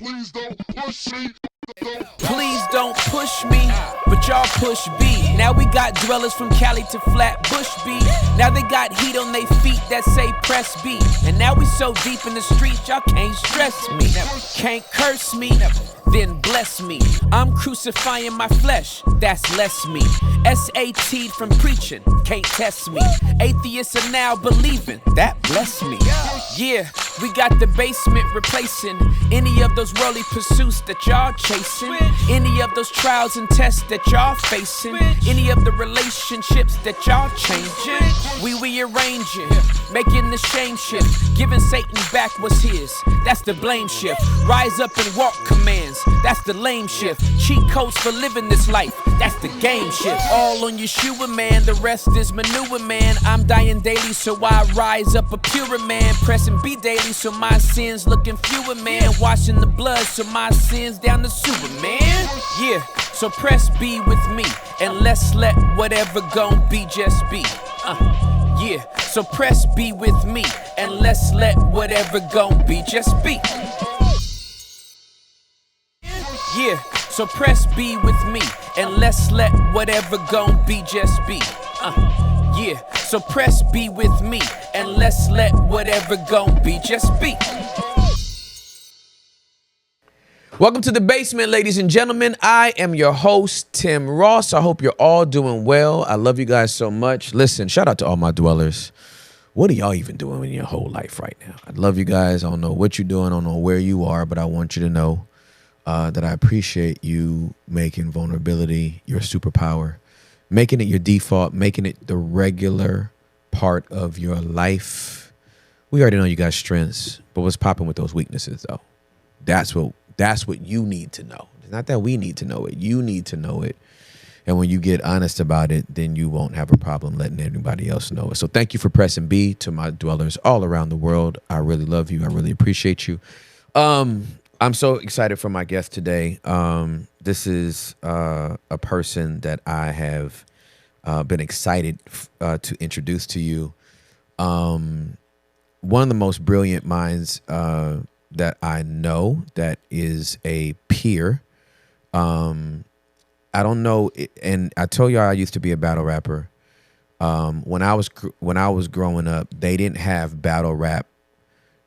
Please don't push me. Please don't push me, but y'all push B. Now we got dwellers from Cali to Flatbush B. Now they got heat on they feet that say press B. And now we so deep in the streets, y'all can't stress me. Can't curse me, then bless me. I'm crucifying my flesh, that's less me. SAT'd from preaching, can't test me. Atheists are now believing, that bless me. Yeah, we got the basement replacing any of those worldly pursuits that y'all chasing, any of those trials and tests that y'all facing, any of the relationships that y'all changing. We rearranging, making the shame shift, giving Satan back what's his, that's the blame shift. Rise up and walk commands, that's the lame shift. Cheat codes for living this life, that's the game shift. All on Yeshua, man, the rest is manure, man. I'm dying daily, so I rise up a purer man. Pressing B daily, so my sins looking fewer, man. Washing the blood, so my sins down the sewer, man. Yeah, so press B with me, and let's let whatever gon' be just be. Yeah, so press B with me, and let's let whatever gon' be just be. Yeah, so press B with me, and let's let whatever gon' be just be. Yeah, so press B with me, and let's let whatever gon' be just be. Welcome to the basement, ladies and gentlemen. I am your host, Tim Ross. I hope you're all doing well. I love you guys so much. Listen, shout out to all my dwellers. What are y'all even doing in your whole life right now? I love you guys. I don't know what you're doing. I don't know where you are, but I want you to know that I appreciate you making vulnerability your superpower, making it your default, making it the regular part of your life. We already know you got strengths, but what's popping with those weaknesses, though? That's what you need to know. It's not that we need to know it. You need to know it. And when you get honest about it, then you won't have a problem letting anybody else know it. So thank you for pressing B to my dwellers all around the world. I really love you. I really appreciate you. I'm so excited for my guest today. This is a person that I have been excited to introduce to you. One of the most brilliant minds that I know, that is a peer. I don't know, and I told y'all I used to be a battle rapper. When I was growing up, they didn't have battle rap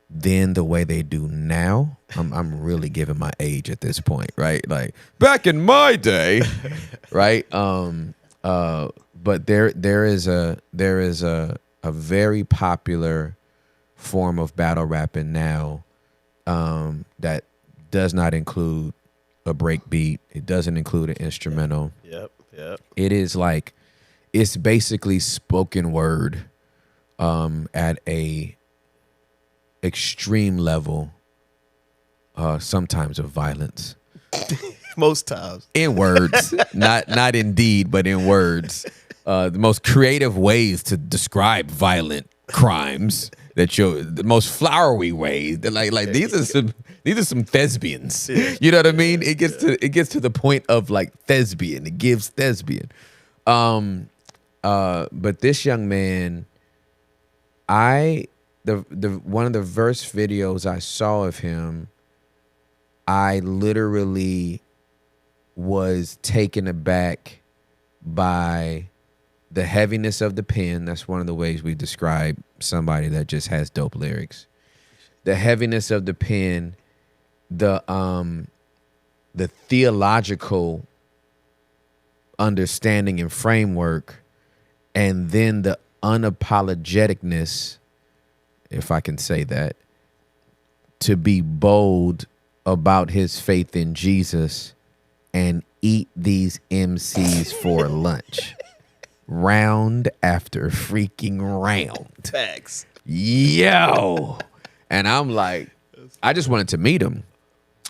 then the way they do now. I'm really giving my age at this point, right? Like back in my day, right? But there is a very popular form of battle rapping now that does not include a break beat. It doesn't include an instrumental. Yep. It is like, it's basically spoken word at a extreme level, sometimes of violence. Most times. In words, not in deed, but in words. The most creative ways to describe violent crimes, the most flowery ways. Like these are some thespians. You know what I mean? It gets to the point of like thespian. It gives thespian. But this young man, one of the verse videos I saw of him, I literally was taken aback by the heaviness of the pen. That's one of the ways we describe somebody that just has dope lyrics. The heaviness of the pen, the theological understanding and framework, and then the unapologeticness, if I can say that, to be bold about his faith in Jesus and eat these MCs for lunch. Round after freaking round. Facts. Yo. And I'm like, I just wanted to meet him.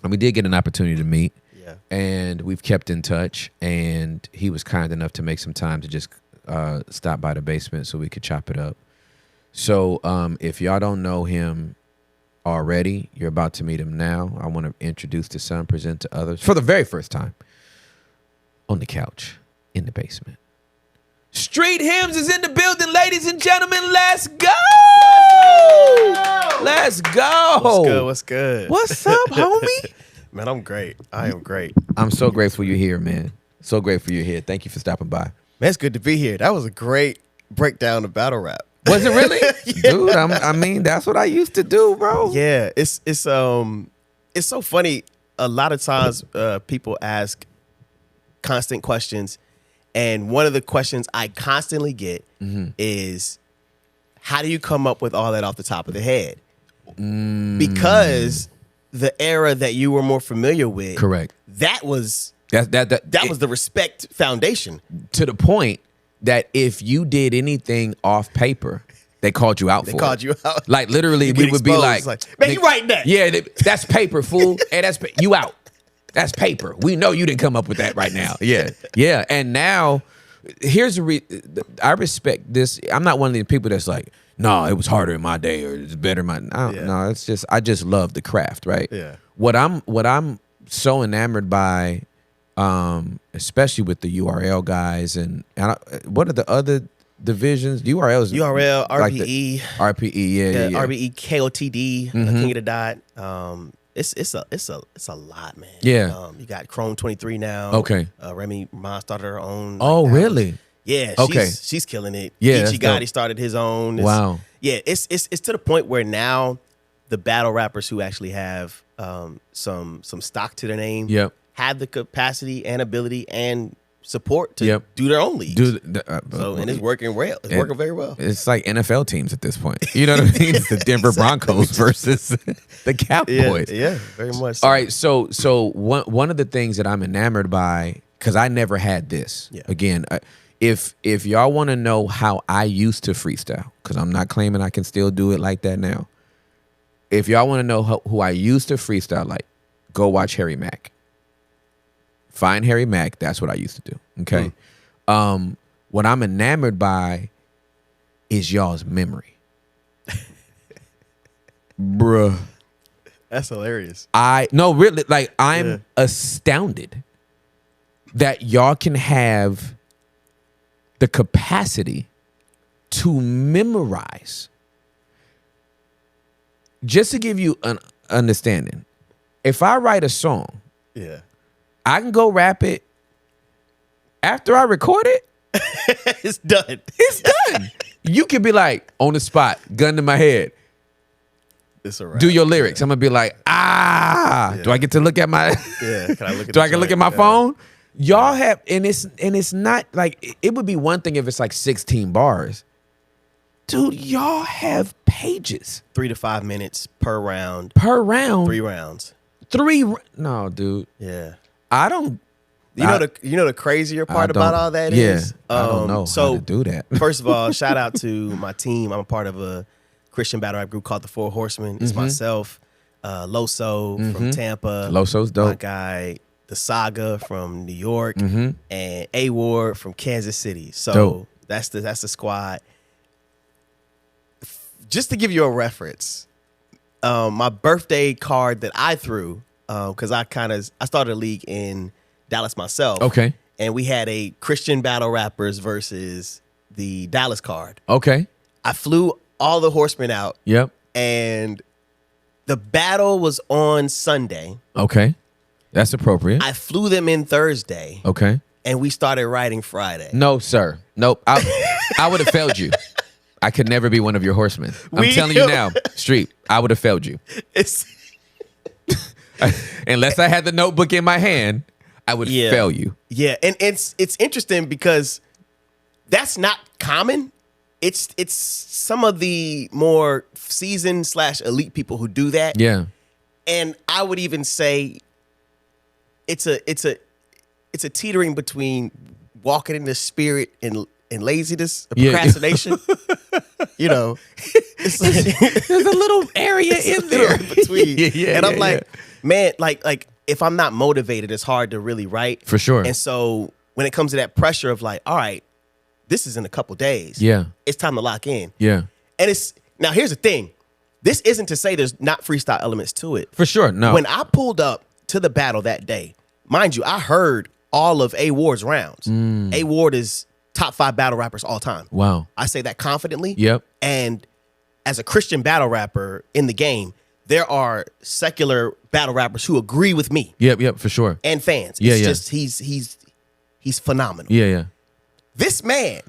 And we did get an opportunity to meet. Yeah. And we've kept in touch. And he was kind enough to make some time to just stop by the basement so we could chop it up. So if y'all don't know him already, you're about to meet him now. I want to introduce to some, present to others for the very first time on the couch in the basement. Street Hymns is in the building, ladies and gentlemen. Let's go! Let's go! What's good? What's up, homie? Man, I'm great. I am great. I'm so grateful you're here, man. So grateful you're here. Thank you for stopping by. Man, it's good to be here. That was a great breakdown of battle rap. Was it really? Dude, I mean, that's what I used to do, bro. Yeah, it's so funny. A lot of times people ask constant questions, and one of the questions I constantly get is, how do you come up with all that off the top of the head? Because the era that you were more familiar with, correct, that was that was the respect foundation. To the point that if you did anything off paper, they called you out for it. They called you out. Like literally, we would be like, man, you writing that? Yeah, that's paper, fool. Hey, you out. That's paper. We know you didn't come up with that right now. Yeah, yeah. And now, here's I respect this. I'm not one of these people that's like, no, it was harder in my day, or it's better in my. No, it's just I just love the craft, right? Yeah. What I'm so enamored by, especially with the URL guys, and what are the other divisions? URL, RPE, RPE, RBE, KOTD, King of the Dot. It's a lot, man. Yeah. You got Chrome 23 now. Okay. Remy Ma started her own. Oh, really? Yeah. Okay. She's killing it. Yeah. Ichigati started his own. Wow. Yeah. It's to the point where now the battle rappers who actually have some stock to their name have the capacity and ability and support to do their own leagues. And it's working well. It's working very well. It's like NFL teams at this point. You know what I mean? It's the Denver Broncos versus the Cowboys. Yeah, very much so. All right, so one of the things that I'm enamored by, because I never had this. Yeah. Again, if y'all want to know how I used to freestyle, because I'm not claiming I can still do it like that now. If y'all want to know who I used to freestyle like, go watch Harry Mack. Find Harry Mack. That's what I used to do. Okay. What I'm enamored by is y'all's memory. Bruh. That's hilarious. Really, like, I'm astounded that y'all can have the capacity to memorize. Just to give you an understanding, if I write a song, I can go rap it after I record it. It's done. It's done. You can be like, on the spot, gun to my head. It's a wrap. Do your lyrics. I'm gonna be like, do I get to look at my? Can I look at? Do I get to look at my phone? Y'all have, and it's not like, it would be one thing if it's like 16 bars. Dude, y'all have pages. 3 to 5 minutes per round. 3 rounds. No, dude. Yeah. I don't. You know the crazier part about all that is? I don't know how to do that. First of all, shout out to my team. I'm a part of a Christian battle rap group called the Four Horsemen. It's myself, Loso from Tampa. Loso's dope. My guy, The Saga from New York, and A Ward from Kansas City. So dope. That's the squad. Just to give you a reference, my birthday card that I threw, because I started a league in Dallas myself. Okay. And we had a Christian battle rappers versus the Dallas card. Okay. I flew all the horsemen out. Yep. And the battle was on Sunday. Okay. That's appropriate. I flew them in Thursday. Okay. And we started writing Friday. No, sir. Nope. I would have failed you. I could never be one of your horsemen. I'm telling you now, Street, I would have failed you. Unless I had the notebook in my hand, I would fail you. Yeah, and it's interesting because that's not common. It's some of the more seasoned / elite people who do that. Yeah. And I would even say it's a teetering between walking in the spirit and laziness, procrastination. You know, there's a little area in there in between. I'm like, man, like if I'm not motivated, it's hard to really write. For sure. And so when it comes to that pressure of like, all right, this is in a couple days. Yeah. It's time to lock in. Yeah. And now here's the thing. This isn't to say there's not freestyle elements to it. For sure. No. When I pulled up to the battle that day, mind you, I heard all of A Ward's rounds. A Ward is top 5 battle rappers all time. Wow. I say that confidently. Yep. And as a Christian battle rapper in the game, there are secular battle rappers who agree with me. Yep, for sure. And fans. Yeah, It's yeah. just he's phenomenal. Yeah. This man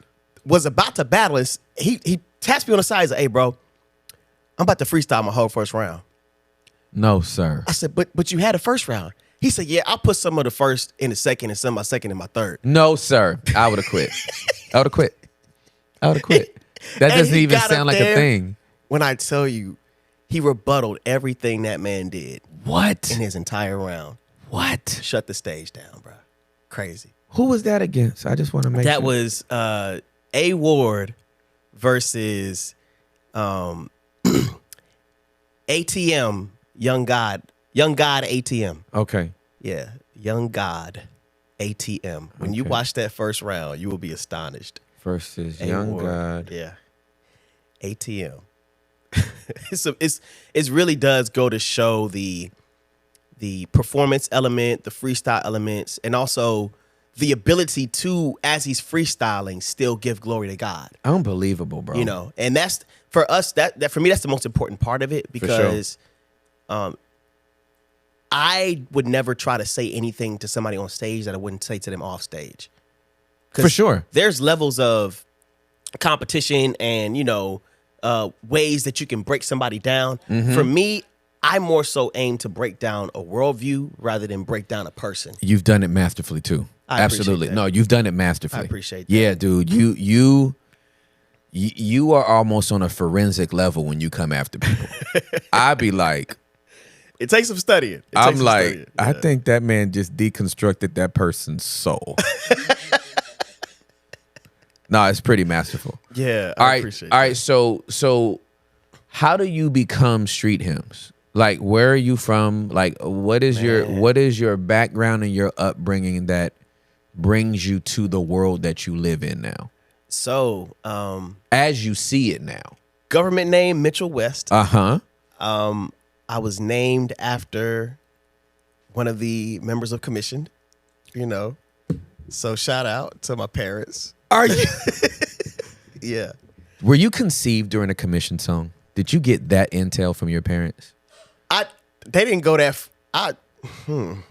was about to battle us. He taps me on the side. He's like, hey, bro, I'm about to freestyle my whole first round. No, sir. I said, but you had a first round. He said, yeah, I'll put some of the first in the second and some of my second in my third. No, sir. I would have quit. I would have quit. That And doesn't he even got sound up like a there. thing. When I tell you, he rebutted everything that man did What? in his entire round. What? Shut the stage down, bro. Crazy. Who was that against? I just want to make That sure. was A Ward versus ATM, Young God ATM. Okay. Yeah, Young God ATM. When you Okay. watch that first round, you will be astonished. Versus A Young Ward, God. Yeah. ATM. It really does go to show the performance element, the freestyle elements, and also the ability to, as he's freestyling, still give glory to God. Unbelievable, bro. You know, and that's for us. That for me, that's the most important part of it because, I would never try to say anything to somebody on stage that I wouldn't say to them off stage. 'Cause For sure. there's levels of competition and ways that you can break somebody down. Mm-hmm. For me, I more so aim to break down a worldview rather than break down a person. You've done it masterfully too. I appreciate Absolutely. that. No, you've done it masterfully. I appreciate that. Yeah, dude. You are almost on a forensic level when you come after people. I'd be like, It takes some studying. I think that man just deconstructed that person's soul. No, it's pretty masterful. Yeah, All I right. appreciate All that. right. So how do you become street hymns? Like, where are you from? Like, what is your background and your upbringing that brings you to the world that you live in now, So, as you see it now? government name Mitchell West. Uh-huh. I was named after one of the members of Commission, So shout out to my parents. Are you? Yeah. Were you conceived during a commission song? Did you get that intel from your parents? They didn't go that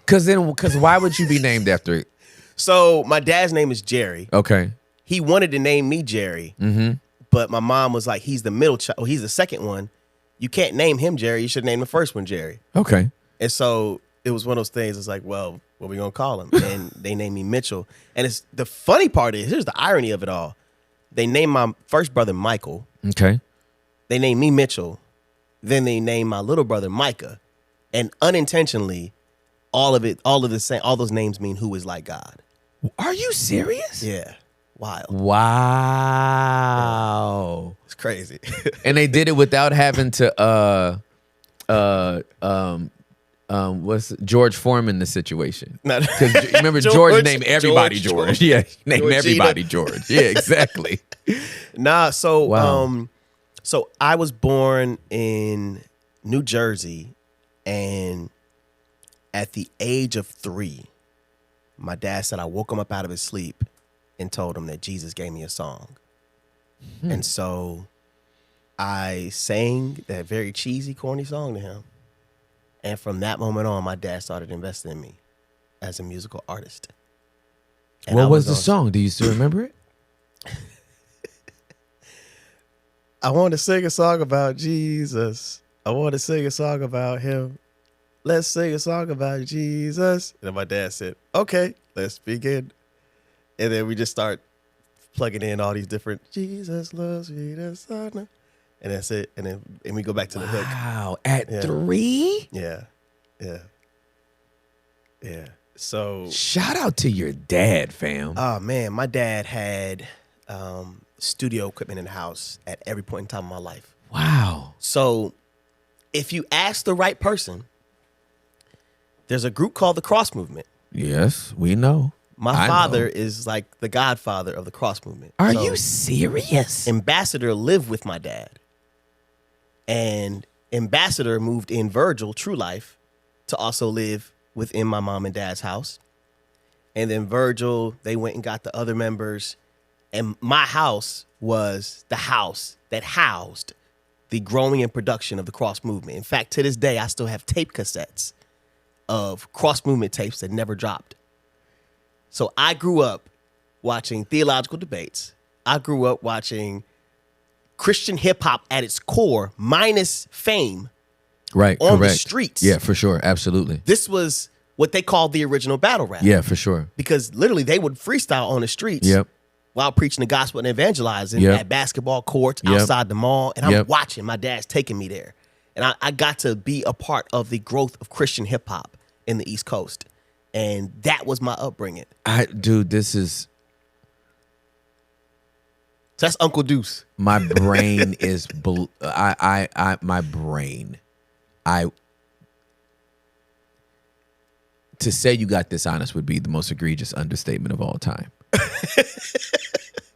Because why would you be named after it? So my dad's name is Jerry. Okay. He wanted to name me Jerry, but my mom was like, he's the middle child. He's the second one. You can't name him Jerry. You should name the first one Jerry. Okay. And so it was one of those things. It's like, well, what are we going to call him? And they named me Mitchell. And it's the funny part is, here's the irony of it all. They named my first brother Michael. Okay. They named me Mitchell. Then they named my little brother Micah. And unintentionally, all those names mean who is like God. Are you serious? Yeah. Wild. Wow. It's crazy. And they did it without having to what's George Foreman the situation? Because remember George named everybody George. Yeah, he named Georgina. everybody George. Yeah, exactly. So Wow. so I was born in New Jersey, and at the age of 3, my dad said I woke him up out of his sleep and told him that Jesus gave me a song. And so I sang that very cheesy, corny song to him. And from that moment on, my dad started investing in me as a musical artist. And What I was the on- song? Do you still remember it? I want to sing a song about Jesus. I want to sing a song about him. Let's sing a song about Jesus. And then my dad said, okay, let's begin. And then we just start plugging in all these different Jesus loves me, the Son. And that's it. And we go back to the hook. Wow. At Yeah. 3? Yeah. So, Shout out to your dad, fam. oh man, my dad had studio equipment in the house at every point in time of my life. Wow. So if you ask the right person, there's a group called the Cross Movement. Yes, we know. My I father know. is like the godfather of the Cross Movement. Are So you serious? Ambassador lived with my dad. And Ambassador moved in Virgil, True Life, to also live within my mom and dad's house. And then Virgil, they went and got the other members. And my house was the house that housed the growing and production of the cross movement. In fact, to this day, I still have tape cassettes of cross movement tapes that never dropped. So I grew up watching theological debates. I grew up watching Christian hip hop at its core, minus fame, Right. on correct. the streets. Yeah, for sure. Absolutely. This was what they called the original battle rap. Yeah, for sure. Because literally they would freestyle on the streets. Yep. While preaching the gospel and evangelizing Yep. at basketball courts, Yep. outside the mall. And I'm Yep. watching. My dad's taking me there. And I got to be a part of the growth of Christian hip hop in the East Coast. And that was my upbringing. Dude, this is So that's Uncle Deuce. my brain is my brain. To say you got dishonest would be the most egregious understatement of all time.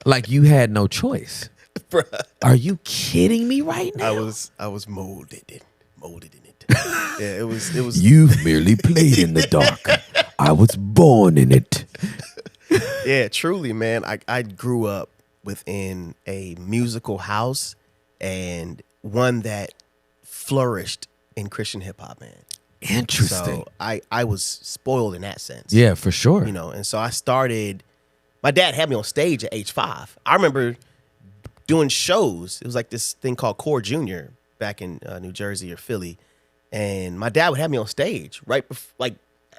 Like you had no choice. Bruh. Are you kidding me right now? I was molded in it. Yeah, it was You've merely played in the dark. I was born in it. Yeah, truly, man. I grew up within a musical house and one that flourished in Christian hip hop, man. Interesting. So I was spoiled in that sense. Yeah, for sure. You know, and so I started, my dad had me on stage at age 5. I remember doing shows. It was like this thing called Core Junior back in New Jersey or Philly. And my dad would have me on stage right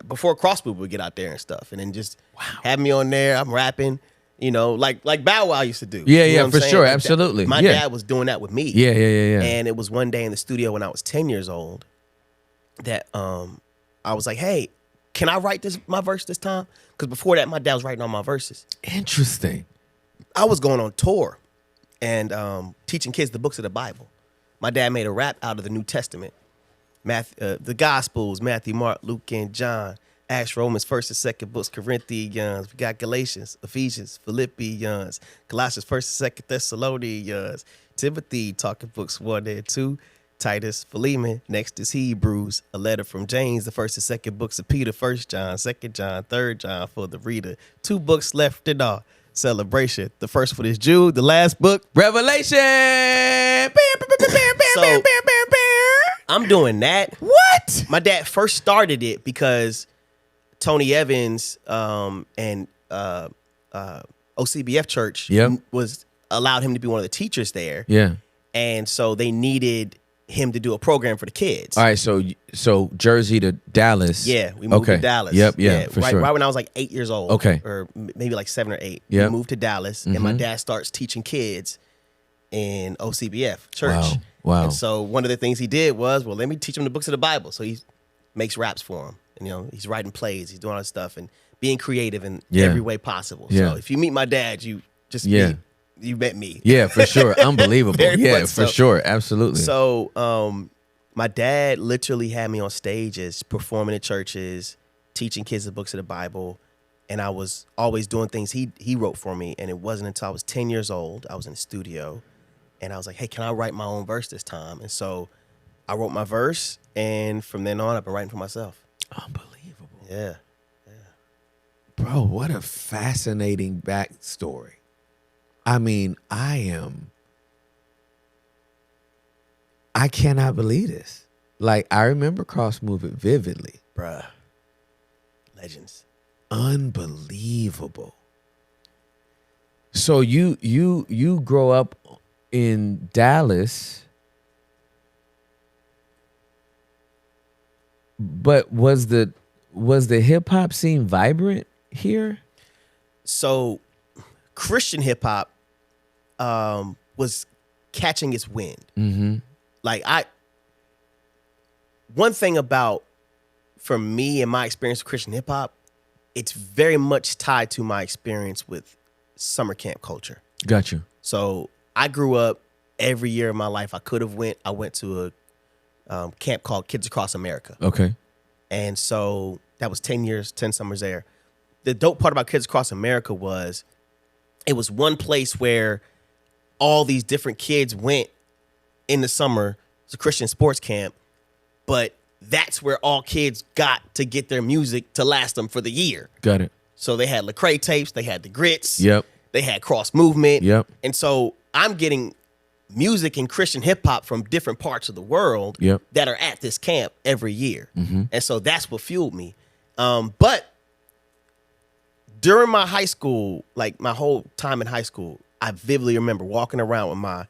before Crossbow would get out there and stuff. And then just have me on there. I'm rapping, you know, like Bow Wow used to do. Yeah, You know yeah, what I'm for saying? sure. Like Absolutely. my Yeah. dad was doing that with me. Yeah. And it was one day in the studio when I was 10 years old that I was like, hey, can I write my verse this time? Because before that, my dad was writing all my verses. Interesting. I was going on tour and teaching kids the books of the Bible. My dad made a rap out of the New Testament. The Gospels, Matthew, Mark, Luke, and John. Acts, Romans, 1st and 2nd books, Corinthians. We got Galatians, Ephesians, Philippians, Colossians, 1st and 2nd Thessalonians, Timothy, talking books 1 and 2, Titus, Philemon. Next is Hebrews, a letter from James, the 1st and 2nd books of Peter, 1st John, 2nd John, 3rd John for the reader. 2 books left in all. Celebration. The first one is Jude. The last book, Revelation. So I'm doing that. What? My dad first started it because Tony Evans and OCBF Church Yep. was allowed him to be one of the teachers there. Yeah. And so they needed him to do a program for the kids. All right. So Jersey to Dallas. Yeah, we moved to Dallas. Yep. Yeah. For right, sure. right when I was like 8 years old. Okay. Or maybe like 7 or 8. Yep. We moved to Dallas, and my dad starts teaching kids in OCBF Church. Wow. And so one of the things he did was, well, let me teach him the books of the Bible. So he makes raps for him. And, you know, he's writing plays, he's doing all this stuff and being creative in every way possible. Yeah. So if you meet my dad, you just you met me. Yeah, for sure. Unbelievable. Very Yeah, much for so. sure. Absolutely. So my dad literally had me on stages, performing at churches, teaching kids the books of the Bible. And I was always doing things he wrote for me. And it wasn't until I was 10 years old, I was in the studio, and I was like, hey, can I write my own verse this time? And so I wrote my verse, and from then on, I've been writing for myself. Unbelievable. Yeah. Bro, what a fascinating backstory. I mean, I cannot believe this. Like, I remember Cross Movement vividly. Bruh. Legends. Unbelievable. So you grow up in Dallas, but was the hip hop scene vibrant here? So Christian hip hop was catching its wind. Mm-hmm. Like one thing about, for me and my experience with Christian hip hop, it's very much tied to my experience with summer camp culture. Got you. So I grew up every year of my life I went to a camp called Kids Across America. Okay. And so that was 10 years, 10 summers there. The dope part about Kids Across America was it was one place where all these different kids went in the summer. It's a Christian sports camp, but that's where all kids got to get their music to last them for the year. Got it. So they had Lecrae tapes, they had the Grits. Yep. They had Cross Movement. Yep. And so I'm getting music and Christian hip hop from different parts of the world Yep. that are at this camp every year. Mm-hmm. And so that's what fueled me. But during my high school, like my whole time in high school, I vividly remember walking around with my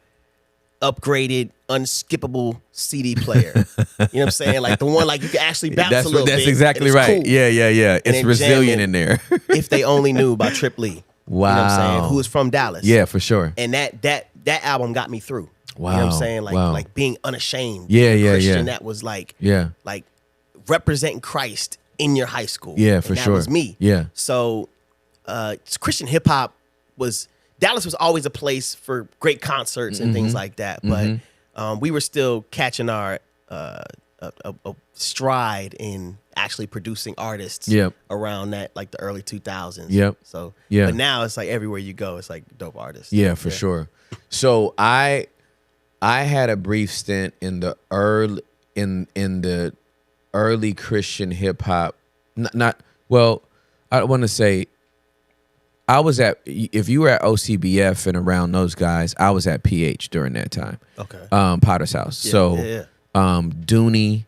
upgraded, unskippable CD player. You know what I'm saying? Like the one like you can actually bounce a little bit. That's exactly and it's right. cool. Yeah. It's then resilient jamming in there. If They Only Knew by Trip Lee. Wow. You know what I'm saying? Who is from Dallas. Yeah, for sure. And that album got me through. Wow. You know what I'm saying? Like Wow. like being unashamed. Yeah, being a yeah, Christian yeah. that was like representing Christ in your high school. Yeah, And for that sure. was me. Yeah. So Christian hip hop Dallas was always a place for great concerts and things like that. But we were still catching our a stride in actually producing artists Yep. around that, like the early 2000s. Yep. So, Yeah. but now it's like everywhere you go, it's like dope artists. Yeah, for sure. So I had a brief stint in the early Christian hip hop. I want to say I was if you were at OCBF and around those guys, I was at PH during that time. Okay. Potter's House. Yeah. Dooney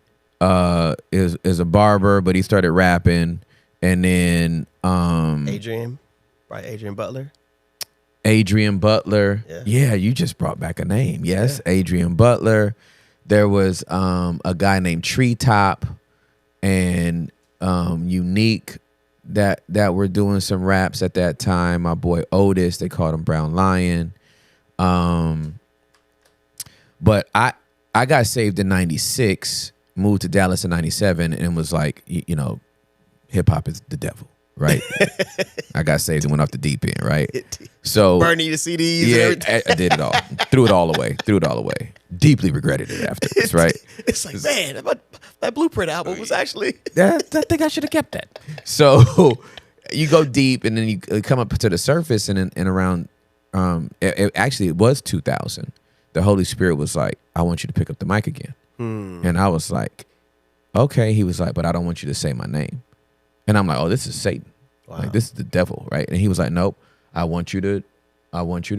is a barber, but he started rapping, and then Adrian Butler. Adrian Butler. Yeah. You just brought back a name. Yes, yeah. Adrian Butler. There was a guy named Treetop and Unique that were doing some raps at that time. My boy Otis, they called him Brown Lion. But I got saved in 96, moved to Dallas in 97, and was like, hip hop is the devil, right? I got saved and went off the deep end, right? So burning the CDs. Yeah, and everything. I did it all. Threw it all away. Deeply regretted it afterwards, right? It's like, man, that Blueprint album was actually. I think I should have kept that. So you go deep, and then you come up to the surface, and around, it was 2000. The Holy Spirit was like, I want you to pick up the mic again. And I was like, okay. He was like, but I don't want you to say my name. And I'm like, oh, this is Satan. Wow. Like, this is the devil, right? And he was like, nope. I want you to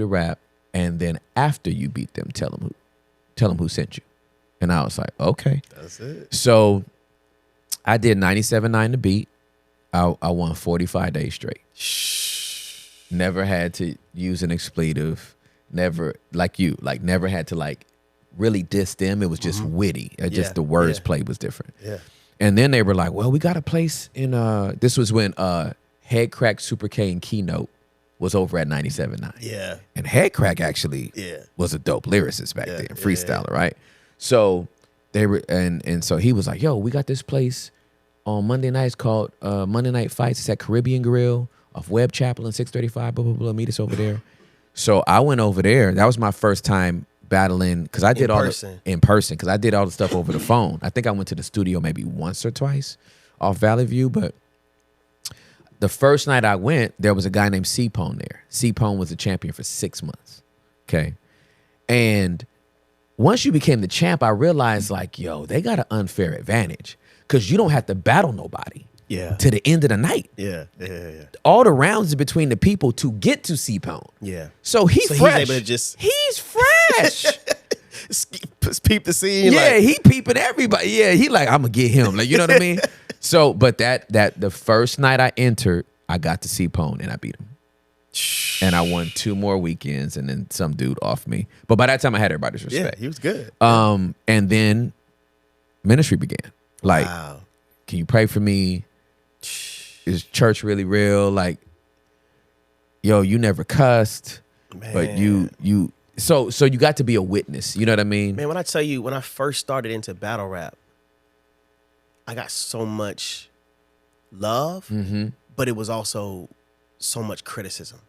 rap, and then after you beat them, tell them who sent you. And I was like, okay. That's it. So I did 97.9 the beat. I won 45 days straight. Never had to use an expletive. Never never had to really diss them. It was just witty. Just the words played was different. Yeah. And then they were like, well, we got a place in this was when Head Crack, Super K, and Keynote was over at 97.9. Yeah. And Head Crack actually was a dope lyricist back then, freestyler, right? So they were and so he was like, yo, we got this place on Monday nights called Monday Night Fights. It's at Caribbean Grill off Webb Chapel and 635, blah, blah, blah. Meet us over there. So I went over there. That was my first time battling because I did in person because I did all the stuff over the phone. I think I went to the studio maybe once or twice off Valley View, but the first night I went, there was a guy named C-Pone there. C-Pone was a champion for 6 months. Okay. And once you became the champ, I realized they got an unfair advantage because you don't have to battle nobody. Yeah. To the end of the night. Yeah. All the rounds are between the people to get to C-Pone. Yeah. So he's fresh. He's able to he's fresh. Peep the scene. Yeah, he peeping everybody. Yeah, he like, I'm gonna get him. You know what I mean? So, but that the first night I entered, I got to C-Pone and I beat him. And I won 2 more weekends, and then some dude off me. But by that time, I had everybody's respect. Yeah, he was good. And then ministry began. Wow. Can you pray for me? Is church really real? Yo, you never cussed, man. But you so you got to be a witness. You know what I mean? Man, when I tell you, when I first started into battle rap, I got so much love, but it was also so much criticism.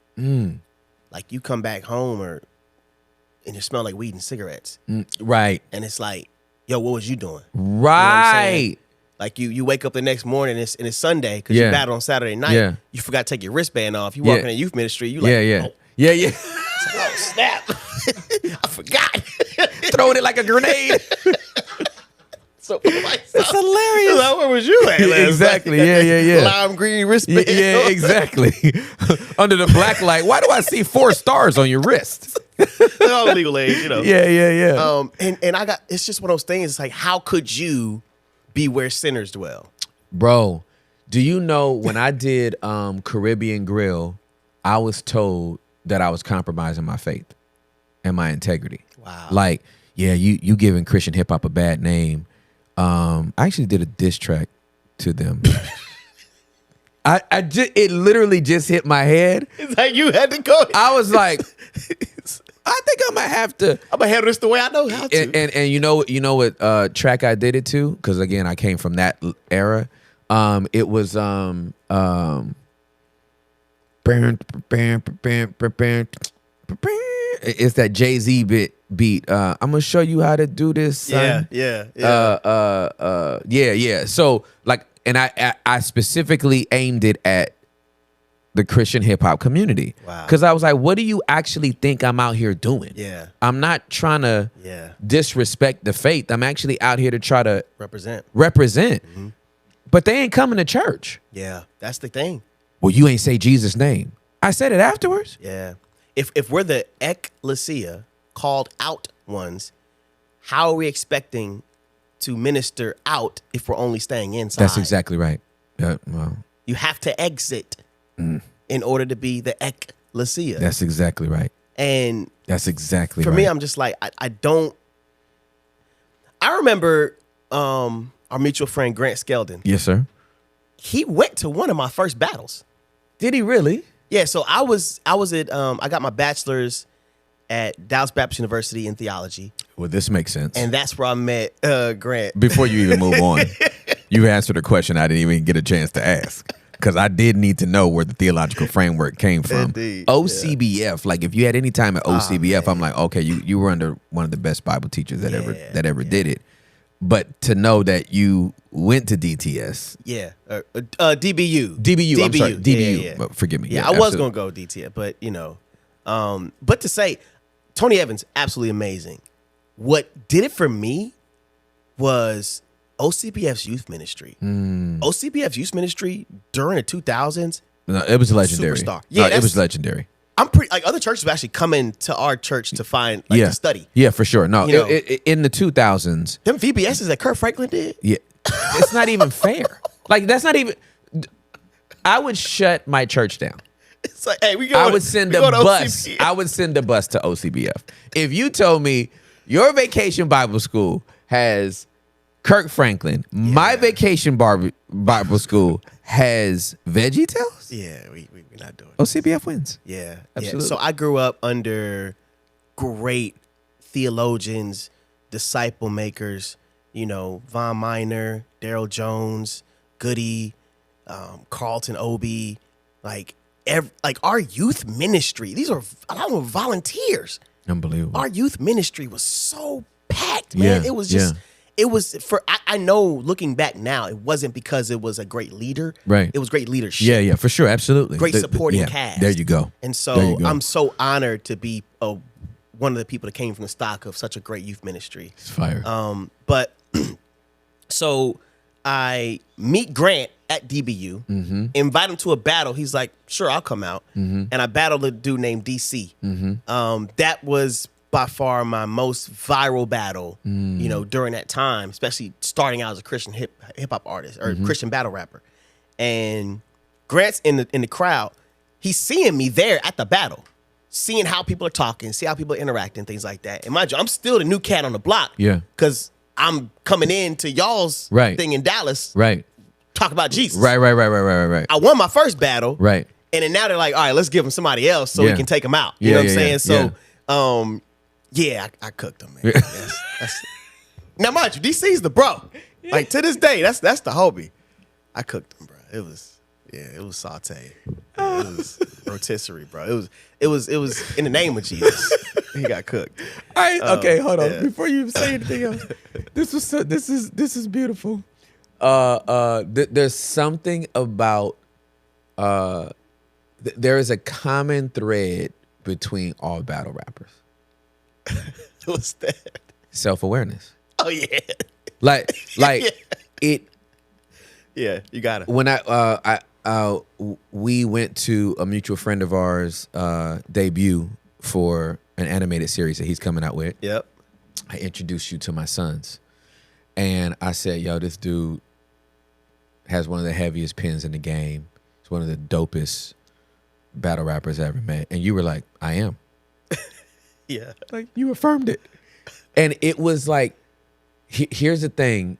Like you come back home and you smell like weed and cigarettes. Right. And it's like, yo, what was you doing? Right. You know like you wake up the next morning and it's Sunday because you battled on Saturday night. Yeah. You forgot to take your wristband off. You walk in a youth ministry. You like, yeah. Oh, snap. I forgot. Throwing it like a grenade. So it's hilarious. Like, where was you at? Exactly. Yeah. Lime green wristband. Yeah, exactly. Under the black light. Why do I see 4 stars on your wrist? They're all legal age, you know. Yeah. And it's just one of those things. It's like, how could you be where sinners dwell? Bro, do you know when I did Caribbean Grill, I was told that I was compromising my faith and my integrity. Wow. Like, yeah, you giving Christian hip hop a bad name. I actually did a diss track to them. It literally just hit my head. It's like you had to go. I was like, I think I might have to. I'm gonna handle this the way I know how to. And you know what track I did it to? Because again, I came from that era. It was it's that Jay-Z beat. I'm gonna show you how to do this, son. Yeah. So like, and I specifically aimed it at the Christian hip hop community. Wow. Because I was like, what do you actually think I'm out here doing? Yeah. I'm not trying to disrespect the faith. I'm actually out here to try to Represent. Mm-hmm. But they ain't coming to church. Yeah, that's the thing. Well, you ain't say Jesus' name. I said it afterwards. Yeah. If we're the ecclesia, called out ones, how are we expecting to minister out if we're only staying inside? That's exactly right. Yeah, well, you have to exit in order to be the ecclesia. that's exactly right. And That's exactly for right. me, I'm just like, I don't. I remember our mutual friend Grant Skeldon. Yes, sir. He went to one of my first battles. Did he really? Yeah, so I was at I got my bachelor's at Dallas Baptist University in theology, Well, this makes sense. and that's where I met Grant. Before you even move on, you answered a question I didn't even get a chance to ask. Because I did need to know where the theological framework came from. Indeed, OCBF, like if you had any time at OCBF, I'm like, okay, you were under one of the best Bible teachers that ever did it. But to know that you went to DTS. Yeah, DBU. DBU, I'm sorry, DBU. Yeah. But forgive me. Yeah, I was going to go DTS, but you know. But to say, Tony Evans, absolutely amazing. What did it for me was OCBF's youth ministry. OCBF's youth ministry during the 2000s. No, it was legendary. Superstar. Yeah, it was legendary. I'm pretty like other churches have actually come into our church to find like to study. Yeah, for sure. No, You know. in the 2000s. Them VBSs that Kurt Franklin did. Yeah, it's not even fair. Like that's not even. I would shut my church down. It's like, hey, I would send a bus. I would send a bus to OCBF. If you told me your vacation Bible school has Kirk Franklin, my vacation Bible school has Veggie Tales. Yeah, we're not doing it. OCBF wins. Yeah, Absolutely. Yeah. So I grew up under great theologians, disciple makers. You know, Von Miner, Daryl Jones, Goody, Carlton Obi, like our youth ministry. These are a lot of them were volunteers. Unbelievable. Our youth ministry was so packed, man. Yeah, It was just. It was for I know looking back now, it wasn't because it was a great leader. Right. It was great leadership. Yeah, for sure. Absolutely. Great supporting cast. There you go. And There you so go. I'm so honored to be one of the people that came from the stock of such a great youth ministry. It's fire. But so I meet Grant at DBU, invite him to a battle. He's like, sure, I'll come out. And I battled a dude named DC. That was by far my most viral battle, you know, during that time, especially starting out as a Christian hip hop artist or Christian battle rapper. And Grant's in the crowd. He's seeing me there at the battle, seeing how people are talking, see how people are interacting, things like that. And mind you, I'm still the new cat on the block. Yeah. Because I'm coming into y'all's thing in Dallas. Right. Talk about Jesus. Right. I won my first battle. Right. And then now they're like, all right, let's give him somebody else so we can take him out. You know what I'm saying? So, I cooked him, man. That's now, mind you, DC's the bro. Like to this day, that's the homie. I cooked him, bro. It was saute. Yeah, it was rotisserie, bro. It was in the name of Jesus. He got cooked. All right. Okay. Hold on. yeah. Before you say anything else, this is beautiful. There's something about there is a common thread between all battle rappers. What's that? Self-awareness. Oh yeah. Like it. Yeah, you got it. When we went to a mutual friend of ours debut for an animated series that he's coming out with. Yep. I introduced you to my sons. And I said, yo, this dude has one of the heaviest pens in the game. He's one of the dopest battle rappers I ever met. And you were like, I am. Yeah. Like, you affirmed it. And it was like, here's the thing.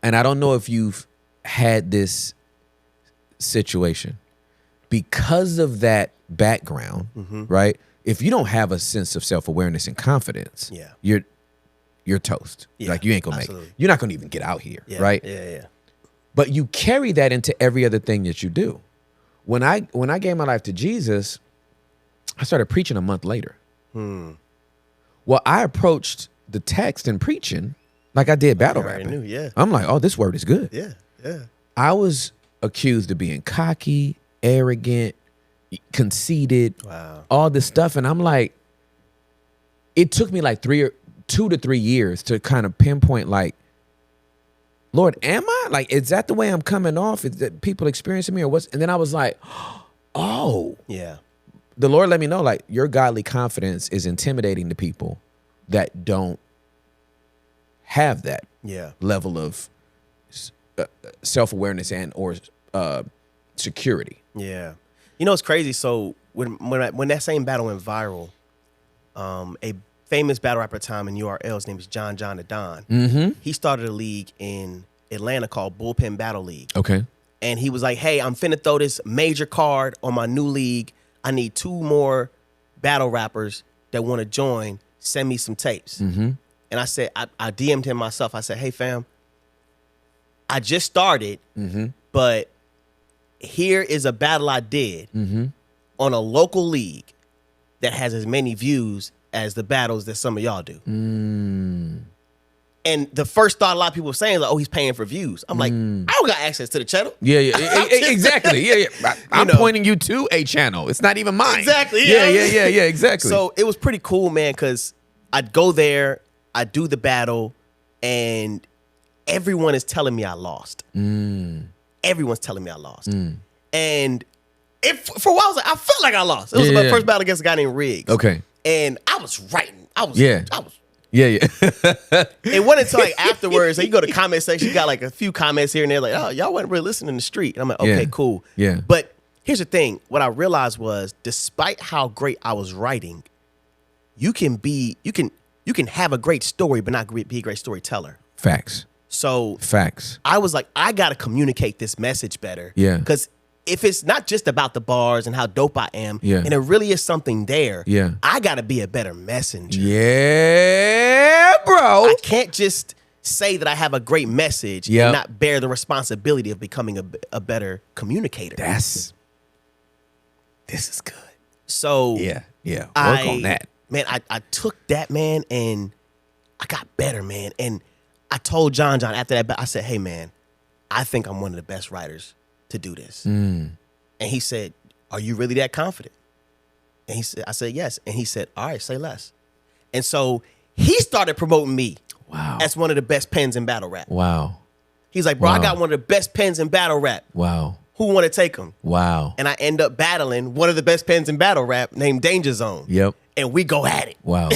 And I don't know if you've had this situation. Because of that background, right? If you don't have a sense of self-awareness and confidence, you're toast. Yeah, like, you ain't gonna make it. You're not gonna even get out here, Yeah, right? Yeah. But you carry that into every other thing that you do. When I gave my life to Jesus, I started preaching a month later. Well, I approached the text and preaching like I did battle rapping. I'm like, oh, this word is good. Yeah. I was accused of being cocky, arrogant, conceited, all this stuff. And I'm like, it took me like 2 to 3 years to kind of pinpoint, like, Lord, am I? Like, is that the way I'm coming off? Is that people experiencing me or what's? And then I was like, oh. Yeah. The Lord let me know, like, your godly confidence is intimidating to people that don't have that level of self-awareness and or security. Yeah. You know, it's crazy. So when that same battle went viral, a famous battle rapper at the time in URL, his name is John the Don. He started a league in Atlanta called Bullpen Battle League. Okay. And he was like, hey, I'm finna throw this major card on my new league. I need 2 more battle rappers that want to join. Send me some tapes. And I said, I DM'd him myself. I said, hey, fam, I just started, but here is a battle I did on a local league that has as many views as the battles that some of y'all do. And the first thought a lot of people were saying is like, oh, he's paying for views. I'm like, I don't got access to the channel. Yeah. Exactly. Yeah. I'm pointing you to a channel. It's not even mine. Exactly. Yeah, exactly. So it was pretty cool, man, because I'd go there, I'd do the battle, and everyone is telling me I lost. Everyone's telling me I lost. And for a while, I was like, I felt like I lost. It was my first battle against a guy named Riggs. Okay. And I was writing. Yeah. It wasn't until like afterwards, like, you go to comment section, you got like a few comments here and there, like, oh, y'all wasn't really listening in the street. And I'm like, okay, cool. Yeah. But here's the thing. What I realized was, despite how great I was writing, you can have a great story, but not be a great storyteller. Facts. So Facts. I was like, I got to communicate this message better. Yeah. Because if it's not just about the bars and how dope I am, and it really is something there, I got to be a better messenger. Yeah, bro. I can't just say that I have a great message and not bear the responsibility of becoming a better communicator. This is good. So yeah. Work on that. Man, I took that, man, and I got better, man. And I told John after that, I said, hey, man, I think I'm one of the best writers to do this. And he said, are you really that confident? And I said, yes. And he said, all right, say less. And so he started promoting me as one of the best pens in battle rap. Wow. He's like, bro, I got one of the best pens in battle rap. Wow. Who want to take him? Wow. And I end up battling one of the best pens in battle rap named Danger Zone. Yep. And we go at it. Wow.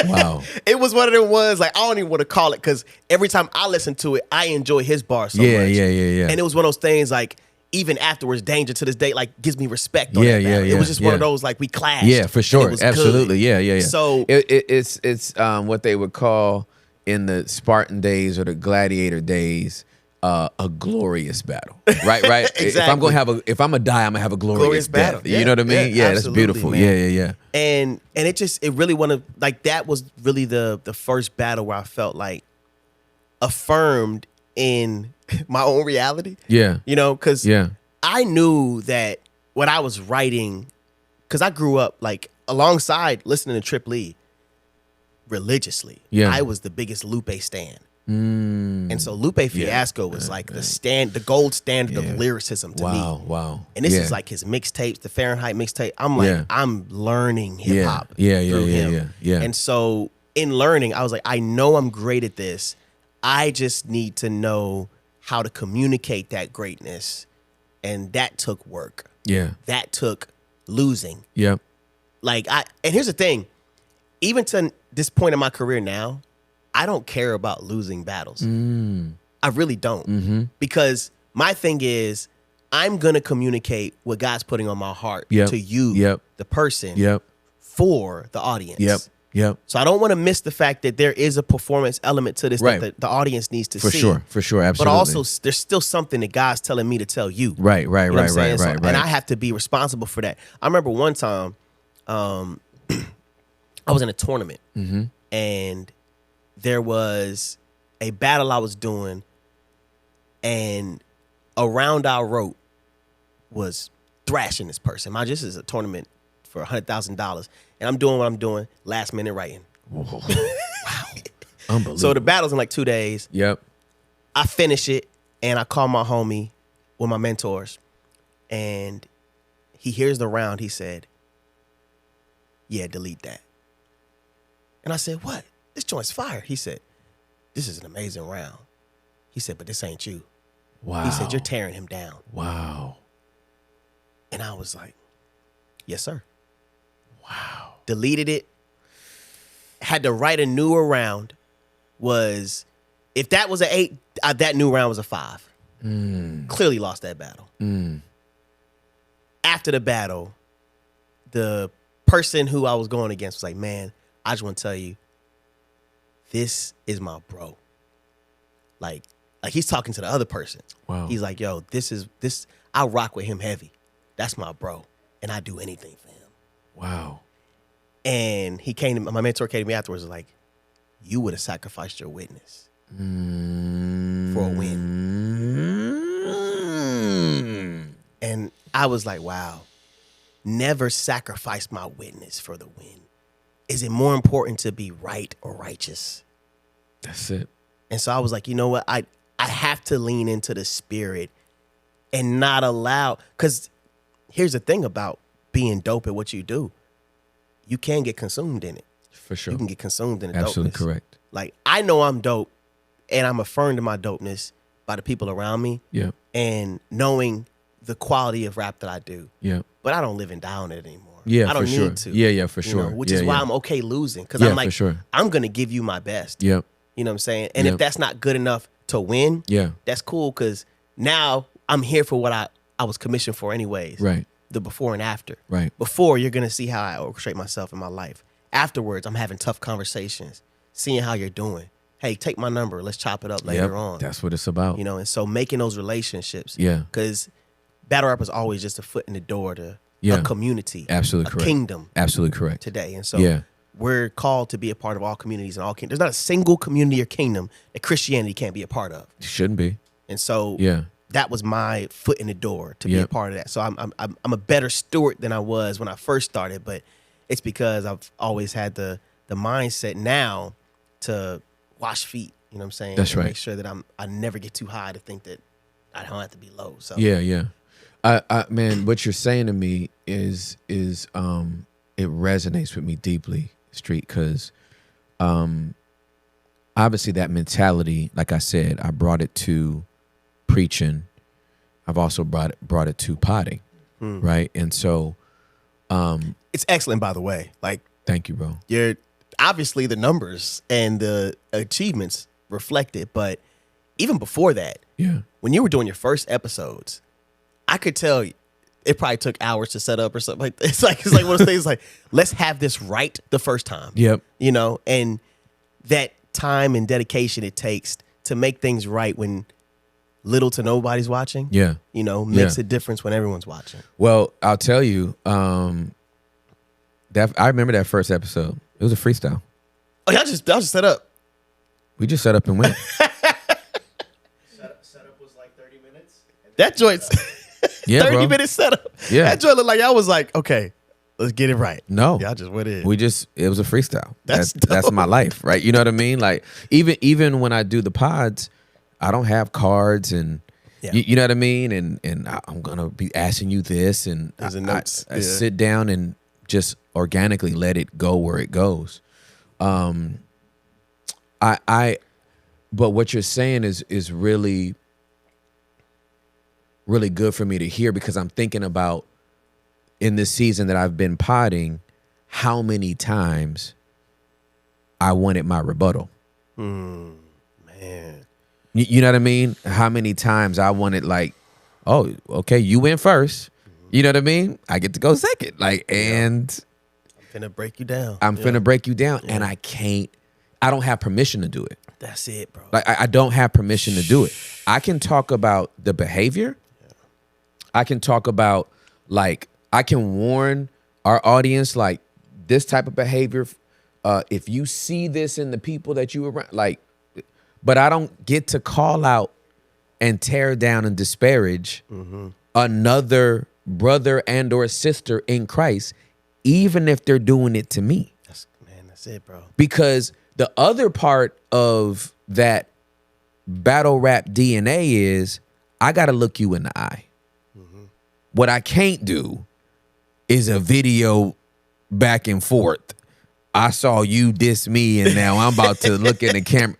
Wow. It was one of them ones, like, I don't even want to call it, because every time I listen to it, I enjoy his bars so much. Yeah. And it was one of those things, like, even afterwards, Danger to this day, like, gives me respect on that battle. It was just one of those, like, we clashed. Yeah, for sure. Absolutely. Good. Yeah. So it's what they would call in the Spartan days or the gladiator days, a glorious battle. Right? Exactly. If I'm gonna die, I'm gonna have a glorious battle. death. You know what I mean? Yeah, that's beautiful. Man. Yeah. And it really that was really the first battle where I felt like affirmed in my own reality. Yeah. You know, because I knew that what I was writing, because I grew up like alongside listening to Trip Lee religiously. Yeah. I was the biggest Lupe stan. And so Lupe Fiasco was like the gold standard of lyricism to me. Wow. And this is like his mixtapes, the Fahrenheit mixtape. I'm like, I'm learning hip hop through him. Yeah. And so in learning, I was like, I know I'm great at this. I just need to know how to communicate that greatness. And that took work. Yeah. That took losing. Yep. and here's the thing, even to this point in my career now, I don't care about losing battles. I really don't. Because my thing is, I'm going to communicate what God's putting on my heart to you, the person, for the audience. So I don't want to miss the fact that there is a performance element to this that the audience needs to see. For sure, absolutely. But also, there's still something that God's telling me to tell you. Right. You know what I'm saying? And I have to be responsible for that. I remember one time, I was in a tournament, and there was a battle I was doing, and a round I wrote was thrashing this person. This is a tournament for $100,000, and I'm doing what I'm doing, last minute writing. Whoa. Wow. Unbelievable. So the battle's in like 2 days. Yep. I finish it, and I call my homie, one of my mentors, and he hears the round. He said, yeah, delete that. And I said, what? This joint's fire. He said, this is an amazing round. He said, but this ain't you. Wow. He said, you're tearing him down. Wow. And I was like, yes, sir. Wow. Deleted it. Had to write a newer round. If that was an 8, that new round was a 5. Clearly lost that battle. After the battle, the person who I was going against was like, man, I just want to tell you, this is my bro. Like he's talking to the other person. Wow. He's like, yo, this, I rock with him heavy. That's my bro. And I do anything for him. Wow. And my mentor came to me afterwards and was like, you would have sacrificed your witness for a win. And I was like, wow, never sacrifice my witness for the win. Is it more important to be right or righteous? That's it. And so I was like, you know what? I have to lean into the spirit and not allow, because here's the thing about being dope at what you do. You can get consumed in it. For sure. You can get consumed in the Absolutely dopeness. correct. Like, I know I'm dope, and I'm affirmed in my dopeness by the people around me. Yeah. And knowing the quality of rap that I do. Yeah. But I don't live and die on it anymore. Yeah, I don't for sure. need to. Yeah, for sure. Which is why I'm okay losing. Because Yeah, I'm like, for sure. I'm going to give you my best. Yep. You know what I'm saying? And Yep. if that's not good enough to win, Yeah. that's cool, because now I'm here for what I was commissioned for anyways. Right. The before and after. Right. Before, you're going to see how I orchestrate myself in my life. Afterwards, I'm having tough conversations, seeing how you're doing. Hey, take my number. Let's chop it up later on. That's what it's about. You know, and so making those relationships. Yeah. Because battle rap is always just a foot in the door to Yeah. a community. Absolutely a correct. kingdom Absolutely correct. today. And so Yeah. we're called to be a part of all communities and all kingdoms. There's not a single community or kingdom that Christianity can't be a part of. Shouldn't be. And so Yeah. that was my foot in the door to be a Yep. part of that. So I'm a better steward than I was when I first started, but it's because I've always had the mindset now to wash feet. You know what I'm saying? That's And right. Make sure that I never get too high to think that I don't have to be low. So Yeah. I man, what you're saying to me is it resonates with me deeply, Street, because obviously that mentality, like I said, I brought it to preaching. I've also brought it to potting, right? And so, it's excellent, by the way. Like, thank you, bro. you're obviously the numbers and the achievements reflect it, but even before that, Yeah. when you were doing your first episodes, I could tell it probably took hours to set up or something. It's like one of those things like, let's have this right the first time. Yep. You know, and that time and dedication it takes to make things right when little to nobody's watching. Yeah. You know, makes Yeah. a difference when everyone's watching. Well, I'll tell you, that I remember that first episode. It was a freestyle. Oh, y'all just set up. We just set up and went. Setup was like 30 minutes. That joint's Yeah, 30 bro. minute setup. Yeah. That joint looked like y'all was like, okay, let's get it right. No. Y'all just went in. It was a freestyle. That's That's dope. my life, right? You know what I mean? Like even when I do the pods, I don't have cards and Yeah. you know what I mean? And I'm gonna be asking you this, and There's a I notes. Yeah. sit down and just organically let it go where it goes. But what you're saying is really, really good for me to hear, because I'm thinking about in this season that I've been podding, how many times I wanted my rebuttal. Man. You know what I mean? How many times I wanted, like, oh, okay, you went first. You know what I mean? I get to go second. Like, and I'm finna break you down. I'm finna break you down, and I don't have permission to do it. That's it, bro. Like, I don't have permission to do it. I can talk about the behavior. I can talk about, like, I can warn our audience, like, this type of behavior, if you see this in the people that you around, like, but I don't get to call out and tear down and disparage another brother and or sister in Christ, even if they're doing it to me. That's it, bro. Because the other part of that battle rap DNA is I got to look you in the eye. What I can't do is a video back and forth. I saw you diss me and now I'm about to look in the camera.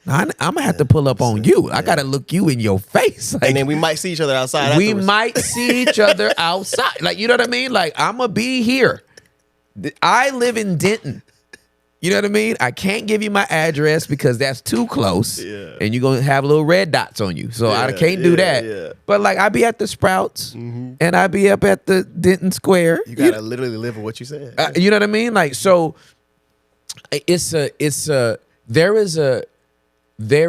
I'm going to have to pull up on you. I got to look you in your face. Like, And then we might see each other outside we afterwards. might see each other outside. Like, you know what I mean? Like, I'm going to be here. I live in Denton. You know what I mean? I can't give you my address because that's too close. Yeah. And you're going to have little red dots on you. So I can't do that. Yeah. But, like, I be at the Sprouts and I be up at the Denton Square. You gotta literally live with what you said. You know what I mean? Like, so there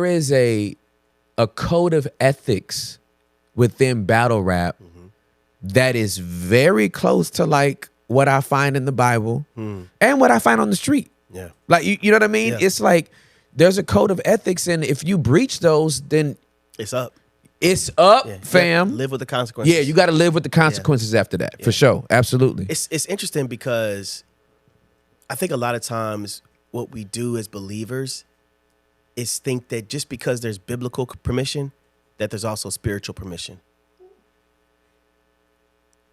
is a code of ethics within battle rap that is very close to, like, what I find in the Bible and what I find on the street. Yeah. Like, you know what I mean? Yeah. It's like there's a code of ethics, and if you breach those, then It's up. it's up, Yeah. fam. Live with the consequences. Yeah, you got to live with the consequences after that, for sure. Absolutely. It's interesting because I think a lot of times what we do as believers is think that just because there's biblical permission, that there's also spiritual permission.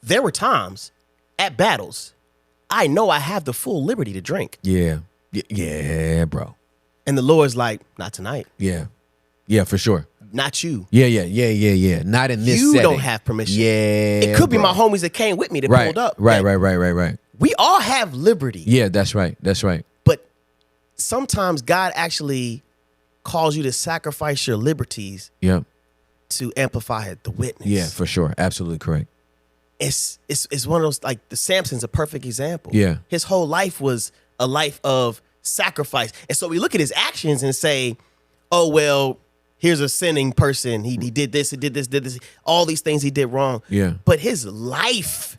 There were times at battles, I know I have the full liberty to drink. Yeah. Yeah, bro. And the Lord's like, not tonight. Yeah. Yeah, for sure. Not you. Yeah. Not in this You setting. don't have permission. Yeah. It could be bro. my homies that came with me that Right. pulled up. Right. That We all have liberty. Yeah, that's right. But sometimes God actually calls you to sacrifice your liberties Yeah. to amplify the witness. Yeah, for sure. Absolutely correct. It's one of those, like, the Samson's a perfect example. Yeah. His whole life was a life of sacrifice. And so we look at his actions and say, oh, well, here's a sinning person. He did this, did this, all these things he did wrong. Yeah. But his life,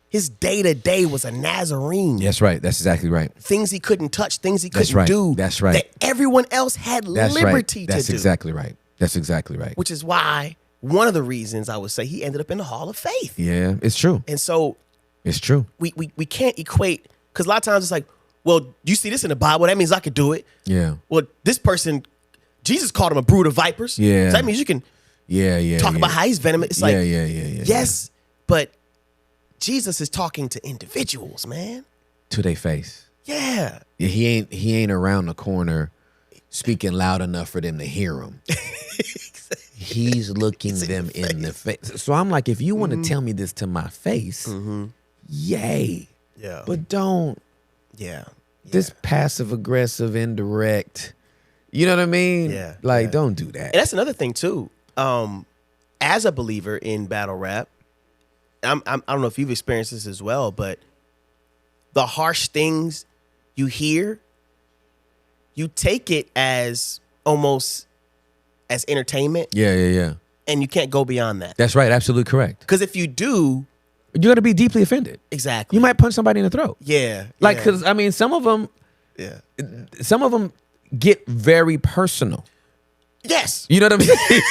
his day-to-day was a Nazarene. That's right. That's exactly right. Things he couldn't touch, things he That's couldn't right. do. That's right. That everyone else had That's liberty right. to That's do. exactly right. That's exactly right. Which is why one of the reasons I would say he ended up in the Hall of Faith. Yeah, it's true. And so It's true. we can't equate, because a lot of times it's like, well, you see this in the Bible, that means I could do it. Yeah. Well, this person, Jesus called him a brood of vipers. Yeah. So that means you can Yeah. talk about how he's venomous. It's like, yeah. yes, but Jesus is talking to individuals, man. To their face. Yeah. Yeah, he ain't around the corner speaking loud enough for them to hear him. He's looking them in the face. So I'm like, if you want to tell me this to my face, yay. Yeah. But don't Yeah. this passive aggressive indirect. You know what I mean? Yeah, Like, yeah. don't do that. And that's another thing too. As a believer in battle rap, I don't know if you've experienced this as well, but the harsh things you hear, you take it as almost as entertainment, Yeah. and you can't go beyond that. That's right. Absolutely correct. Because if you do, You're going to be deeply offended. exactly. You might punch somebody in the throat. Yeah. Like, yeah, because, I mean, some of them get very personal. yes. You know what I mean?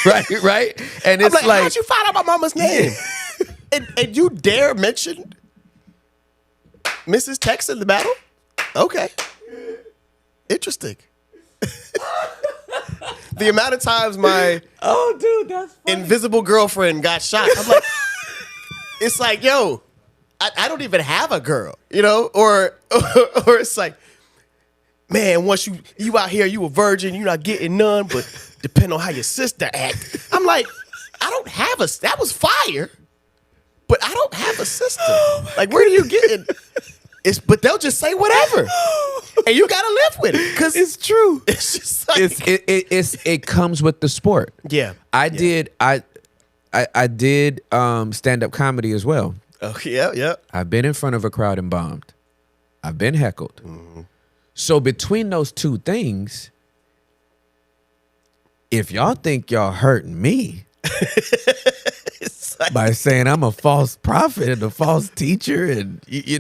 right? And I'm it's like, like, how'd you find out my mama's name? and you dare mention Mrs. Tex in the battle? Okay. Interesting. The amount of times my oh, dude, that's funny. invisible girlfriend got shot. I'm like, it's like, yo, I don't even have a girl, you know? Or it's like, man, once you out here, you a virgin, you're not getting none, but depending on how your sister act. I'm like, I don't have that was fire, but I don't have a sister. Like, where are you getting? but they'll just say whatever, and you gotta live with it because It's true. it's just like It comes with the sport. yeah. I did stand up comedy as well. Oh yeah. I've been in front of a crowd and bombed. I've been heckled. So between those two things, if y'all think y'all hurting me It's like, by saying I'm a false prophet and a false teacher, and it's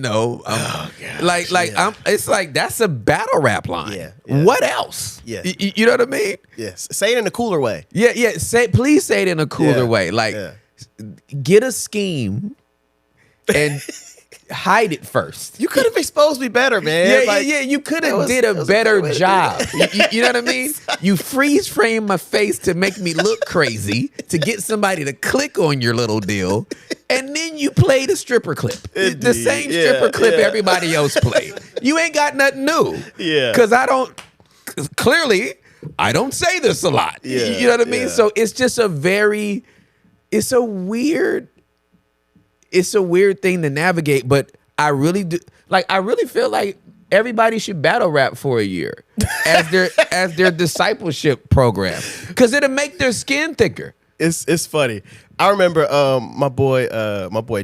like that's a battle rap line. Yeah. What else? Yeah. You know what I mean? yes, say it in a cooler way. Yeah. Please say it in a cooler way. Like, get a scheme and hide it first. You could have exposed me better, man. You could have was- did a that was a better good way to do job. You know what I mean? You freeze frame my face to make me look crazy, to get somebody to click on your little deal, and then you play the stripper clip. The Indeed. same stripper clip everybody else played. You ain't got nothing new. Yeah. Because clearly, I don't say this a lot. Yeah, You know what I mean? yeah. So it's just it's a weird thing to navigate, but I really feel like everybody should battle rap for a year as their discipleship program, because it'll make their skin thicker. It's funny. I remember my boy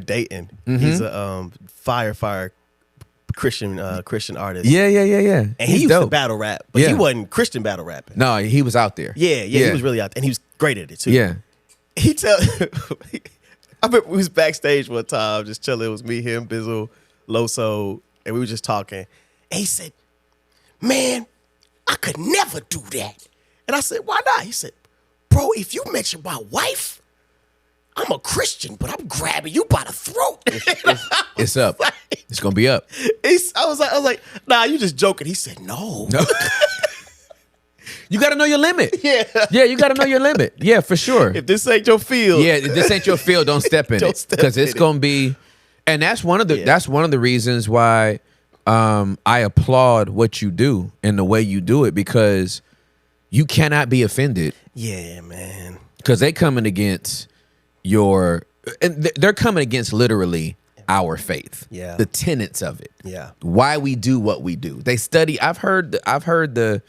Dayton. He's a fire Christian artist. Yeah. And he used dope. to battle rap, but he wasn't Christian battle rapping. No, he was out there. Yeah, he was really out there, and he was great at it too. Yeah. He I remember we was backstage one time just chilling. It was me, him, Bizzle, Loso, and we were just talking. And he said, "Man, I could never do that." And I said, "Why not?" He said, "Bro, if you mention my wife, I'm a Christian, but I'm grabbing you by the throat." It's up. It's gonna be up. I was like, "Nah, you just joking." He said, "No." You got to know your limit. Yeah. Yeah, you got to know your limit. Yeah, for sure. If this ain't your field, Yeah, if this ain't your field, don't step in Don't it, step because it's in it. gonna be. And that's one of the reasons why I applaud what you do and the way you do it, because you cannot be offended, Yeah, man. because they coming against they're coming against literally our faith, Yeah. the tenets of it, Yeah. why we do what we do. They study. I've heard the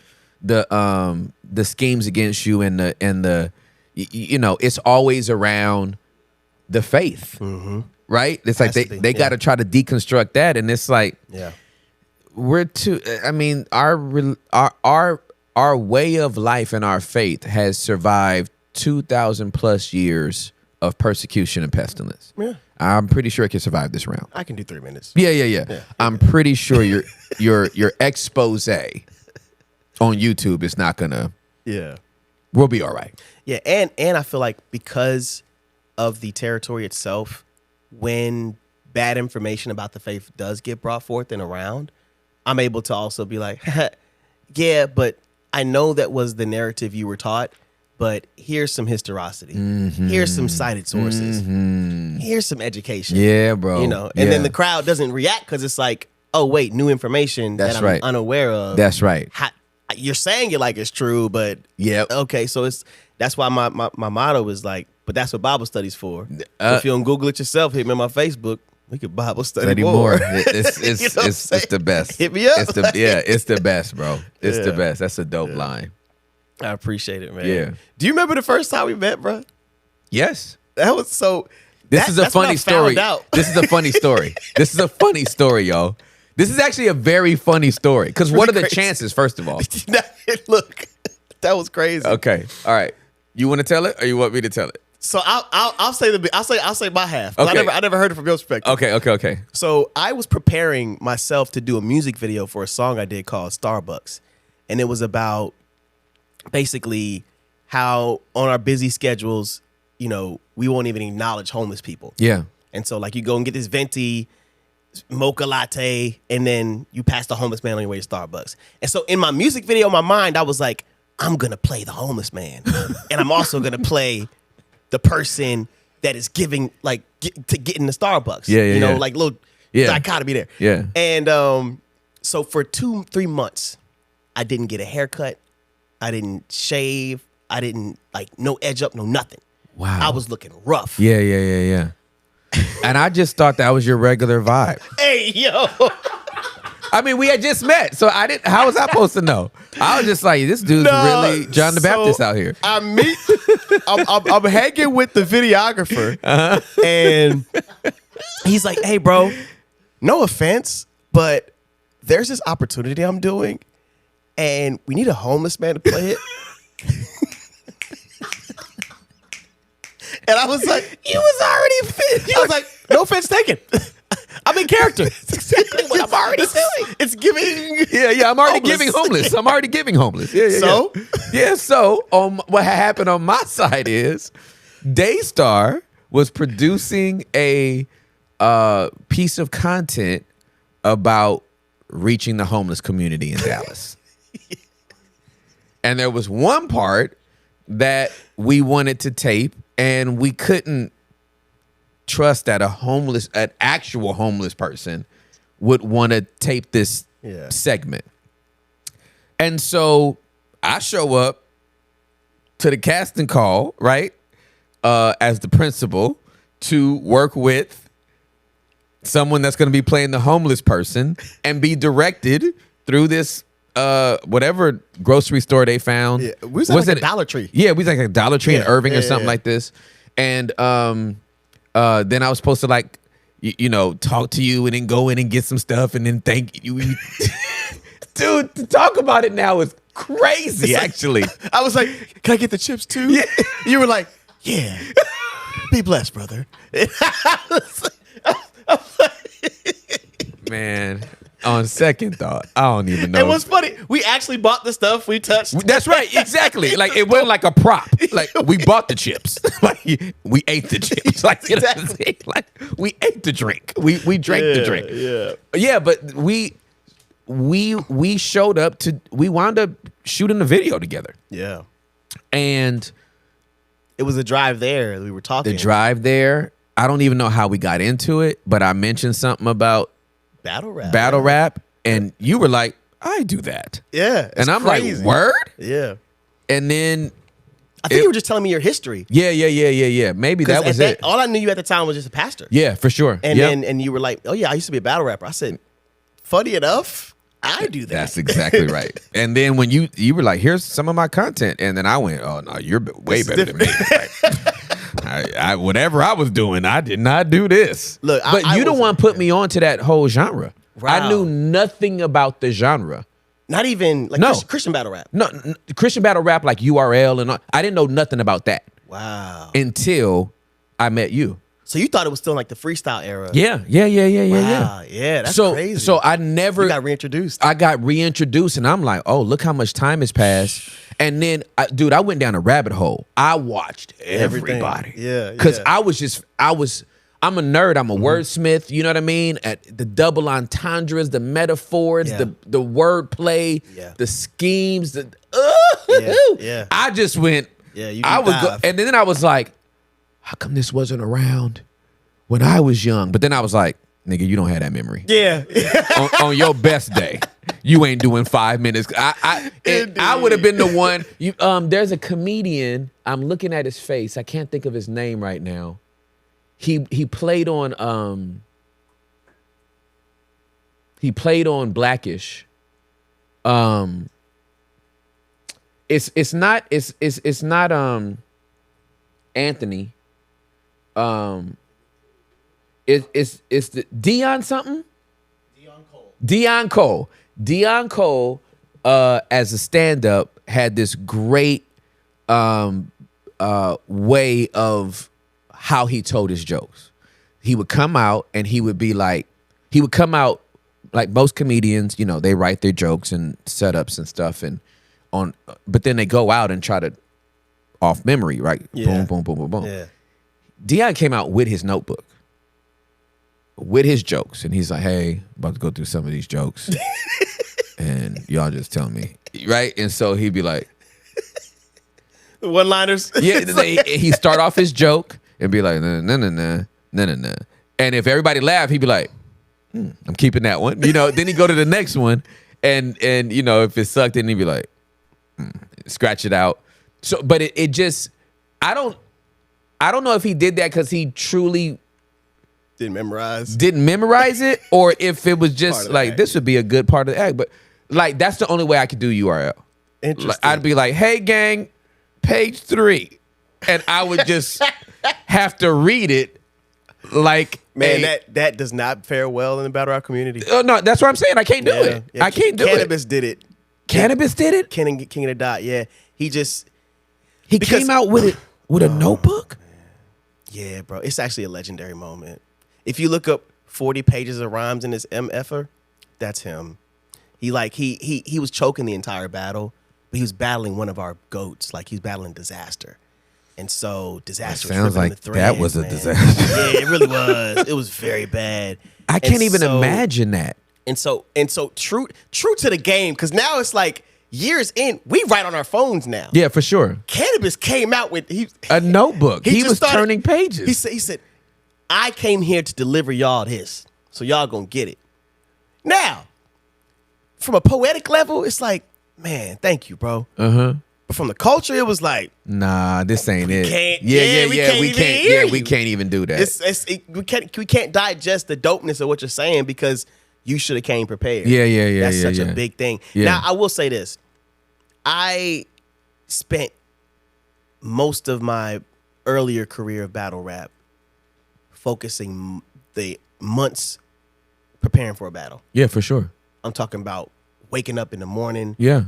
schemes against you and the it's always around the faith, right? It's like Has to be, they got to try to deconstruct that, and it's like Yeah. we're too. I mean, our way of life and our faith has survived 2,000 plus years of persecution and pestilence. Yeah. I'm pretty sure it can survive this round. I can do 3 minutes. Yeah. I'm pretty sure your expose on YouTube is not gonna. Yeah. We'll be all right. Yeah, and I feel like because of the territory itself, when bad information about the faith does get brought forth and around, I'm able to also be like, yeah, but I know that was the narrative you were taught, but here's some historicity. Here's some cited sources. Here's some education. Yeah, bro. And Yeah. then the crowd doesn't react because it's like, oh, wait, new information That's that I'm right. unaware of. That's right. You're saying it like it's true, but Yep. okay, so that's why my motto is like, but that's what Bible study's for. So if you don't Google it yourself, hit me on my Facebook. We could Bible study more. It's You know what I'm saying? the best. Hit me up. It's the best, bro. It's the Yeah. best. That's a dope line. I appreciate it, man. Yeah. Do you remember the first time we met, bro? Yes. That was so. This is a that's when funny I found story. out. This is a funny story. This is a funny story, y'all. This is actually a very funny story. Because what are the crazy. chances, first of all? Look, that was crazy. Okay. All right. You want to tell it, or you want me to tell it? So I'll say my half. 'Cause Okay. I never heard it from your perspective. Okay. So I was preparing myself to do a music video for a song I did called Starbucks. And it was about basically how on our busy schedules, we won't even acknowledge homeless people. Yeah. And so like you go and get this venti mocha latte and then you pass the homeless man on your way to Starbucks. And so in my music video, in my mind, I was like, I'm going to play the homeless man. And I'm also going to play the person that is giving to get in the Starbucks. Yeah. Like little Yeah. dichotomy there. Yeah. And so for 2-3 months, I didn't get a haircut. I didn't shave. I didn't no edge up, no nothing. Wow. I was looking rough. Yeah. And I just thought that was your regular vibe. Hey, yo. I mean, we had just met, so I didn't. How was I supposed to know? I was just like, this dude's really John the Baptist out here. I'm hanging with the videographer, and he's like, "Hey, bro, no offense, but there's this opportunity I'm doing, and we need a homeless man to play it." And I was like, "You was already fit." He was like, "No offense taken. I'm in character. It's exactly what I'm already doing. It's giving." Yeah. I'm already giving homeless. I'm already giving homeless. So? Yeah. So what happened on my side is Daystar was producing a piece of content about reaching the homeless community in Dallas. And there was one part that we wanted to tape, and we couldn't trust that an actual homeless person would want to tape this segment. And so I show up to the casting call, right, as the principal to work with someone that's going to be playing the homeless person and be directed through this whatever grocery store they found. Yeah, we was like a Dollar Tree. Yeah, we was like a Dollar Tree in Irving or something like this. And then I was supposed to like, talk to you and then go in and get some stuff and then thank you. Dude, to talk about it now is crazy, actually. I was like, "Can I get the chips too?" Yeah. You were like, "Yeah. Be blessed, brother." Man, on second thought, I don't even know. And what's funny, we actually bought the stuff we touched. That's right, exactly. Like it wasn't like a prop. Like we bought the chips. Like we ate the chips. Like, you know what I'm saying? Like we ate the drink. We drank the drink. Yeah. But we showed up we wound up shooting the video together. Yeah. And it was a drive there. We were talking. The drive there. I don't even know how we got into it, but I mentioned something about battle rap, and you were like, "I do that." Yeah. And I'm crazy. like, "Word?" Yeah. And then I think you were just telling me your history. Yeah. Maybe that was it. All I knew you at the time was just a pastor. Yeah, for sure. And then you were like, "Oh yeah, I used to be a battle rapper." I said, "Funny enough, I do that." That's exactly right. And then when you were like, "Here's some of my content," and then I went, "Oh no, you're way better than me." I whatever I was doing, I did not do this. Look, but you the one put me on to that whole genre. Wow. I knew nothing about the genre. Not even like Christian battle rap. No, Christian battle rap like URL and all. I didn't know nothing about that. Wow. Until I met you. So you thought it was still like the freestyle era? Yeah. Wow. Yeah, that's crazy. So I never... You got reintroduced. I got reintroduced, and I'm like, oh, look how much time has passed. And then, dude, I went down a rabbit hole. I watched everybody. Yeah. Because I'm a nerd. I'm a wordsmith. You know what I mean? At the double entendres, the metaphors, the wordplay, the schemes. I just went... Yeah, you I was and then I was like, how come this wasn't around when I was young? But then I was like, nigga, you don't have that memory. Yeah. on your best day, you ain't doing 5 minutes. I would have been the one. There's a comedian. I'm looking at his face. I can't think of his name right now. He played on Blackish. It's not Anthony. It's the Dion something? Dion Cole as a stand-up had this great way of how he told his jokes. He would come out and he would come out like most comedians, they write their jokes and setups and stuff but then they go out and try to off memory, right? Yeah. Boom, boom, boom, boom, boom. Yeah. Dion came out with his notebook, with his jokes, and he's like, "Hey, about to go through some of these jokes, and y'all just tell me, right?" And so he'd be like, "The one-liners." Yeah, he start off his joke and be like, "Nah, nah, nah, nah, nah, nah, nah," and if everybody laughed, he'd be like, "I'm keeping that one," Then he'd go to the next one, and if it sucked, then he'd be like, scratch it out. So, but it just, I don't know if he did that because he truly Didn't memorize. Didn't memorize it, or if it was Part just of the like act. this would be a good part of the act. But like that's the only way I could do URL. Interesting. Like, I'd be like, "Hey, gang, page 3," and I would just have to read it. Like, Man, that does not fare well in the battle rap community. no, that's what I'm saying. I can't do it. Yeah, I can't do Cannabis it. did it. Cannabis did it. King of the Dot. Yeah, he He came out with it with a notebook. Yeah, bro. It's actually a legendary moment. If you look up 40 pages of rhymes in his MFer, that's him. He was choking the entire battle, but he was battling one of our goats. Like he was battling Disaster. And so Disaster That sounds was ripping like the threads, that was a man. disaster. Yeah, it really was. It was very bad. I can't even imagine that. And so true to the game, because now it's like years in, we write on our phones now. Yeah, for sure. Cannabis came out with A notebook. He just was started- turning pages. He said, I came here to deliver y'all this, so y'all gonna get it. Now, from a poetic level, it's like, man, thank you, bro. Uh-huh. But from the culture, it was like, Nah, this ain't it. can't- Yeah, yeah, we can't we even can't. hear Yeah, we you. can't even do that. we can't digest the dopeness of what you're saying because you should have came prepared. Yeah, That's yeah, such yeah. a big thing. Yeah. Now, I will say this. I spent most of my earlier career of battle rap focusing the months preparing for a battle. Yeah, for sure. I'm talking about waking up in the morning, Yeah,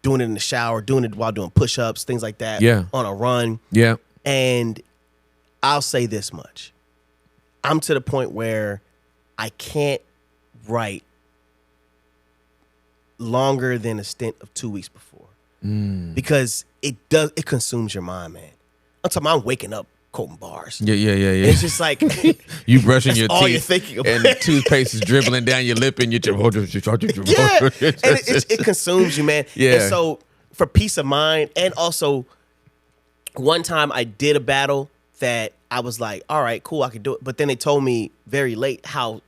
doing it in the shower, doing it while doing push-ups, things like that, Yeah. on a run. yeah. And I'll say this much. I'm to the point where I can't write longer than a stint of 2 weeks before. Because it consumes your mind, man. I'm talking about I'm waking up quoting bars. Yeah. It's just like You brushing That's your all teeth, you're thinking about. and the toothpaste is dribbling down your lip, and you're yeah, and it consumes you, man. Yeah. And so for peace of mind, and also one time I did a battle that I was like, all right, cool, I could do it. But then they told me very late how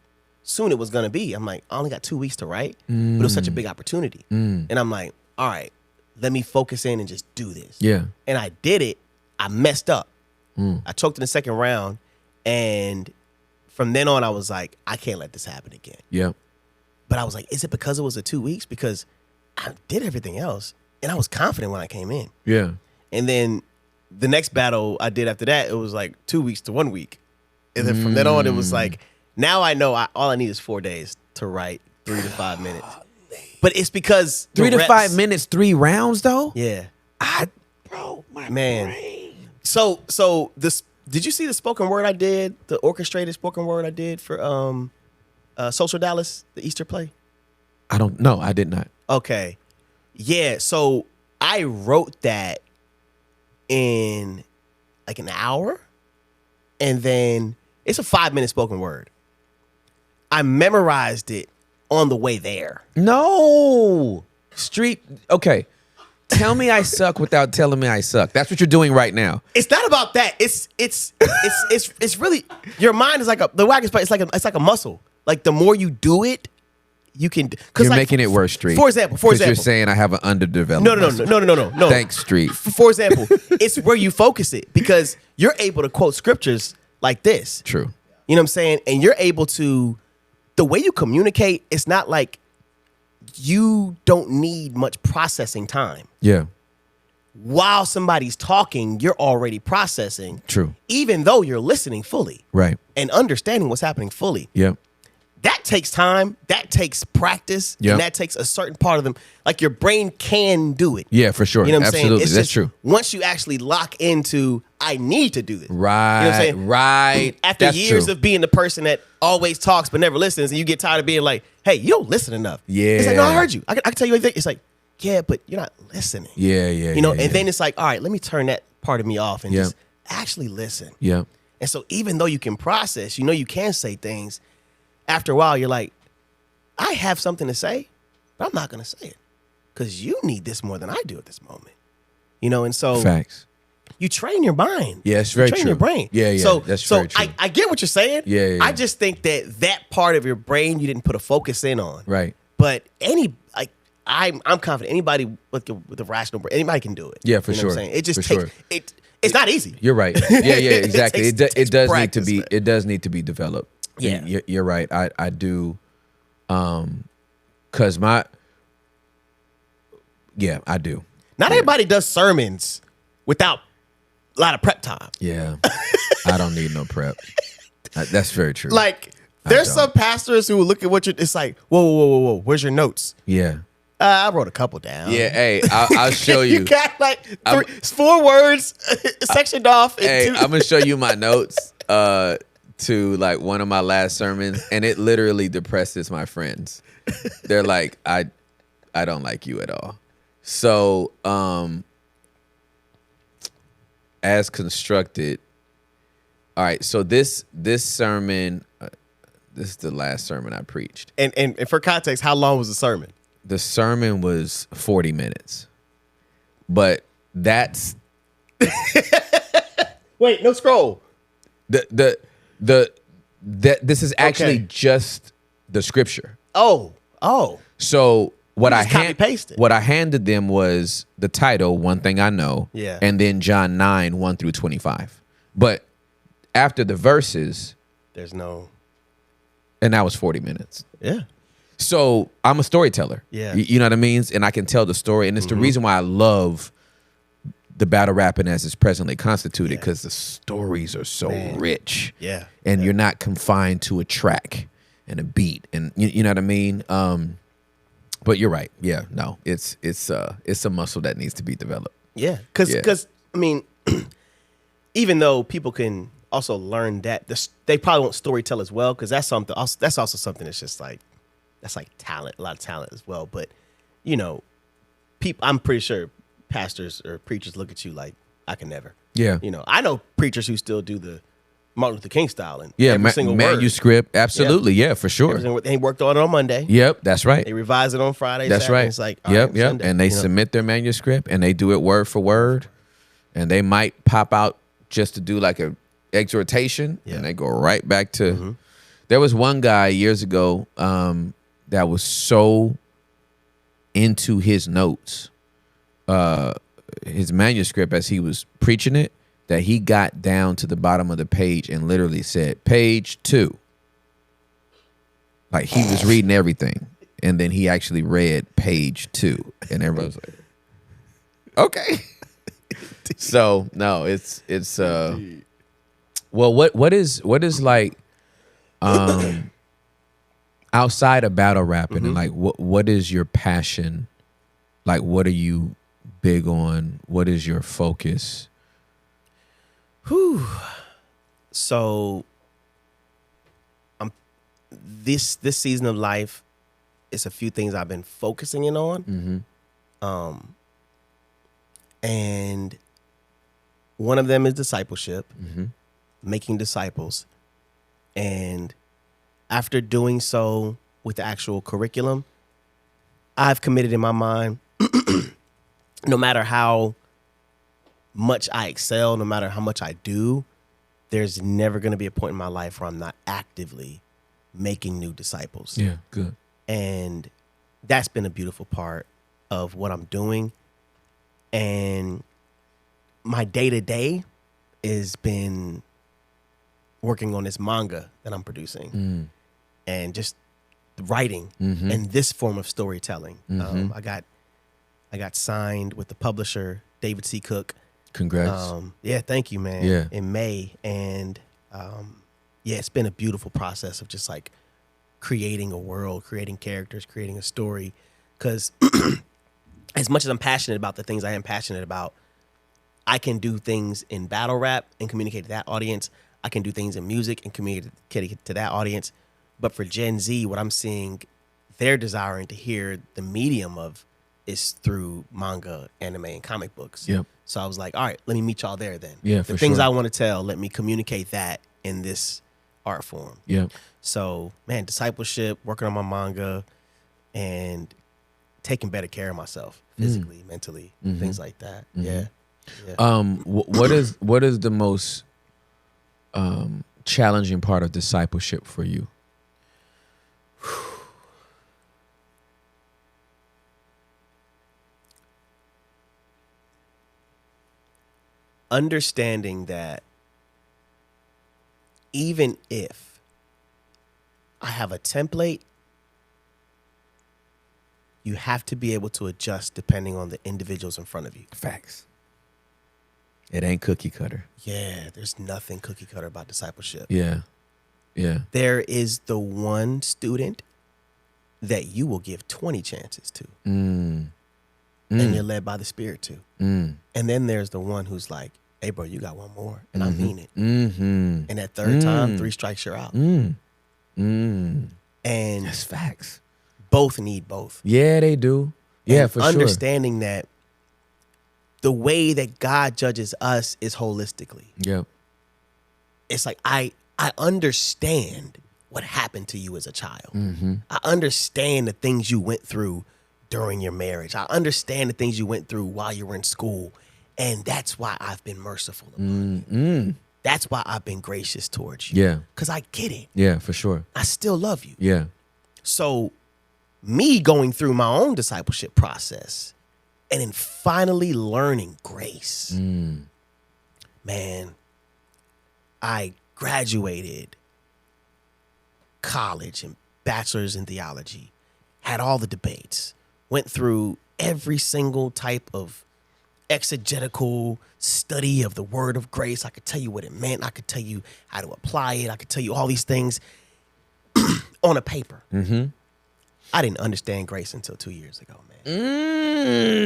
soon it was gonna be. I'm like, I only got 2 weeks to write, but it was such a big opportunity. And I'm like, all right, let me focus in and just do this. Yeah. And I did it. I messed up. I choked in the second round, and from then on, I was like, I can't let this happen again. Yeah. But I was like, is it because it was a 2 weeks? Because I did everything else, and I was confident when I came in. Yeah. And then the next battle I did after that, it was like 2 weeks to 1 week. And then from then on, it was like, now I know all I need is 4 days to write 3 to 5 minutes. But it's because 3 the to reps- 5 minutes, 3 rounds though. Yeah. Bro, my Man. brain. So this, did you see the spoken word I did, the orchestrated spoken word I did for Social Dallas, the Easter play? I don't know. I did not. Okay. Yeah, so I wrote that in like an hour, and then it's a 5-minute spoken word. I memorized it on the way there. No. Street. Okay. Tell me I suck without telling me I suck. That's what you're doing right now. It's not about that. It's really, your mind is like the wagon spot. It's like a muscle. Like the more you do it, you can. You're like, making it worse, Street. For example, you're saying I have an underdeveloped. no. Thanks, Street. For example, it's where you focus it, because you're able to quote scriptures like this. True. You know what I'm saying? And you're able to, the way you communicate, it's not like you don't need much processing time. Yeah. While somebody's talking, you're already processing. True. Even though you're listening fully Right. and understanding what's happening fully. Yeah. That takes time. That takes practice. Yep. And that takes a certain part of them. Like your brain can do it. Yeah, for sure. You know what I'm Absolutely. saying? It's That's just, true. once you actually lock into, I need to do this. Right. You know what I'm saying? Right. After That's years true. of being the person that always talks but never listens, and you get tired of being like, hey, you don't listen enough. It's like, no, I heard you. I can tell you everything. It's like, yeah, but you're not listening. Yeah. You know, yeah, and then it's like, all right, let me turn that part of me off and Yeah. just actually listen. Yeah. And so even though you can process, you know you can say things, after a while you're like, I have something to say, but I'm not going to say it because you need this more than I do at this moment. You know, and so Facts. you train your mind. Yeah, it's very you train true. your brain. Yeah, So, that's so very true. I get what you're saying. Yeah. I just think that part of your brain you didn't put a focus in on. Right. But I'm confident anybody with a rational brain, anybody can do it. Yeah, for You know sure. what I'm saying? It just For takes sure. it. It's not easy. You're right. Yeah, exactly. It it takes does practice, need to be. man. It does need to be developed. Yeah. You're right. I do. Cause I do. Not everybody does sermons without a lot of prep time. Yeah, I don't need no prep. That's very true. Like, there's some pastors who look at what you're. It's like, whoa. Where's your notes? Yeah. I wrote a couple down. Yeah. Hey, I'll show you. You got like 4 words sectioned off. Hey, I'm gonna show you my notes to like one of my last sermons, and it literally depresses my friends. They're like, I don't like you at all. So, as constructed. All right. So this sermon, this is the last sermon I preached. And for context, how long was the sermon? The sermon was 40 minutes, but that's wait, no scroll. This is actually just the scripture. Oh. So what I copy-pasted. What I handed them was the title, One Thing I Know, Yeah, and then John 9, 1 through 25. But after the verses, there's no, and that was 40 minutes. Yeah. So I'm a storyteller. Yeah. You know what I mean? And I can tell the story. And it's the reason why I love the battle rapping as it's presently constituted, because the stories are so rich. Yeah. And you're not confined to a track and a beat. And you know what I mean? But you're right. Yeah, no, it's a muscle that needs to be developed. Yeah. Because I mean, even though people can also learn that, they probably won't storytell as well, because that's also something that's just like, that's like talent, a lot of talent as well. But, people, I'm pretty sure pastors or preachers look at you like, I can never. Yeah. I know preachers who still do the Martin Luther King style and yeah, every single manuscript. Absolutely. Yeah, for sure. They worked on it on Monday. Yep, that's right. They revise it on Friday. That's Saturday. right. It's like, yep. Sunday, and they submit their manuscript and they do it word for word. And they might pop out just to do like a exhortation, and they go right back to. There was one guy years ago that was so into his notes, his manuscript as he was preaching it, that he got down to the bottom of the page and literally said, page 2. Like, he was reading everything, and then he actually read page 2, and everybody was like, okay. So no, it's well, what is like outside of battle rapping, and like what is your passion? Like, what are you big on? What is your focus? So this season of life, it's a few things I've been focusing in on. And one of them is discipleship, making disciples. And after doing so with the actual curriculum, I've committed in my mind, no matter how much I excel, no matter how much I do, there's never going to be a point in my life where I'm not actively making new disciples. Yeah, good. And that's been a beautiful part of what I'm doing. And my day-to-day has been working on this manga that I'm producing and just writing and this form of storytelling. I got signed with the publisher, David C. Cook. Congrats. Yeah, thank you, man. Yeah. In May. And it's been a beautiful process of just like creating a world, creating characters, creating a story. Because as much as I'm passionate about the things I am passionate about, I can do things in battle rap and communicate to that audience. I can do things in music and communicate to that audience. But for Gen Z, what I'm seeing they're desiring to hear the medium of is through manga, anime, and comic books. Yep. So I was like, all right, let me meet y'all there then. Yeah, the for things sure. I want to tell, let me communicate that in this art form. Yeah. So, man, discipleship, working on my manga, and taking better care of myself physically, mentally, things like that. Yeah. What is the most challenging part of discipleship for you? understanding that even if I have a template, you have to be able to adjust depending on the individuals in front of you. Facts. It ain't cookie cutter. Yeah, there's nothing cookie cutter about discipleship. Yeah. Yeah. There is the one student that you will give 20 chances to. And you're led by the Spirit to. And then there's the one who's like, hey, bro, you got one more. And I mean it. And that third time, 3 strikes, you're out. And That's facts. both need both. Yeah, they do. Yeah, And for sure. understanding that the way that God judges us is holistically. Yep. It's like I understand what happened to you as a child. I understand the things you went through during your marriage. I understand the things you went through while you were in school. And that's why I've been merciful upon you. That's why I've been gracious towards you. Yeah. Because I get it. Yeah, for sure. I still love you. Yeah. So me going through my own discipleship process and then finally learning grace, man, I graduated college and bachelor's in theology, had all the debates, went through every single type of exegetical study of the word of grace. I could tell you what it meant. I could tell you how to apply it. I could tell you all these things on a paper. I didn't understand grace until 2 years ago, man.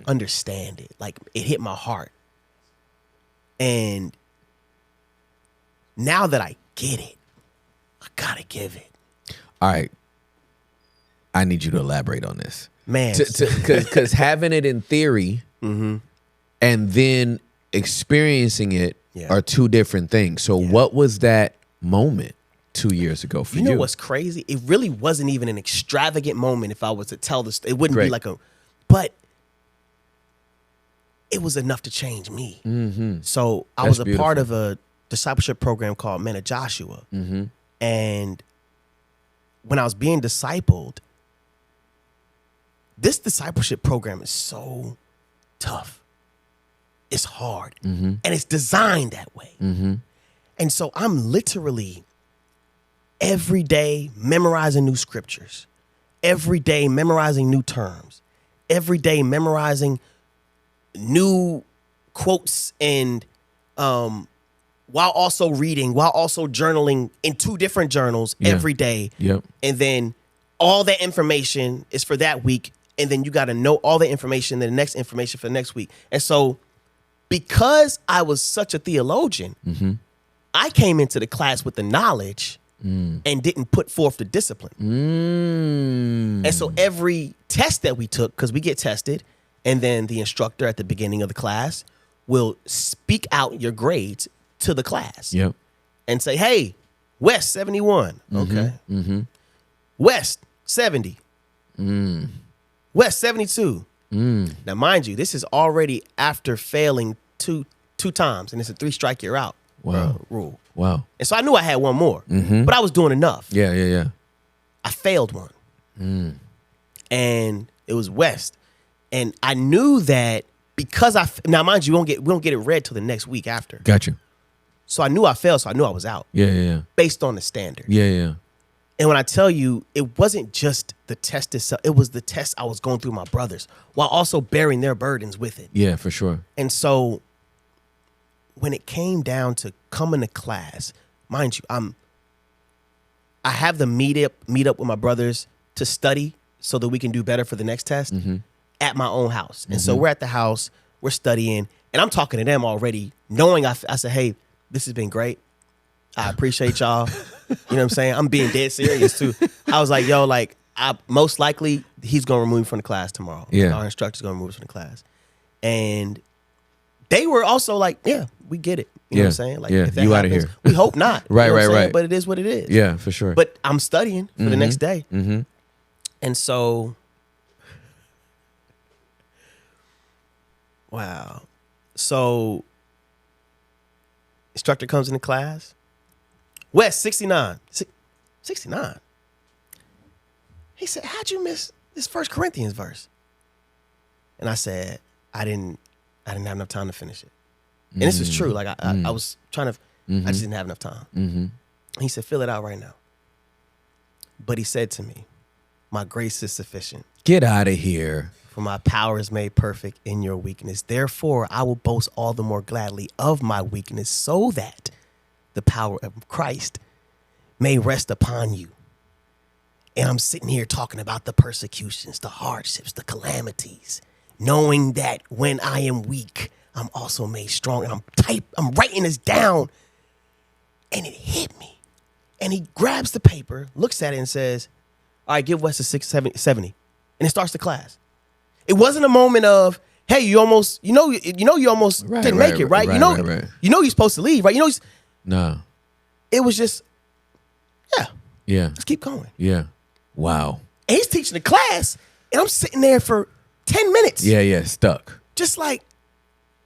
Understand it. Like, it hit my heart. And now that I get it, I gotta give it. All right. I need you to elaborate on this. Man. Because having it in theory and then experiencing it are two different things. So what was that moment 2 years ago for you? You know what's crazy? It really wasn't even an extravagant moment if I was to tell this. It wouldn't be like but it was enough to change me. So I was a part of a discipleship program called Men of Joshua. And when I was being discipled, this discipleship program is so tough. It's hard. And it's designed that way. And so I'm literally every day memorizing new scriptures, every day memorizing new terms, every day memorizing new quotes, and while also reading, while also journaling in 2 different journals every day. And then all that information is for that week. And then you got to know all the information, then the next information for the next week. And so because I was such a theologian, I came into the class with the knowledge and didn't put forth the discipline. And so every test that we took, because we get tested, and then the instructor at the beginning of the class will speak out your grades to the class. And say, hey, West 71. Okay. West 70. West 72. Now, mind you, this is already after failing two times, and it's a 3 strike you're out rule. Wow. And so I knew I had one more, but I was doing enough. Yeah. I failed one. And it was West. And I knew that because now mind you, we don't get it read till the next week after. Gotcha. So I knew I failed, so I knew I was out. Yeah. Based on the standard. Yeah. And when I tell you, it wasn't just the test itself, it was the test I was going through my brothers while also bearing their burdens with it. Yeah, for sure. And so when it came down to coming to class, mind you, I have the meet up with my brothers to study so that we can do better for the next test at my own house. And so we're at the house, we're studying, and I'm talking to them already, knowing I said, hey, this has been great. I appreciate y'all. You know what I'm saying? I'm being dead serious too. I was like, yo, like, most likely he's gonna remove me from the class tomorrow. Yeah. Our instructor's gonna remove us from the class. And they were also like, yeah, we get it. You know what I'm saying? Like, if that you out of happens, here. we hope not. Right, You know what I'm saying? right. But it is what it is. Yeah, for sure. But I'm studying for the next day. And so, wow. So, instructor comes into class. West, 69. 69? He said, how'd you miss this 1 Corinthians verse? And I said, I didn't have enough time to finish it. And this is true. Like I was trying to, I just didn't have enough time. He said, fill it out right now. But he said to me, my grace is sufficient. Get out of here. For my power is made perfect in your weakness. Therefore, I will boast all the more gladly of my weakness, so that the power of Christ may rest upon you. And I'm sitting here talking about the persecutions, the hardships, the calamities, knowing that when I am weak, I'm also made strong. And I'm writing this down, and it hit me. And he grabs the paper, looks at it, and says, all right, give Wes a 70. And it starts the class. It wasn't a moment of, hey, you almost, you almost didn't make it, right? You know you're supposed to leave, right? No. It was just, yeah, let's keep going. Yeah. Wow. And he's teaching the class, and I'm sitting there for 10 minutes. Yeah, stuck. Just like,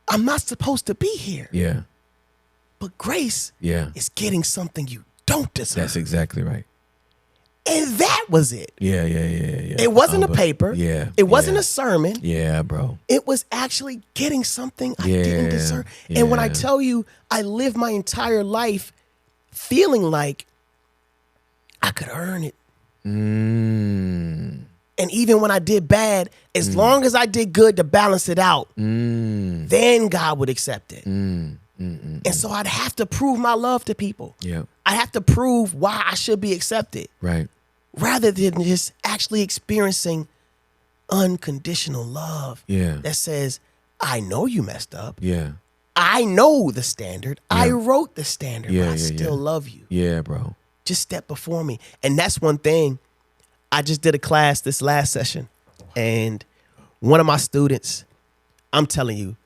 I'm not supposed to be here. Yeah. But grace is getting something you don't deserve. That's exactly right. And that was it. Yeah. It wasn't a paper. Yeah. It wasn't a sermon. Yeah, bro. It was actually getting something I didn't deserve. And when I tell you, I lived my entire life feeling like I could earn it. And even when I did bad, as long as I did good to balance it out, then God would accept it. And so I'd have to prove my love to people. Yeah. I have to prove why I should be accepted. Right. Rather than just actually experiencing unconditional love that says, I know you messed up. Yeah. I know the standard. Yeah. I wrote the standard, but I still love you. Yeah, bro. Just step before me. And that's one thing. I just did a class this last session, and one of my students, I'm telling you,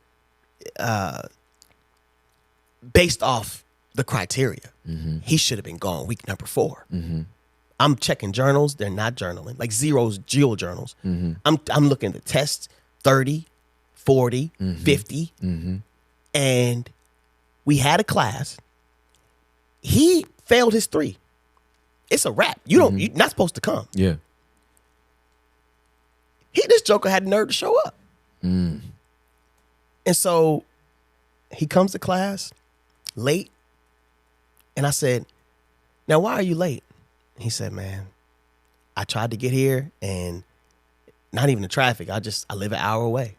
based off the criteria, he should have been gone week number 4. I'm checking journals. They're not journaling. Like zeros, geo journals. I'm looking at the tests, 30, 40, 50. And we had a class. He failed his 3. It's a wrap. You're not supposed to come. Yeah. This joker had the nerve to show up. And so he comes to class late. And I said, now, why are you late? He said, man, I tried to get here and not even the traffic. I live an hour away.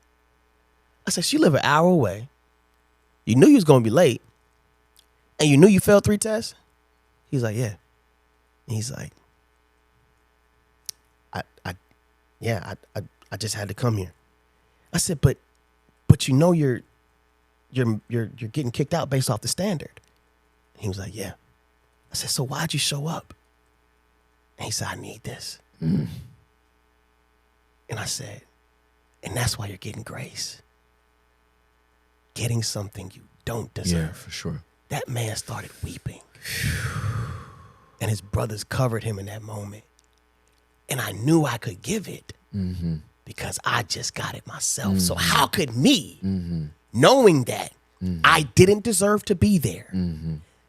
I said, so you live an hour away. You knew you was going to be late. And you knew you failed 3 tests? He's like, yeah. And he's like, I just had to come here. I said, but you know you're getting kicked out based off the standard. He was like, yeah. I said, so why'd you show up? And he said, I need this. And I said, and that's why you're getting grace. Getting something you don't deserve. Yeah, for sure. That man started weeping. And his brothers covered him in that moment. And I knew I could give it because I just got it myself. So how could me, knowing that I didn't deserve to be there,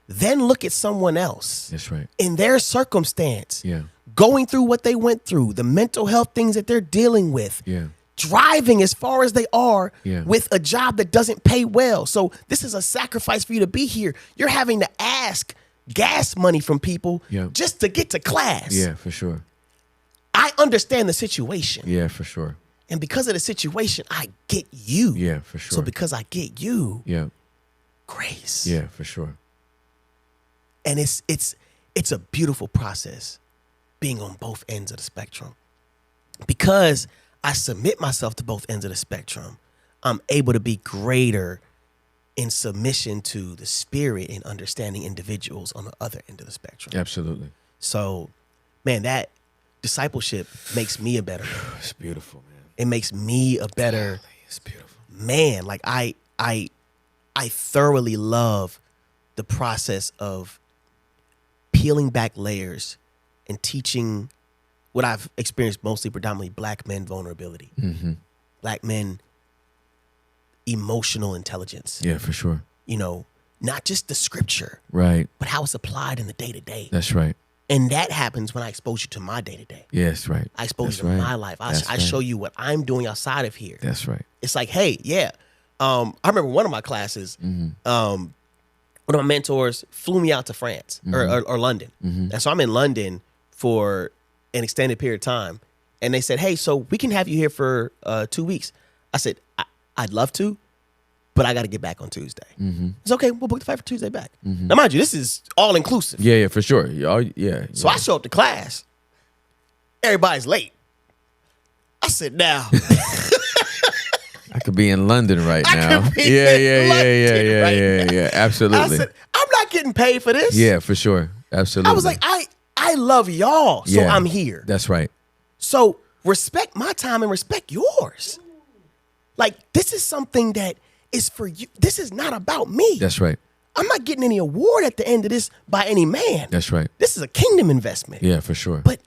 then look at someone else That's right. in their circumstance, Yeah. going through what they went through, the mental health things that they're dealing with, Yeah. driving as far as they are Yeah. with a job that doesn't pay well. So this is a sacrifice for you to be here. You're having to ask gas money from people just to get to class. Yeah, for sure. I understand the situation. Yeah, for sure. And because of the situation, I get you. Yeah, for sure. So because I get you, grace. Yeah, for sure. And it's a beautiful process being on both ends of the spectrum. Because I submit myself to both ends of the spectrum, I'm able to be greater in submission to the spirit and understanding individuals on the other end of the spectrum. Absolutely. So, man, that discipleship makes me a better man. It's beautiful, man. It makes me a better It's beautiful. man. Like I thoroughly love the process of peeling back layers and teaching what I've experienced mostly predominantly black men vulnerability. Black men emotional intelligence. Yeah, for sure. You know, not just the scripture, Right. but how it's applied in the day-to-day. That's right. And that happens when I expose you to my day-to-day. Yes, right. I expose That's you to right. my life. I That's show you what I'm doing outside of here. That's right. It's like, hey, yeah, I remember one of my classes, one of my mentors flew me out to France or London. And so I'm in London for an extended period of time. And they said, hey, so we can have you here for 2 weeks. I said, I'd love to, but I got to get back on Tuesday. It's okay. We'll book the flight for Tuesday back. Now, mind you, this is all inclusive. Yeah, for sure. Yeah. So I show up to class. Everybody's late. I said, now. I could be in London right now. I could be in London right now. Yeah. Absolutely. I said, I'm not getting paid for this. Yeah, for sure. Absolutely. I was like, I love y'all, so I'm here. That's right. So respect my time and respect yours. Like, this is something that is for you. This is not about me. That's right. I'm not getting any award at the end of this by any man. That's right. This is a kingdom investment. Yeah, for sure. But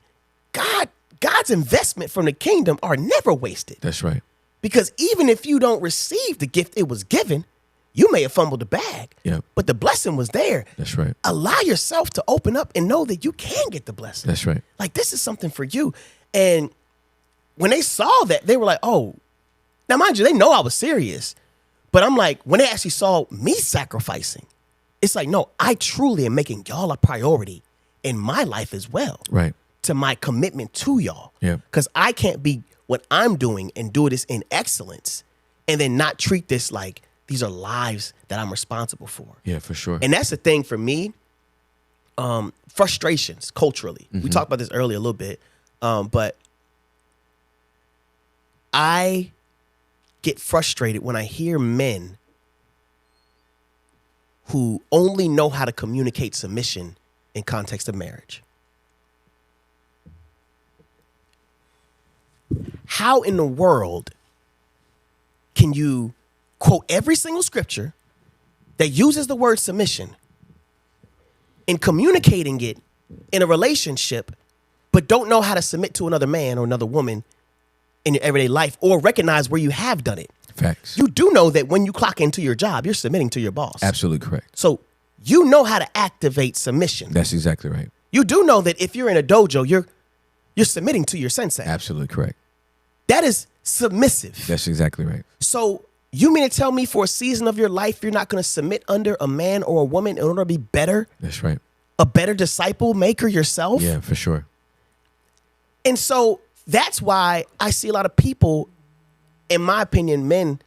God's investment from the kingdom are never wasted. That's right. Because even if you don't receive the gift it was given, you may have fumbled the bag. Yep. But the blessing was there. That's right. Allow yourself to open up and know that you can get the blessing. That's right. Like, this is something for you. And when they saw that, they were like, oh. Now, mind you, they know I was serious. But I'm like, when they actually saw me sacrificing, it's like, no, I truly am making y'all a priority in my life as well. Right. To my commitment to y'all. Yeah. Because I can't be what I'm doing and do this in excellence and then not treat this like these are lives that I'm responsible for. Yeah, for sure. And that's the thing for me, frustrations culturally. We talked about this earlier a little bit, but I get frustrated when I hear men who only know how to communicate submission in context of marriage. How in the world can you quote every single scripture that uses the word submission in communicating it in a relationship, but don't know how to submit to another man or another woman in your everyday life or recognize where you have done it? Facts. You do know that when you clock into your job, you're submitting to your boss. Absolutely correct. So you know how to activate submission. That's exactly right. You do know that if you're in a dojo, you're submitting to your sensei. Absolutely correct. That is submissive. That's exactly right. So you mean to tell me for a season of your life, you're not going to submit under a man or a woman in order to be better? That's right. A better disciple maker yourself? Yeah, for sure. And so that's why I see a lot of people, in my opinion, men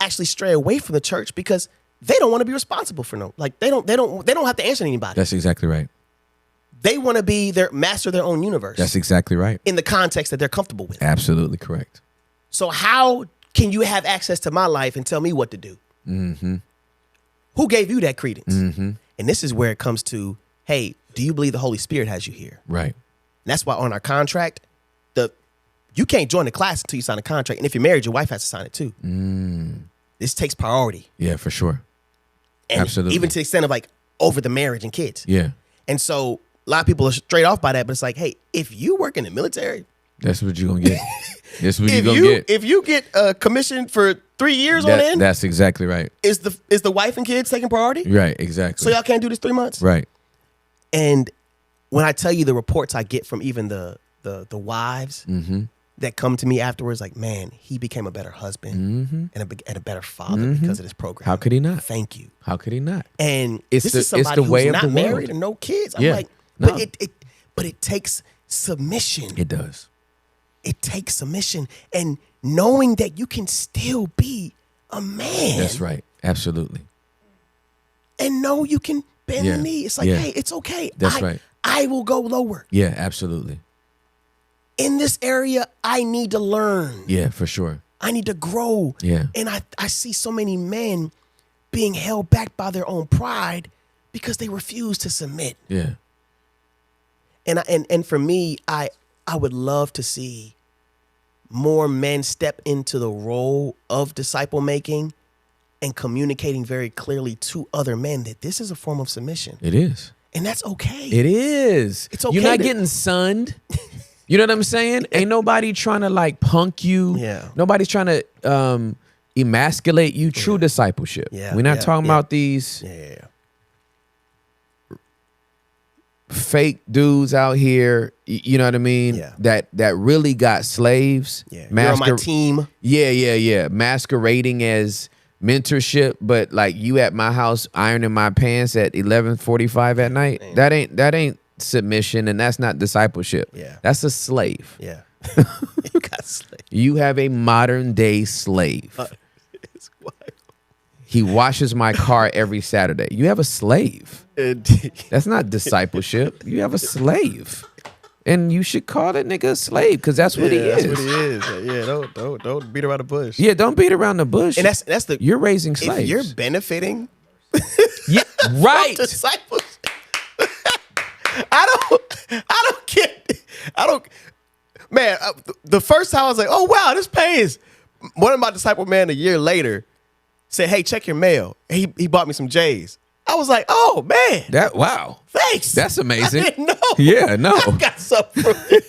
actually stray away from the church because they don't want to be responsible for they don't have to answer to anybody. That's exactly right. They want to be their master of their own universe. That's exactly right. In the context that they're comfortable with. Absolutely correct. So how can you have access to my life and tell me what to do? Mm-hmm. Who gave you that credence? Mm-hmm. And this is where it comes to, hey, do you believe the Holy Spirit has you here? Right. And that's why on our contract, you can't join the class until you sign a contract. And if you're married, your wife has to sign it too. This takes priority. Yeah, for sure. And absolutely. Even to the extent of like over the marriage and kids. Yeah. And so a lot of people are straight off by that, but it's like, hey, if you work in the military, that's what you're going to get. That's what you're going to get. If you get a commission for 3 years on end. That's exactly right. Is the wife and kids taking priority? Right, exactly. So y'all can't do this 3 months? Right. And when I tell you the reports I get from even the wives that come to me afterwards, like, man, he became a better husband and a better father because of this program. How could he not? Thank you. How could he not? And it's this the, is somebody it's the way who's of not the married world. and no kids. I'm Yeah. like, No. but it takes submission. It does. It takes submission and knowing that you can still be a man. That's right. Absolutely. And know you can bend the knee. It's like, hey, it's okay. That's right. I will go lower. Yeah, absolutely. In this area, I need to learn. Yeah, for sure. I need to grow. Yeah. And I see so many men being held back by their own pride because they refuse to submit. Yeah. And for me, I would love to see more men step into the role of disciple making and communicating very clearly to other men that this is a form of submission. It is. And that's okay. It is. It's okay. You're not getting sunned. You know what I'm saying? Ain't nobody trying to like punk you. Yeah. Nobody's trying to emasculate you. True discipleship. Yeah. We're not talking about these fake dudes out here. You know what I mean? Yeah. That really got slaves. Yeah. You're on my team. Yeah. Masquerading as mentorship, but like you at my house ironing my pants at 11:45 at night. That ain't submission, and that's not discipleship. Yeah. That's a slave. Yeah. You got slave. You have a modern day slave. It's wild. He washes my car every Saturday. You have a slave. Indeed. That's not discipleship. You have a slave. And you should call that nigga a slave because that's what he is. That's what he is. Yeah, don't beat around the bush. Yeah, don't beat around the bush. And that's the you're raising slaves. If you're benefiting yeah, right. disciples. I don't get. Man, the first time I was like, oh wow, this pays. One of my disciple man a year later said, hey, check your mail. He bought me some J's. I was like, oh man, Wow, thanks. that's amazing. I didn't know. Yeah, no, I got something from it.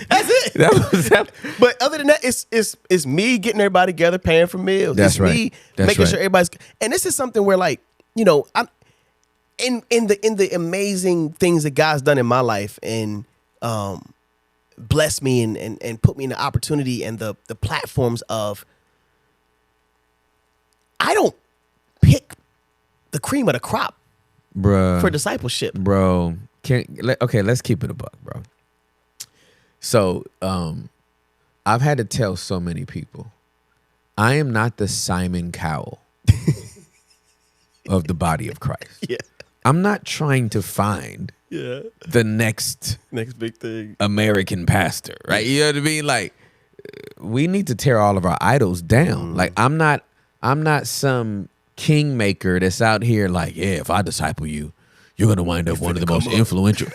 That's it. But other than that, it's me getting everybody together, paying for meals. That's it's right. me That's making right. sure everybody's. And this is something where, like, you know, I'm in the amazing things that God's done in my life and blessed me and put me in the opportunity and the platforms of. I don't pick the cream of the crop, bruh, for discipleship, bro. Okay, let's keep it a buck, bro. So, I've had to tell so many people, I am not the Simon Cowell of the body of Christ. Yeah, I'm not trying to find the next big thing. American pastor, right? You know what I mean? Like, we need to tear all of our idols down. Like, I'm not some kingmaker that's out here like, yeah, if I disciple you, you're gonna wind up one of the most influential.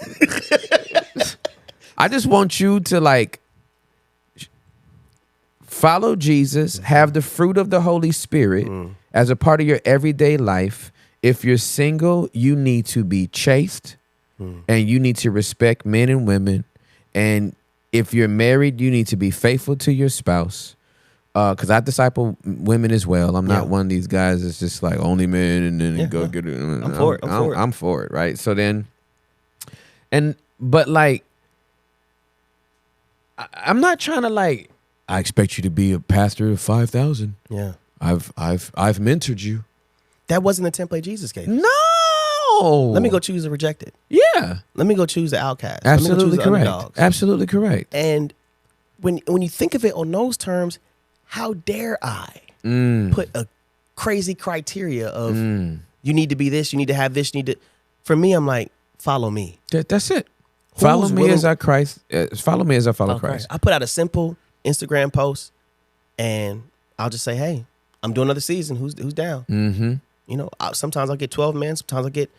I just want you to like follow Jesus, have the fruit of the Holy Spirit as a part of your everyday life. If you're single, you need to be chaste and you need to respect men and women. And if you're married, you need to be faithful to your spouse. Because I disciple women as well. I'm not one of these guys that's just like only men and then go get it. I'm for it. I'm for it, right? So then, but like, I'm not trying to like, I expect you to be a pastor of 5,000. Yeah. I've mentored you. That wasn't the template Jesus gave. No. Let me go choose the rejected. Yeah. Let me go choose the outcast. Absolutely Let me go choose the correct. underdogs. Absolutely correct. And when you think of it on those terms, how dare I put a crazy criteria of you need to be this, you need to have this, you need to. For me, I'm like, follow me. That's it. Follow me as I Christ. Follow me as I follow Christ. I put out a simple Instagram post, and I'll just say, hey, I'm doing another season. Who's down? Mm-hmm. You know, sometimes I'll get 12 men. Sometimes I'll get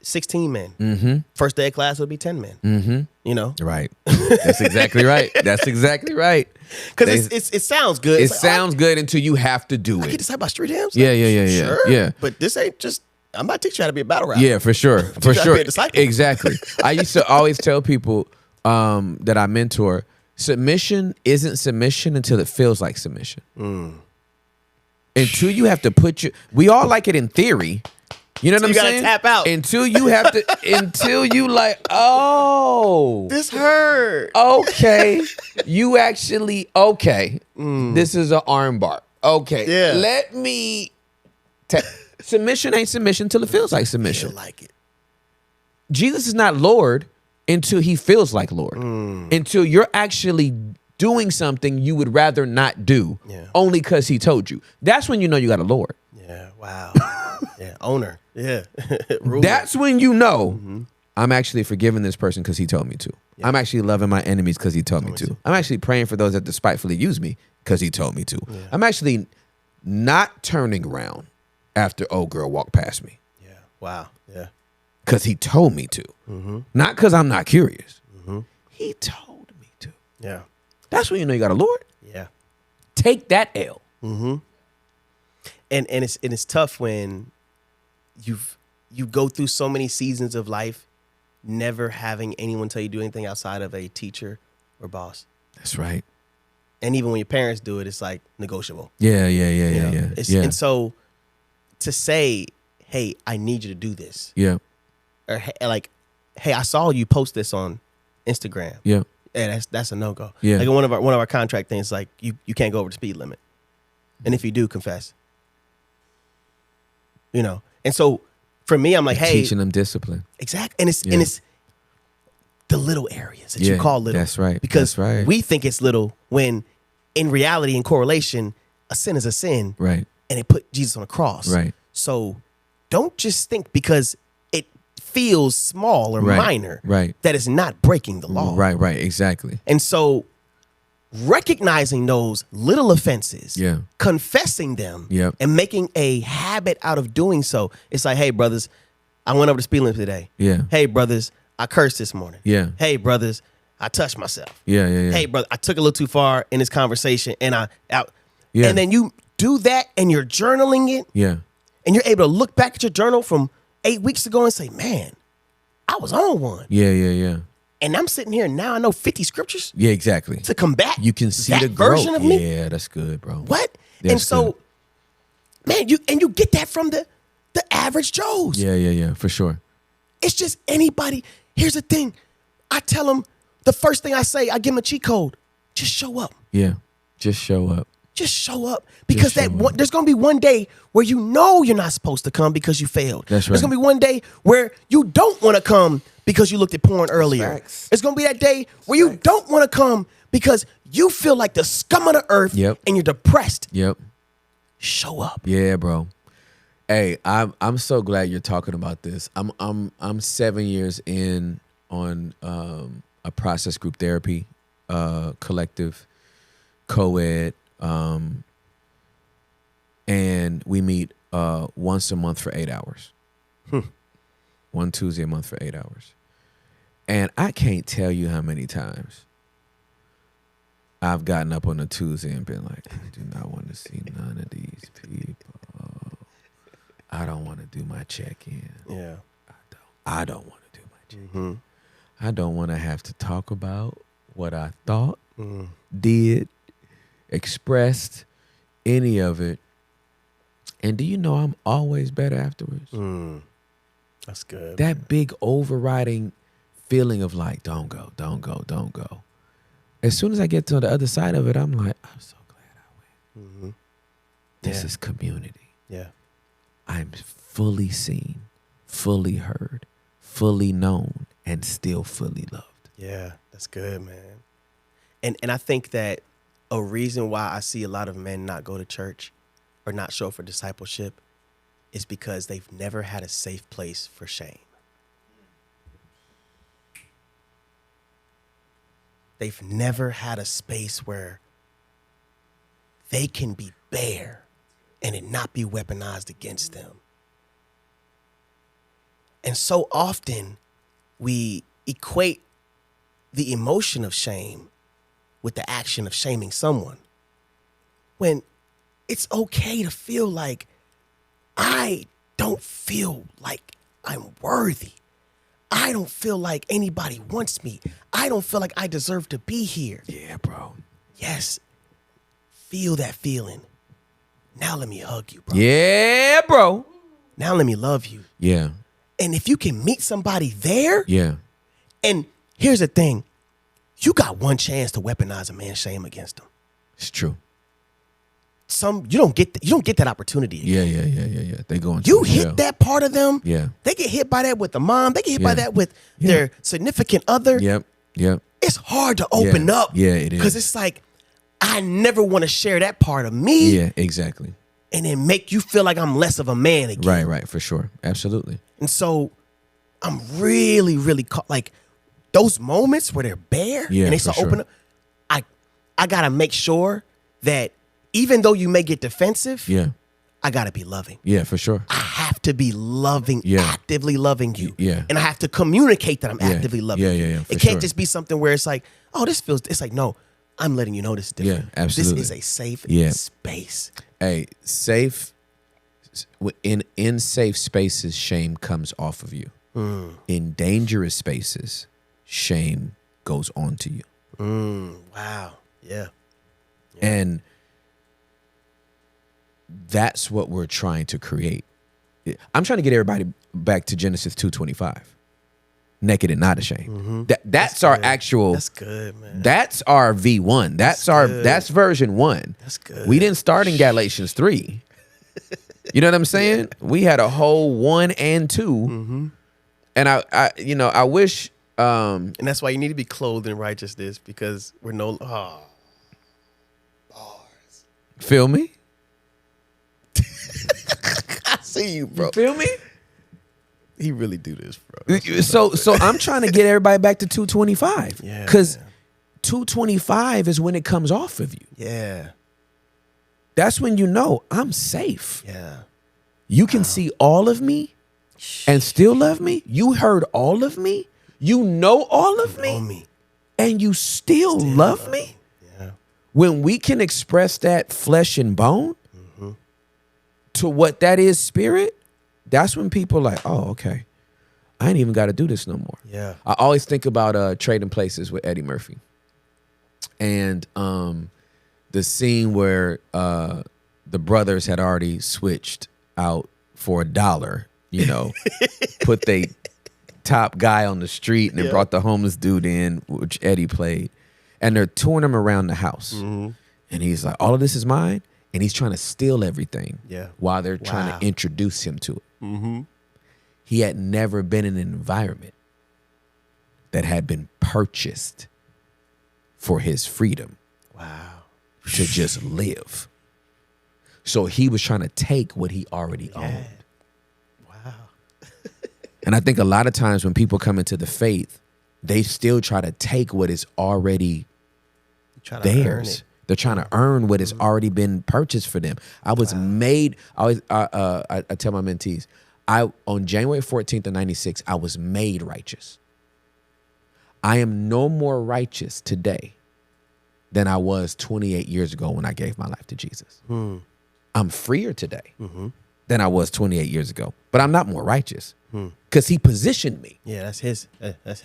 16 men. Mm-hmm. First day of class would be 10 men. Mm-hmm. You know, right? That's exactly right. That's exactly right. Because it sounds good. It It's like, sounds good until you have to do I it. get decided by street hymns. Yeah. Sure. Yeah. But this ain't just. I'm not teaching you how to be a battle rapper. Yeah, for sure. For trying to sure. be a disciple. Exactly. I used to always tell people that I mentor, submission isn't submission until it feels like submission. Until you have to we all like it in theory. You know what I'm saying? You gotta tap out. Until you have to, until you like, oh. This hurt. Okay. You actually, okay. This is an arm bar. Okay. Yeah. Let me, submission ain't submission until it feels like submission. Feel like it. Jesus is not Lord until he feels like Lord. Until you're actually doing something you would rather not do only because he told you. That's when you know you got a Lord. Yeah. Wow. Yeah. Owner. Yeah. That's when you know I'm actually forgiving this person because he told me to. Yeah. I'm actually loving my enemies because he told me to. I'm actually praying for those that despitefully use me because he told me to. Yeah. I'm actually not turning around after old girl walked past me. Yeah. Wow. Yeah. Because he told me to. Not because I'm not curious. He told me to. Yeah. That's when you know you got a Lord. Yeah. Take that L. And it's tough when you go through so many seasons of life never having anyone tell you to do anything outside of a teacher or boss. That's right. And even when your parents do it, it's like negotiable. Yeah. And so to say, hey, I need you to do this. Yeah. Or like, hey, I saw you post this on Instagram. Yeah. Yeah, that's a no-go. Yeah. Like one of our contract things, like you can't go over the speed limit. And if you do, confess. you know. And so for me, I'm like, hey, teaching them discipline. exactly. And it's the little areas that you call little. That's right. Because that's right. we think it's little when in reality, in correlation, a sin is a sin. Right. And it put Jesus on a cross. Right. So don't just think because it feels small or minor that it's not breaking the law. Right. Exactly. And so recognizing those little offenses, confessing them, and making a habit out of doing so. It's like, hey, brothers, I went over the speed limit today. Yeah. Hey, brothers, I cursed this morning. Yeah. Hey, brothers, I touched myself. Yeah. Hey, brother, I took a little too far in this conversation, and and then you do that, and you're journaling it. Yeah. And you're able to look back at your journal from 8 weeks ago and say, man, I was on one. Yeah. And I'm sitting here and now I know 50 scriptures. Yeah, exactly. To combat you can see that the growth. version of me. Yeah, that's good, bro. What? That's and so, good. man, you get that from the average Joes. Yeah, for sure. It's just anybody. Here's the thing. I tell them the first thing I say, I give them a cheat code. Just show up. Yeah, just show up. Just show up. Because there's going to be one day where you know you're not supposed to come because you failed. That's right. There's going to be one day where you don't want to come because you looked at porn earlier. Facts. It's going to be that day where you don't want to come because you feel like the scum of the earth and you're depressed. Yep. Show up. Yeah, bro. Hey, I'm so glad you're talking about this. I'm 7 years in on a process group therapy collective, co-ed. And we meet once a month for 8 hours. One Tuesday a month for 8 hours. And I can't tell you how many times I've gotten up on a Tuesday and been like, I do not want to see none of these people. I don't want to do my check-in. Yeah. I don't want to do my check-in. I don't want to have to talk about what I thought, did, expressed, any of it. And do you know I'm always better afterwards? That's good. That big overriding feeling of like, don't go. As soon as I get to the other side of it, I'm like, I'm so glad I went. This is community. Yeah. I'm fully seen, fully heard, fully known, and still fully loved. Yeah, that's good, man. And I think that a reason why I see a lot of men not go to church or not show up for discipleship is because they've never had a safe place for shame. They've never had a space where they can be bare and it not be weaponized against them. And so often we equate the emotion of shame with the action of shaming someone, when it's okay to feel like I don't feel like I'm worthy. I don't feel like anybody wants me. I don't feel like I deserve to be here. Yeah, bro. Yes. Feel that feeling. Now let me hug you, bro. Yeah, bro. Now let me love you. Yeah. And if you can meet somebody there. Yeah. And here's the thing. You got one chance to weaponize a man's shame against him. It's true. You don't get that opportunity again. Yeah. They go into you hit that part of them. Yeah. They get hit by that with the mom. They get hit by that with their significant other. Yep. It's hard to open up. Yeah, it is. Because it's like, I never want to share that part of me. Yeah, exactly. And then make you feel like I'm less of a man again. Right, for sure. Absolutely. And so I'm really, really like those moments where they're bare and they start opening up. I got to make sure that even though you may get defensive, I got to be loving. Yeah, for sure. I have to be loving, actively loving you. Yeah. And I have to communicate that I'm actively loving you. Yeah. It can't just be something where it's like, oh, it's like, no, I'm letting you know this is different. Yeah, absolutely. This is a safe space. Hey, in safe spaces, shame comes off of you. In dangerous spaces, shame goes on to you. Wow. Yeah. And that's what we're trying to create. I'm trying to get everybody back to Genesis 2:25. Naked and not ashamed. That's our actual. That's good, man. That's our V1. That's version 1. That's good. We didn't start in Galatians 3. You know what I'm saying? We had a whole 1 and 2. And I wish And that's why you need to be clothed in righteousness, because we're no bars. Feel me? I see you, bro. Feel me? He really do this, bro. So I'm trying to get everybody back to 225. Yeah. Because 225 is when it comes off of you. Yeah. That's when you know I'm safe. Yeah. You can see all of me and still love me. You heard all of me. You know all of me. And you still love me. Yeah. When we can express that flesh and bone to what that is spirit, that's when people are like, oh, okay. I ain't even got to do this no more. Yeah. I always think about Trading Places with Eddie Murphy. And the scene where the brothers had already switched out for $1, you know, put they top guy on the street and then brought the homeless dude in, which Eddie played. And they're touring him around the house. And he's like, all of this is mine. And he's trying to steal everything while they're trying to introduce him to it. He had never been in an environment that had been purchased for his freedom. Wow. To just live. So he was trying to take what he already owned. Wow. And I think a lot of times when people come into the faith, they still try to take what is already theirs. They're trying to earn what has already been purchased for them. I was made. I tell my mentees, on January 14th of 96, I was made righteous. I am no more righteous today than I was 28 years ago when I gave my life to Jesus. I'm freer today than I was 28 years ago, but I'm not more righteous because he positioned me. Yeah, that's his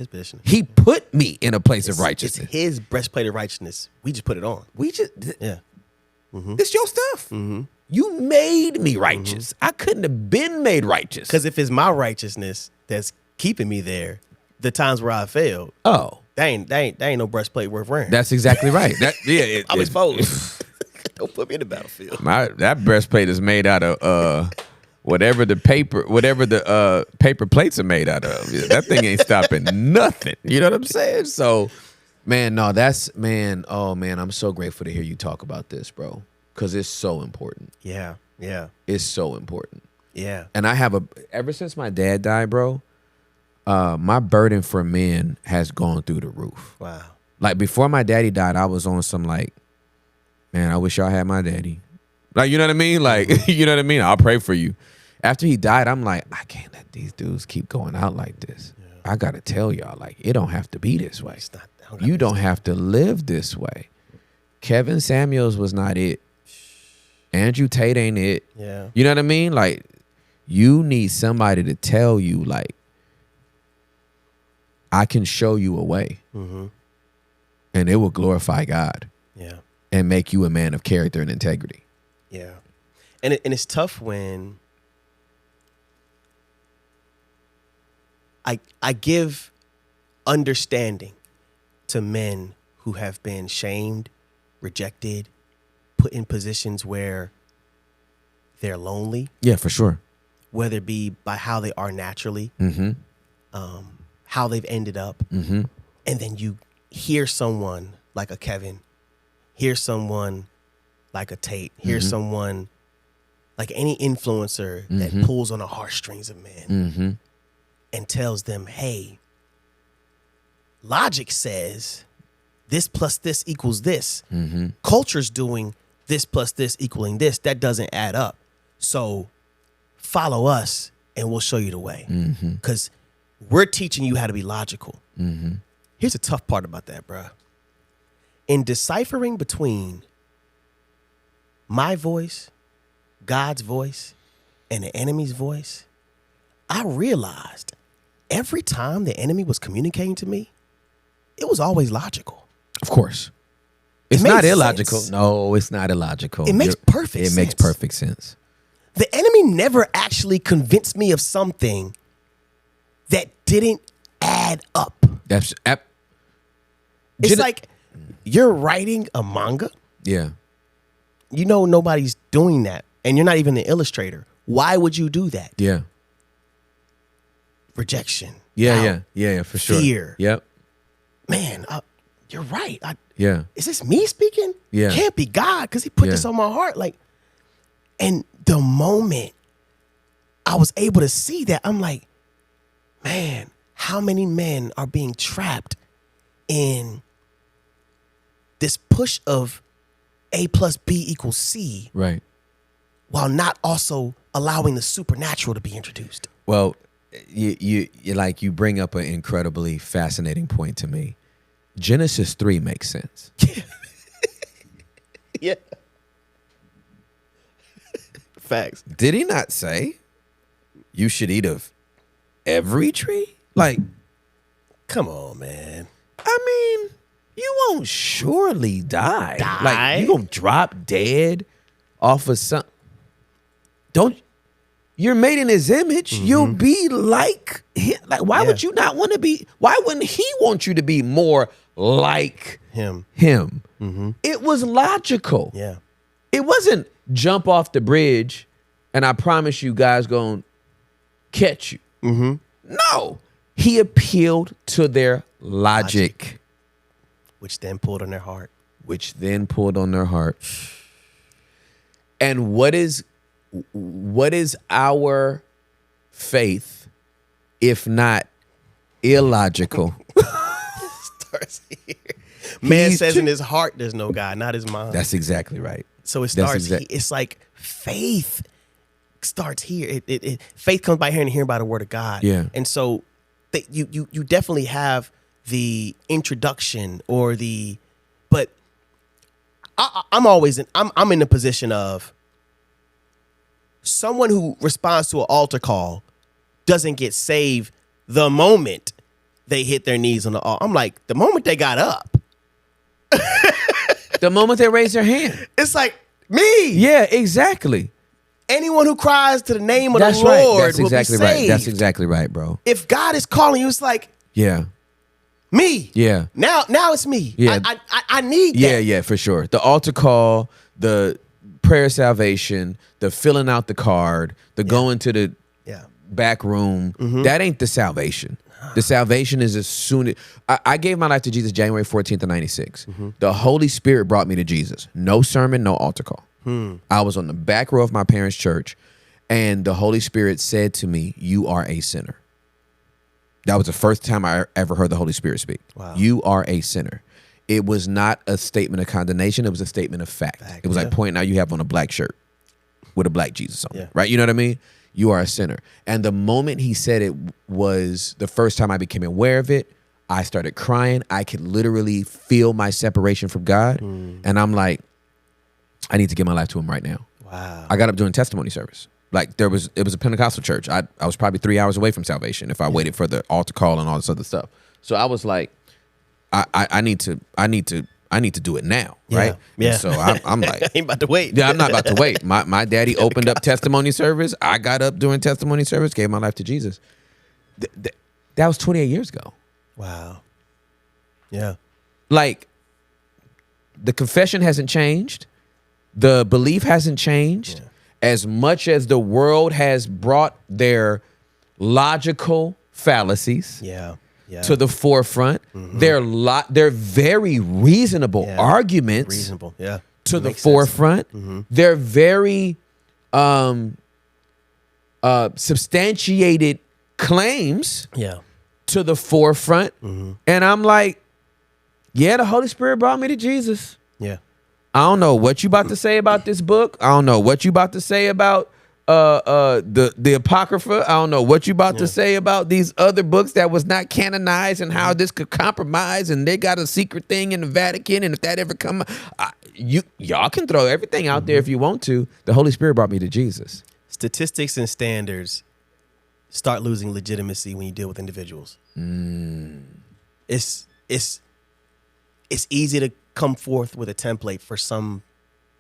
position. He put me in a place of righteousness. It's his breastplate of righteousness. We just put it on. It's your stuff. You made me righteous. I couldn't have been made righteous. Because if it's my righteousness that's keeping me there, the times where I failed, that ain't no breastplate worth wearing. That's exactly right. I'm exposed. Don't put me in the battlefield. That breastplate is made out of whatever the paper plates are made out of. That thing ain't stopping nothing. You know what I'm saying? So, man, no, I'm so grateful to hear you talk about this, bro, because it's so important. Yeah. It's so important. Yeah. And ever since my dad died, bro, my burden for men has gone through the roof. Wow. Like before my daddy died, I was on some like, man, I wish y'all had my daddy. Like, you know what I mean? Like, you know what I mean? I'll pray for you. After he died, I'm like, I can't let these dudes keep going out like this. Yeah. I got to tell y'all, like, it don't have to be this way. You don't have to live this way. Kevin Samuels was not it. Andrew Tate ain't it. Yeah. You know what I mean? Like, you need somebody to tell you, like, I can show you a way. And it will glorify God. Yeah. And make you a man of character and integrity. Yeah. And it's tough when I give understanding to men who have been shamed, rejected, put in positions where they're lonely. Yeah, for sure. Whether it be by how they are naturally, how they've ended up. And then you hear someone like a Kevin, hear someone like a Tate, hear someone like any influencer that pulls on the heartstrings of men and tells them, hey, logic says this plus this equals this. Culture's doing this plus this equaling this. That doesn't add up. So follow us and we'll show you the way. Because we're teaching you how to be logical. Here's the tough part about that, bruh. In deciphering between my voice, God's voice, and the enemy's voice, I realized every time the enemy was communicating to me, it was always logical. Of course. It's not illogical. No, it's not illogical. It makes perfect sense. It makes perfect sense. The enemy never actually convinced me of something that didn't add up. It's like you're writing a manga. Yeah. You know nobody's doing that and you're not even the illustrator. Why would you do that? Yeah. Rejection. Yeah, doubt, yeah, for sure. fear. Yep. Man, you're right. Yeah. Is this me speaking? Yeah. Can't be God because he put Yeah. this on my heart. Like, and the moment I was able to see that, I'm like, man, how many men are being trapped in this push of A plus B equals C Right. while not also allowing the supernatural to be introduced? Well, you like you bring up an incredibly fascinating point to me. Genesis 3 makes sense. Yeah. Facts. Did he not say you should eat of every tree? Like, Come on, man. I mean, you won't surely die. Die? Like, you gonna drop dead off of some. Don't. You're made in his image. You'll be like him. Like, why would you not want to be? Why wouldn't he want you to be more like Him. It was logical. Yeah. It wasn't jump off the bridge and I promise you guys gonna catch you. No. He appealed to their logic. Which then pulled on their heart. Which then pulled on their heart. And what is our faith if not illogical? Starts here. Man says in his heart there's no God, not his mind. That's exactly right. So it That's starts. It's like faith starts here. Faith comes by hearing and hearing by the word of God. Yeah. And so you definitely have the introduction or the, but I'm always I'm in the position of someone who responds to an altar call doesn't get saved the moment they hit their knees on the altar. I'm like, the moment they got up. The moment they raise their hand. It's like, me. Yeah, exactly. Anyone who cries to the name of That's the right. Lord That's will exactly be right. saved. That's exactly right, bro. If God is calling you, it's like, Yeah. me. Yeah. Now it's me. Yeah. I need that. Yeah, for sure. The altar call, the prayer of salvation, the filling out the card, the going to the Yeah. back room, that ain't the salvation. The salvation is as soon as I gave my life to Jesus January 14th of 96. The Holy Spirit brought me to Jesus. No sermon, no altar call. I was on the back row of my parents' church, and the Holy Spirit said to me, "You are a sinner." That was the first time I ever heard the Holy Spirit speak. Wow. You are a sinner. It was not a statement of condemnation. It was a statement of fact. It was like pointing out you have on a black shirt with a black Jesus on it, right? You know what I mean? You are a sinner. And the moment he said it was the first time I became aware of it, I started crying. I could literally feel my separation from God. And I'm like, I need to give my life to him right now. Wow. I got up doing testimony service. Like it was a Pentecostal church. I was probably 3 hours away from salvation if I waited for the altar call and all this other stuff. So I was like, I need to do it now, right? Yeah. And so I'm like, I ain't about to wait. yeah, I'm not about to wait. My daddy opened up testimony service. I got up doing testimony service, gave my life to Jesus. That was 28 years ago. Wow. Yeah. Like, the confession hasn't changed. The belief hasn't changed. As much as the world has brought their logical fallacies to the forefront, they're very reasonable arguments to the forefront. They're very substantiated claims to the forefront. And I'm like, yeah, the Holy Spirit brought me to Jesus. Yeah. I don't know what you about to say about this book. I don't know what you about to say about the Apocrypha. I don't know what you about to say about these other books that was not canonized and how this could compromise, and they got a secret thing in the Vatican, and if that ever come, y'all can throw everything out there if you want to. The Holy Spirit brought me to Jesus. Statistics and standards start losing legitimacy when you deal with individuals. It's easy to come forth with a template for some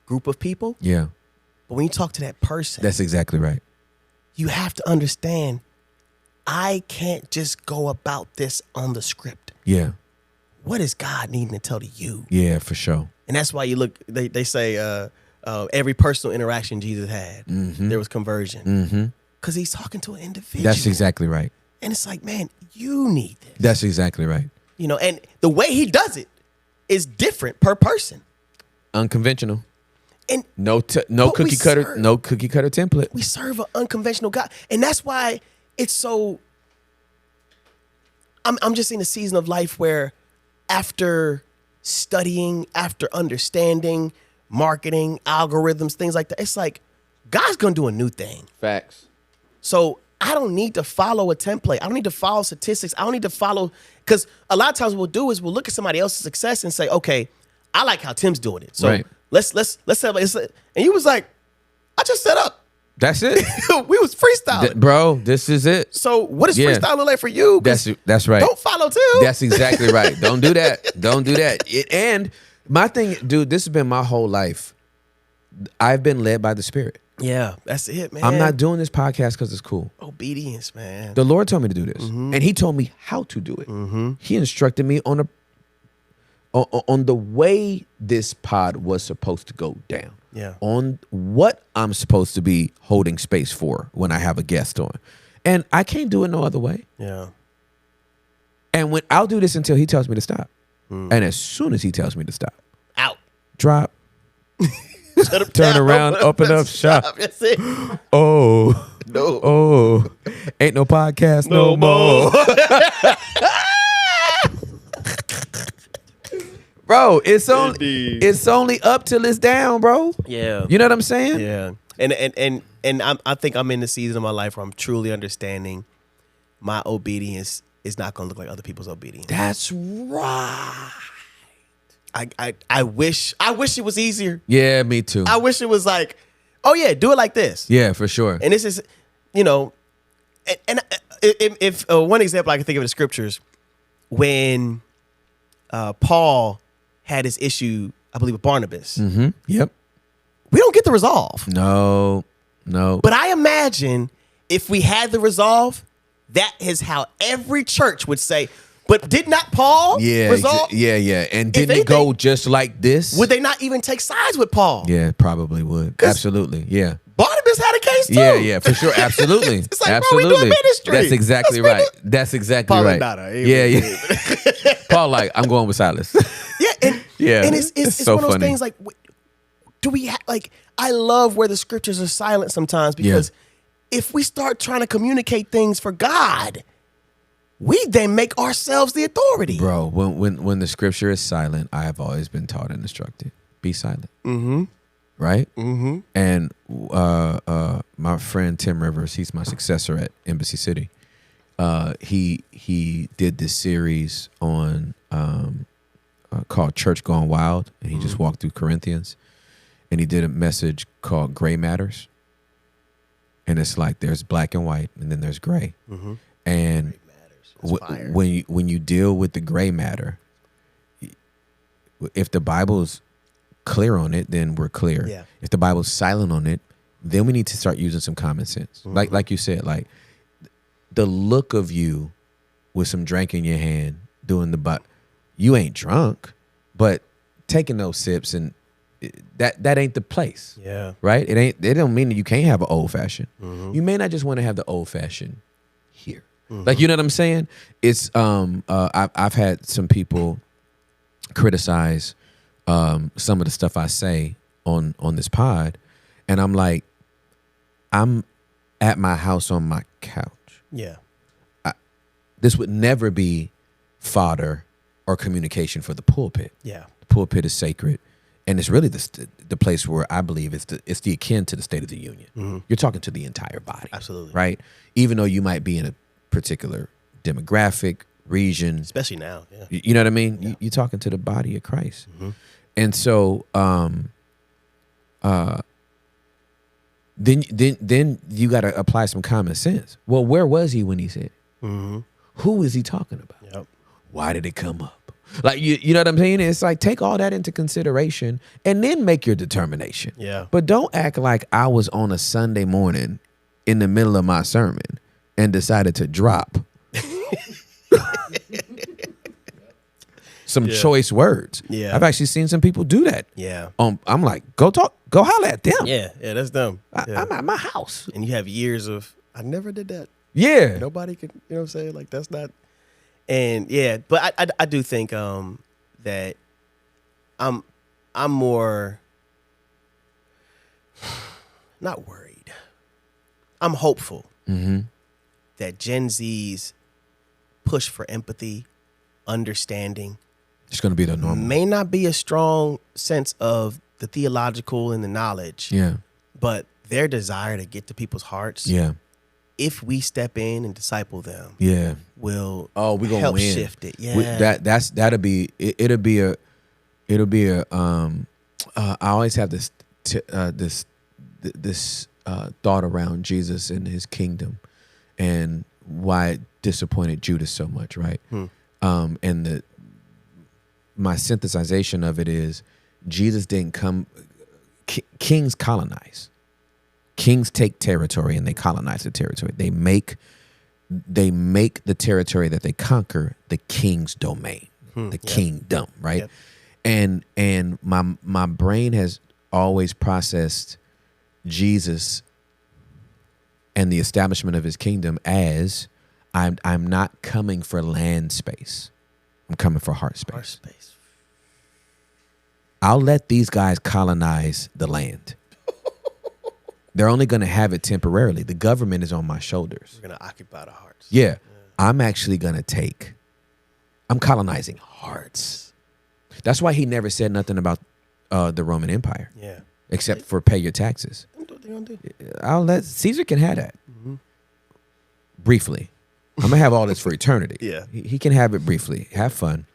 group of people. Yeah. But when you talk to that person, That's exactly right. you have to understand, I can't just go about this on the script. Yeah. What is God needing to tell to you? Yeah, for sure. And that's why you look, they say, every personal interaction Jesus had, there was conversion. Because he's talking to an individual. That's exactly right. And it's like, man, you need this. That's exactly right. You know, and the way he does it is different per person. Unconventional. And no cookie cutter template. We serve an unconventional God. And that's why it's so, I'm just in a season of life where after studying, after understanding, marketing, algorithms, things like that, it's like, God's going to do a new thing. Facts. So I don't need to follow a template. I don't need to follow statistics. I don't need to follow, because a lot of times what we'll do is we'll look at somebody else's success and say, okay, I like how Tim's doing it. So let's have, and you was like, I just set up. That's it. We was freestyling. Bro, this is it. So what does freestyle look like for you? That's right. Don't follow Tim. That's exactly right. Don't do that. Don't do that. And my thing, dude, this has been my whole life. I've been led by the Spirit. Yeah, that's it, man. I'm not doing this podcast because it's cool. Obedience, man. The Lord told me to do this, and He told me how to do it. He instructed me on the way this pod was supposed to go down. Yeah. On what I'm supposed to be holding space for when I have a guest on, and I can't do it no other way. Yeah. And when I'll do this until He tells me to stop, and as soon as He tells me to stop, out, drop. Turn around, open up shop. That's it. Oh. No. Oh. Ain't no podcast no more. Bro, it's only up till it's down, bro. Yeah. You know what I'm saying? Yeah. And I think I'm in the season of my life where I'm truly understanding my obedience is not going to look like other people's obedience. That's right. I wish it was easier. Yeah, me too. I wish it was like, oh yeah, do it like this. Yeah, for sure. And this is, you know, and if one example I can think of in the scriptures, when Paul had his issue, I believe, with Barnabas. Yep. We don't get the resolve. No. But I imagine if we had the resolve, that is how every church would say, but did not Paul resolve? Yeah. And didn't it go just like this? Would they not even take sides with Paul? Yeah, probably would. Absolutely. Yeah. Barnabas had a case too. Yeah, for sure. Absolutely. It's like, absolutely. bro, we doing ministry. That's exactly right. That's exactly Paul right. Yeah. Paul, like, I'm going with Silas. Yeah, and it's so one of those funny. things like, do we like? I love where the scriptures are silent sometimes, because if we start trying to communicate things for God, we then make ourselves the authority. Bro, when the scripture is silent, I have always been taught and instructed, be silent. Right? And my friend Tim Rivers, he's my successor at Embassy City. He did this series on called Church Gone Wild, and he just walked through Corinthians, and he did a message called Gray Matters. And it's like there's black and white, and then there's gray. And when you deal with the gray matter, if the Bible's clear on it, then we're clear. Yeah. If the Bible's silent on it, then we need to start using some common sense. Like you said, like the look of you with some drink in your hand doing you ain't drunk, but taking those sips, and that ain't the place. Yeah. Right? It don't mean that you can't have an old fashioned. You may not just want to have the old fashioned here. Like, you know what I'm saying? It's I've had some people criticize some of the stuff I say on this pod, and I'm like, I'm at my house on my couch. Yeah. This would never be fodder or communication for the pulpit. Yeah. The pulpit is sacred, and it's really the place where I believe it's the akin to the State of the Union. You're talking to the entire body. Absolutely. Right? Even though you might be in a particular demographic, region. Especially now. Yeah. You know what I mean? Yeah. You're talking to the body of Christ. And so then you got to apply some common sense. Well, where was he when he said it? Who is he talking about? Yep. Why did it come up? Like, you know what I'm saying? It's like, take all that into consideration and then make your determination. Yeah. But don't act like I was on a Sunday morning in the middle of my sermon and decided to drop some Yeah. choice words. Yeah. I've actually seen some people do that. Yeah. I'm like, go holler at them. Yeah. That's them. Yeah. I'm at my house. And you have years of, I never did that. Yeah. Nobody could, you know what I'm saying? Like, that's not, and yeah, but I do think that I'm more not worried. I'm hopeful that Gen Z's push for empathy, understanding, It's going to be the normal. may not be a strong sense of the theological and the knowledge, Yeah. but their desire to get to people's hearts, Yeah. if we step in and disciple them, Yeah. will We gonna help win. shift it. Yeah. That'll be a I always have this thought around Jesus and his kingdom and why it disappointed Judas so much, right? And my synthesization of it is Jesus didn't come. Kings colonize. Kings take territory and they colonize the territory. They make the territory that they conquer the king's domain, the kingdom, right? Yep. And my brain has always processed Jesus and the establishment of his kingdom as I'm not coming for land space. I'm coming for heart space. Our space. I'll let these guys colonize the land. They're only going to have it temporarily. The government is on my shoulders. We're going to occupy the hearts. Yeah. I'm actually going to I'm colonizing hearts. That's why he never said nothing about the Roman Empire. Yeah. Except for pay your taxes. What they gonna do? I'll let Caesar can have that. Briefly. I'm going to have all this for eternity. Yeah. He can have it briefly. Have fun.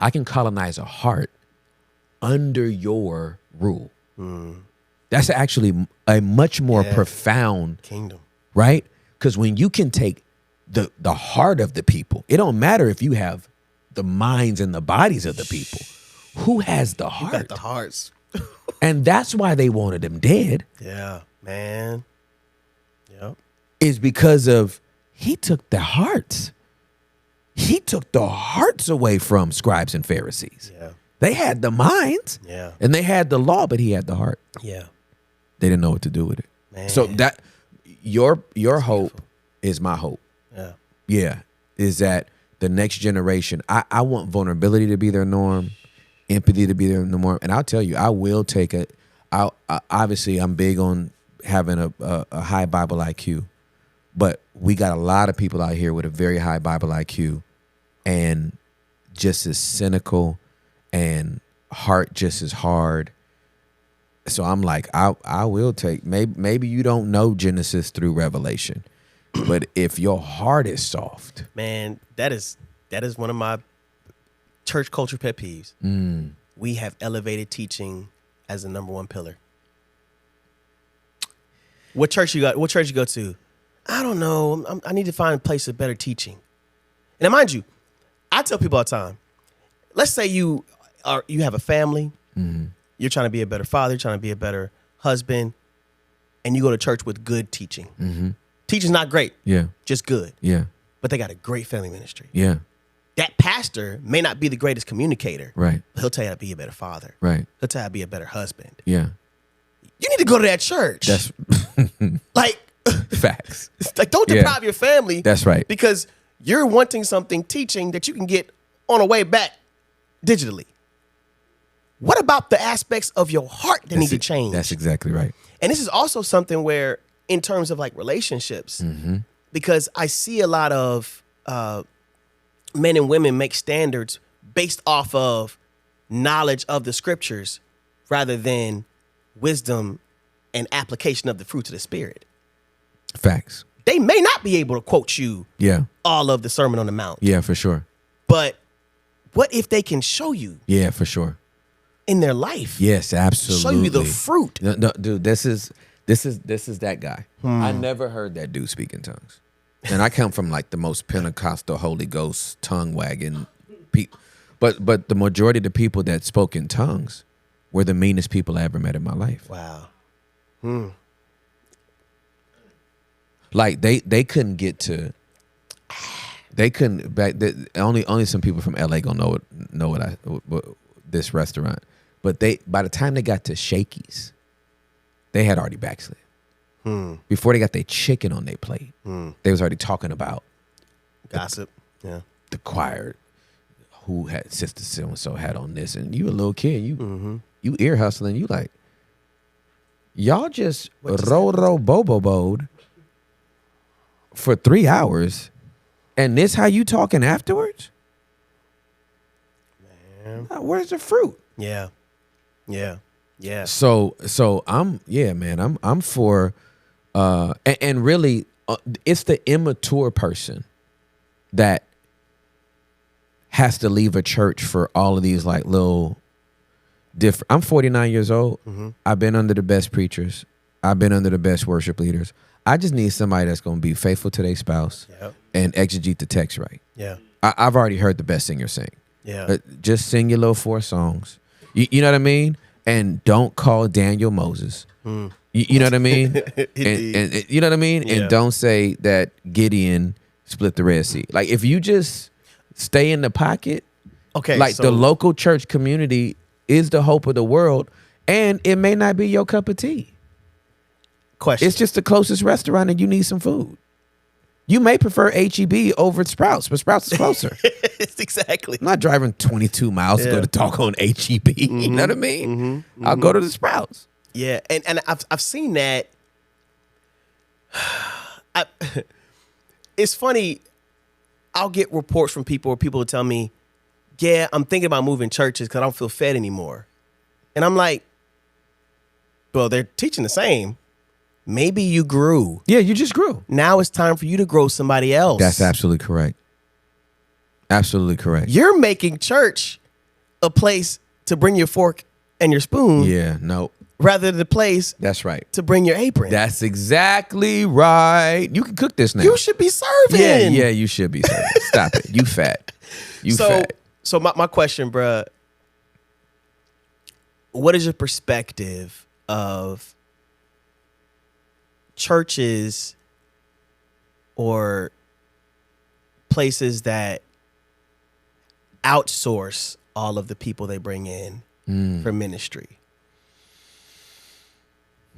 I can colonize a heart under your rule. That's actually a much more profound Kingdom. right? Because when you can take the heart of the people, it don't matter if you have the minds and the bodies of the people. Who has the heart? You got the hearts. And that's why they wanted him dead, Yeah, man. Yep. is because of he took the hearts. He took the hearts away from scribes and Pharisees. Yeah. They had the minds Yeah. and they had the law, but he had the heart. Yeah. They didn't know what to do with it. Man. So that your hope is my hope. Yeah. Yeah, is that the next generation, I want vulnerability to be their norm, empathy to be their norm. And I'll tell you, I will take it. Obviously, I'm big on having a high Bible IQ, but we got a lot of people out here with a very high Bible IQ and just as cynical and heart just as hard. So I'm like, I will take, maybe you don't know Genesis through Revelation, but if your heart is soft. Man, that is one of my church culture pet peeves. We have elevated teaching as the number one pillar. What church you got? What church you go to? I don't know. I need to find a place of better teaching. And mind you, I tell people all the time, let's say you have a family, you're trying to be a better father, you're trying to be a better husband, and you go to church with good teaching. Teaching's not great, just good. Yeah. But they got a great family ministry. Yeah. That pastor may not be the greatest communicator, Right. but he'll tell you how to be a better father. Right. He'll tell you how to be a better husband. Yeah. You need to go to that church. That's like, facts. don't Yeah. deprive your family. That's right. Because you're wanting something teaching that you can get on a way back digitally. What about the aspects of your heart that need to change? That's exactly right. And this is also something where, in terms of like relationships, because I see a lot of men and women make standards based off of knowledge of the scriptures rather than wisdom and application of the fruits of the Spirit. Facts. They may not be able to quote you Yeah. all of the Sermon on the Mount, Yeah, for sure. but what if they can show you Yeah, for sure. in their life? Yes, absolutely. Show you the fruit. No, dude, this is that guy. I never heard that dude speak in tongues. And I come from like the most Pentecostal Holy Ghost tongue wagging people. But the majority of the people that spoke in tongues were the meanest people I ever met in my life. Wow. Like they couldn't get to. They couldn't back. Only some people from LA gonna know what this restaurant, but by the time they got to Shakey's, they had already backslid. Before they got their chicken on their plate, they was already talking about gossip. Yeah, the choir who had sister so and so had on this, and you a little kid, you ear hustling, you like, y'all just boboed for 3 hours, and this how you talking afterwards? Man, where's the fruit? Yeah. So I'm for, and really, it's the immature person that has to leave a church for all of these like little different. I'm 49 years old. I've been under the best preachers. I've been under the best worship leaders. I just need somebody that's going to be faithful to their spouse and exegete the text right. Yeah. I've already heard the best singer sing. Yeah. Just sing your little 4 songs. You know what I mean? And don't call Daniel Moses. You know what I mean? and you know what I mean? Yeah. And don't say that Gideon split the Red Sea. Like, if you just stay in the pocket, okay, the local church community is the hope of the world, and it may not be your cup of tea. Question. It's just the closest restaurant and you need some food. You may prefer HEB over Sprouts, but Sprouts is closer. Exactly. I'm not driving 22 miles to go to talk on HEB. You know what I mean? I'll go to the Sprouts. Yeah, and I've seen that. It's funny. I'll get reports from people where people will tell me, yeah, I'm thinking about moving churches because I don't feel fed anymore. And I'm like, well, they're teaching the same. Maybe you grew. Yeah, you just grew. Now it's time for you to grow somebody else. That's absolutely correct. Absolutely correct. You're making church a place to bring your fork and your spoon. Yeah, no. Rather than a place That's right. to bring your apron. That's exactly right. You can cook this now. You should be serving. Yeah, you should be serving. Stop it. You fat. You fat. So my question, bruh, what is your perspective of churches or places that outsource all of the people they bring in for ministry?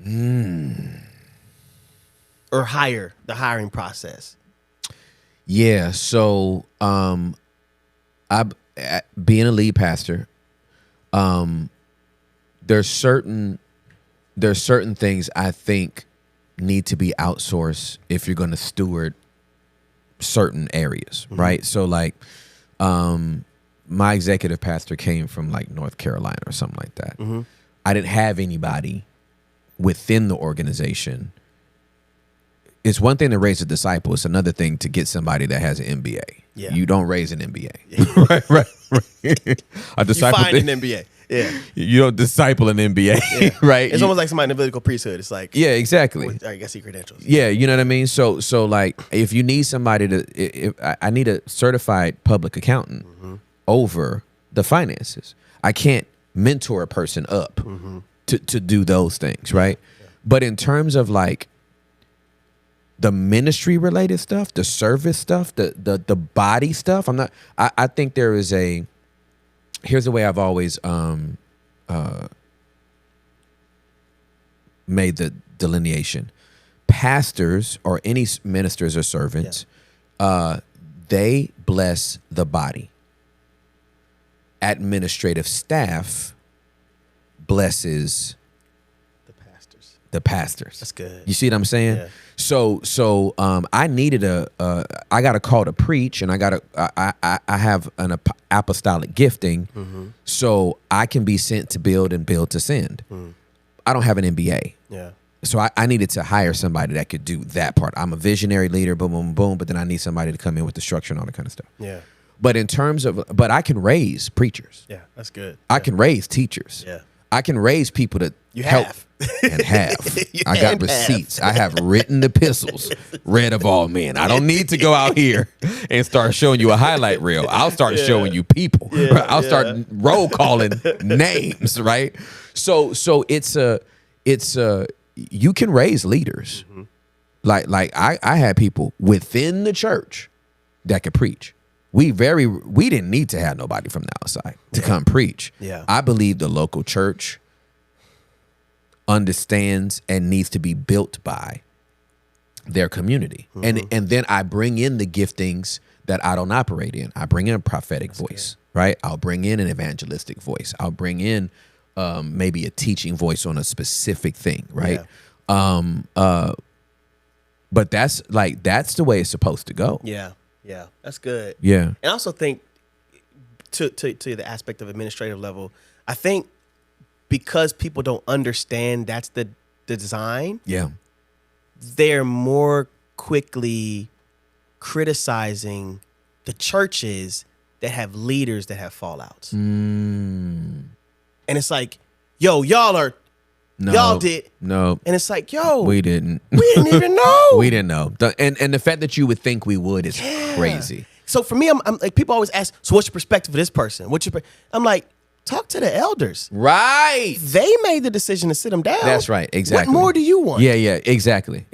Or the hiring process? Yeah, so being a lead pastor, there's certain things I think need to be outsourced if you're going to steward certain areas, right? So like, my executive pastor came from like North Carolina or something like that. I didn't have anybody within the organization. It's one thing to raise a disciple. It's another thing to get somebody that has an MBA. Yeah. You don't raise an MBA. Yeah. right. A disciple. You find an MBA. Yeah. You don't disciple an MBA, right? It's almost like somebody in the political priesthood. It's like, yeah, exactly. I guess he credentials. Yeah, you know what I mean? So like, if you need somebody I need a certified public accountant over the finances. I can't mentor a person up to do those things, right? Yeah. But in terms of like the ministry related stuff, the service stuff, the body stuff, I think there is here's the way I've always made the delineation. Pastors or any ministers or servants, they bless the body. Administrative staff blesses the pastors. That's good. You see what I'm saying? Yeah. So I needed I got a call to preach, and I have an apostolic gifting, so I can be sent to build and build to send. I don't have an MBA. Yeah. So I needed to hire somebody that could do that part. I'm a visionary leader, boom, boom, boom, but then I need somebody to come in with the structure and all that kind of stuff. Yeah. But in terms of, I can raise preachers. Yeah, that's good. I can raise teachers. Yeah. I can raise people to help. And have. I got receipts. I have written epistles read of all men. I don't need to go out here and start showing you a highlight reel. I'll start showing you people. Right? I'll start roll calling names, right? So it's you can raise leaders. Like I had people within the church that could preach. we didn't need to have nobody from the outside to come preach. Yeah. I believe the local church understands and needs to be built by their community. And then I bring in the giftings that I don't operate in. I bring in a prophetic voice, right? I'll bring in an evangelistic voice. I'll bring in maybe a teaching voice on a specific thing, right? Yeah. But that's the way it's supposed to go. Yeah. Yeah. That's good. Yeah. And I also think to the aspect of administrative level, I think because people don't understand that's the design, Yeah. they're more quickly criticizing the churches that have leaders that have fallouts. And it's like, yo, y'all did. No. And it's like, yo, We didn't. we didn't even know. We didn't know. And the fact that you would think we would is crazy. So for me, I'm like, people always ask, so what's your perspective of this person? I'm like, talk to the elders. Right. They made the decision to sit them down. That's right. Exactly. What more do you want? Yeah. Exactly.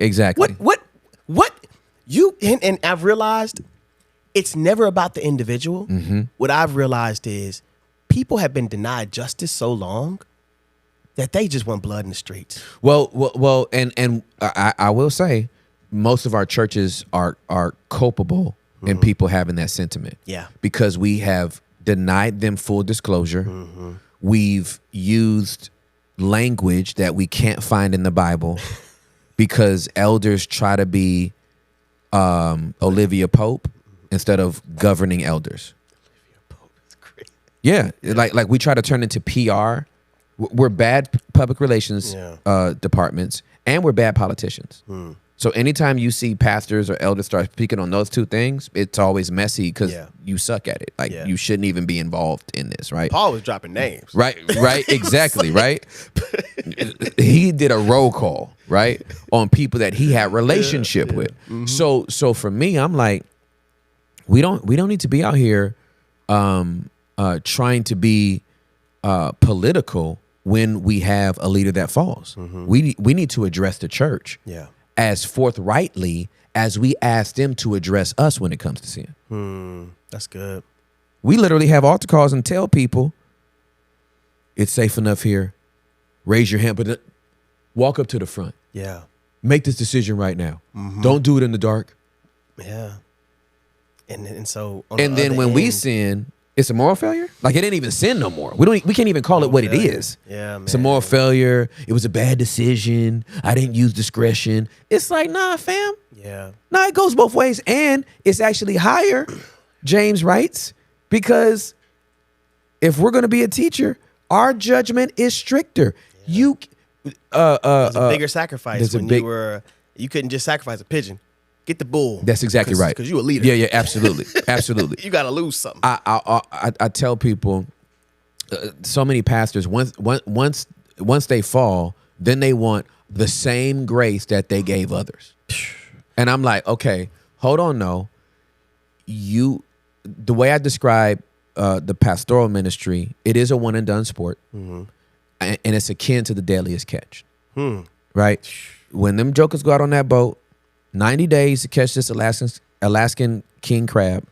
What you and I've realized it's never about the individual. What I've realized is people have been denied justice so long that they just want blood in the streets. Well, and I will say, most of our churches are culpable in people having that sentiment. Yeah. Because we have denied them full disclosure. We've used language that we can't find in the Bible because elders try to be Olivia Pope instead of governing elders. Olivia Pope is great. Yeah, like we try to turn into PR. We're bad public relations departments, and we're bad politicians. So anytime you see pastors or elders start speaking on those two things, it's always messy because you suck at it. Like you shouldn't even be involved in this, right? Paul was dropping names. Right, exactly, right? He did a roll call, right, on people that he had relationship with. So for me, I'm like, we don't need to be out here trying to be political when we have a leader that falls. We need to address the church as forthrightly as we ask them to address us when it comes to sin. That's good. We literally have altar calls and tell people it's safe enough here. Raise your hand, but walk up to the front. Yeah. Make this decision right now. Don't do it in the dark. Yeah. And so And then when we sin, it's a moral failure. Like it didn't even sin no more. We can't even call it what it is. Yeah, man. It's a moral failure. It was a bad decision. I didn't use discretion. It's like, nah, fam. Yeah. Nah, it goes both ways. And it's actually higher, James writes, because if we're going to be a teacher, our judgment is stricter. You It's a bigger sacrifice there's a when big- you couldn't just sacrifice a pigeon. Get the bull. That's exactly right. Because you a leader. Yeah, absolutely. Absolutely. You got to lose something. I tell people, so many pastors once they fall, then they want the same grace that they gave others, and I'm like, okay, hold on, no. The way I describe the pastoral ministry, it is a one and done sport, and it's akin to the deadliest catch, right? When them jokers go out on that boat, 90 days to catch this Alaskan king crab.